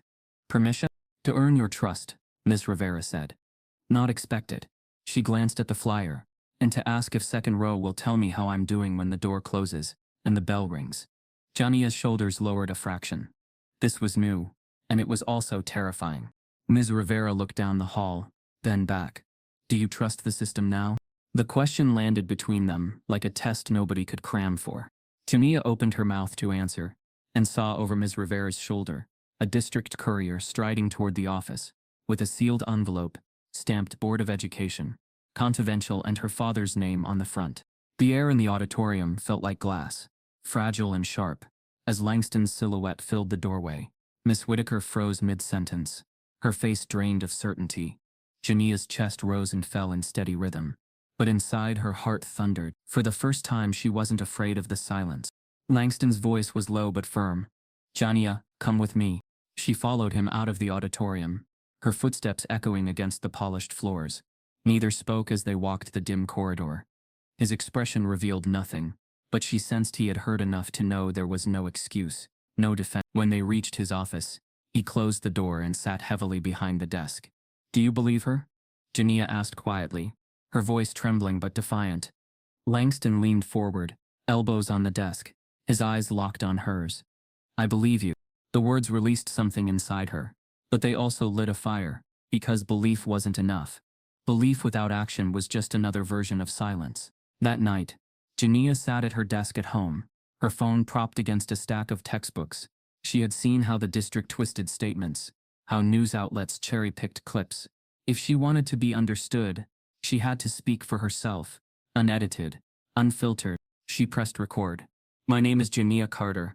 Permission? To earn your trust, Ms. Rivera said. Not expected. She glanced at the flyer. And to ask if second row will tell me how I'm doing when the door closes and the bell rings. Jania's shoulders lowered a fraction. This was new, and it was also terrifying. Ms. Rivera looked down the hall, then back. Do you trust the system now? The question landed between them like a test nobody could cram for. Jania opened her mouth to answer, and saw over Ms. Rivera's shoulder a district courier striding toward the office, with a sealed envelope, stamped Board of Education, Confidential, and her father's name on the front. The air in the auditorium felt like glass, fragile and sharp, as Langston's silhouette filled the doorway. Miss Whitaker froze mid-sentence, her face drained of certainty. Jania's chest rose and fell in steady rhythm. But inside her heart thundered. For the first time she wasn't afraid of the silence. Langston's voice was low but firm. Jania, come with me. She followed him out of the auditorium, her footsteps echoing against the polished floors. Neither spoke as they walked the dim corridor. His expression revealed nothing, but she sensed he had heard enough to know there was no excuse, no defense. When they reached his office, he closed the door and sat heavily behind the desk. Do you believe her? Jania asked quietly, her voice trembling but defiant. Langston leaned forward, elbows on the desk, his eyes locked on hers. I believe you. The words released something inside her, but they also lit a fire, because belief wasn't enough. Belief without action was just another version of silence. That night, Jania sat at her desk at home, her phone propped against a stack of textbooks. She had seen how the district twisted statements, how news outlets cherry-picked clips. If she wanted to be understood, she had to speak for herself, unedited, unfiltered. She pressed record. My name is Jania Carter.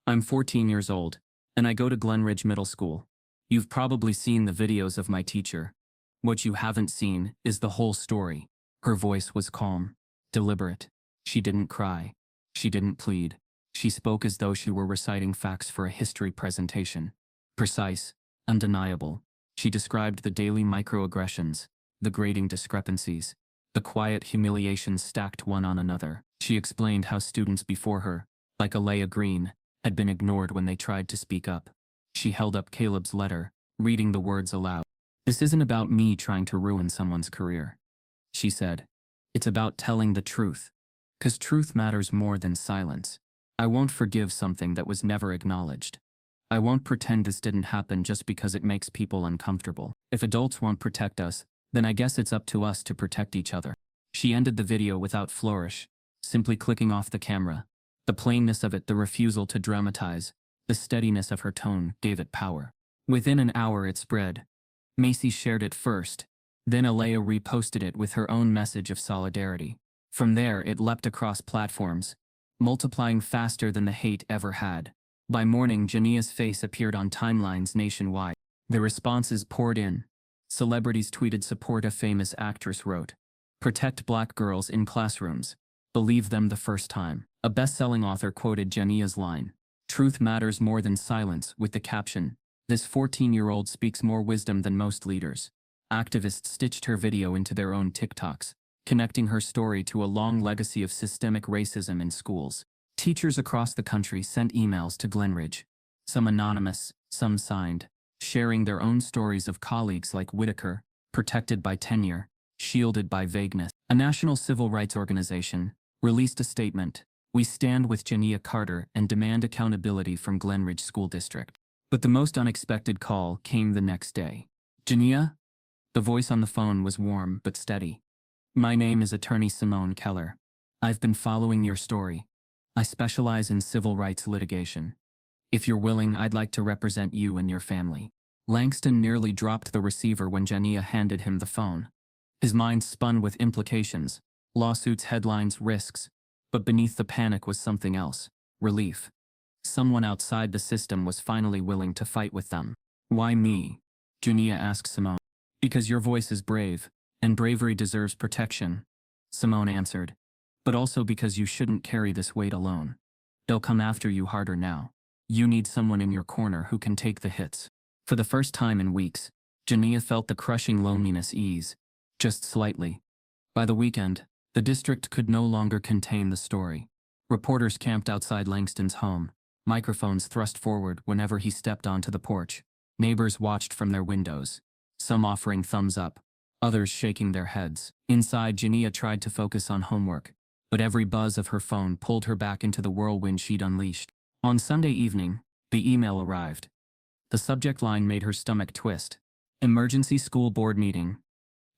I'm 14 years old, and I go to Glenridge Middle School. You've probably seen the videos of my teacher. What you haven't seen is the whole story. Her voice was calm, deliberate. She didn't cry. She didn't plead. She spoke as though she were reciting facts for a history presentation. Precise, undeniable. She described the daily microaggressions, the grating discrepancies, the quiet humiliations stacked one on another. She explained how students before her, like Aaliyah Green, had been ignored when they tried to speak up. She held up Caleb's letter, reading the words aloud. This isn't about me trying to ruin someone's career, she said. It's about telling the truth. 'Cause truth matters more than silence. I won't forgive something that was never acknowledged. I won't pretend this didn't happen just because it makes people uncomfortable. If adults won't protect us, then I guess it's up to us to protect each other. She ended the video without flourish, simply clicking off the camera. The plainness of it, the refusal to dramatize, the steadiness of her tone gave it power. Within an hour it spread. Macy shared it first, then Aaliyah reposted it with her own message of solidarity. From there it leapt across platforms, multiplying faster than the hate ever had. By morning, Jania's face appeared on timelines nationwide. The responses poured in. Celebrities tweeted support, a famous actress wrote, "Protect black girls in classrooms. Believe them the first time." A best-selling author quoted Jania's line, "Truth matters more than silence," with the caption, "This 14-year-old speaks more wisdom than most leaders." Activists stitched her video into their own TikToks, connecting her story to a long legacy of systemic racism in schools. Teachers across the country sent emails to Glenridge, some anonymous, some signed, sharing their own stories of colleagues like Whitaker, protected by tenure, shielded by vagueness. A national civil rights organization released a statement, "We stand with Jania Carter and demand accountability from Glenridge School District." But the most unexpected call came the next day. "Jania?" The voice on the phone was warm but steady. "My name is Attorney Simone Keller. I've been following your story. I specialize in civil rights litigation. If you're willing, I'd like to represent you and your family." Langston nearly dropped the receiver when Jania handed him the phone. His mind spun with implications, lawsuits, headlines, risks, but beneath the panic was something else, relief. Someone outside the system was finally willing to fight with them. "Why me?" Jania asked Simone. "Because your voice is brave, and bravery deserves protection," Simone answered. "But also because you shouldn't carry this weight alone. They'll come after you harder now. You need someone in your corner who can take the hits. For the first time in weeks, Jania felt the crushing loneliness ease, just slightly. By the weekend, the district could no longer contain the story. Reporters camped outside Langston's home, microphones thrust forward whenever he stepped onto the porch. Neighbors watched from their windows, some offering thumbs up, others shaking their heads. Inside, Jania tried to focus on homework, but every buzz of her phone pulled her back into the whirlwind she'd unleashed. On Sunday evening, the email arrived. The subject line made her stomach twist. Emergency school board meeting.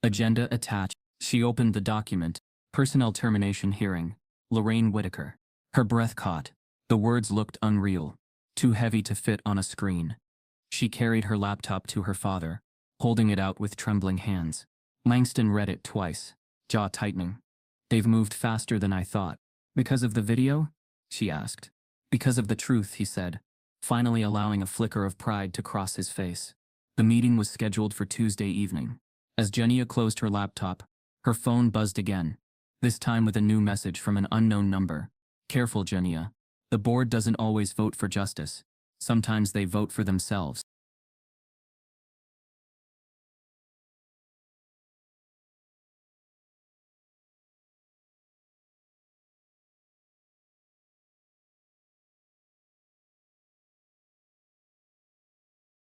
Agenda attached. She opened the document. Personnel termination hearing. Lorraine Whitaker. Her breath caught. The words looked unreal, too heavy to fit on a screen. She carried her laptop to her father, holding it out with trembling hands. Langston read it twice, jaw tightening. They've moved faster than I thought. Because of the video? She asked. Because of the truth, he said, finally allowing a flicker of pride to cross his face. The meeting was scheduled for Tuesday evening. As Jania closed her laptop, her phone buzzed again, this time with a new message from an unknown number. Careful, Jania. The board doesn't always vote for justice. Sometimes they vote for themselves.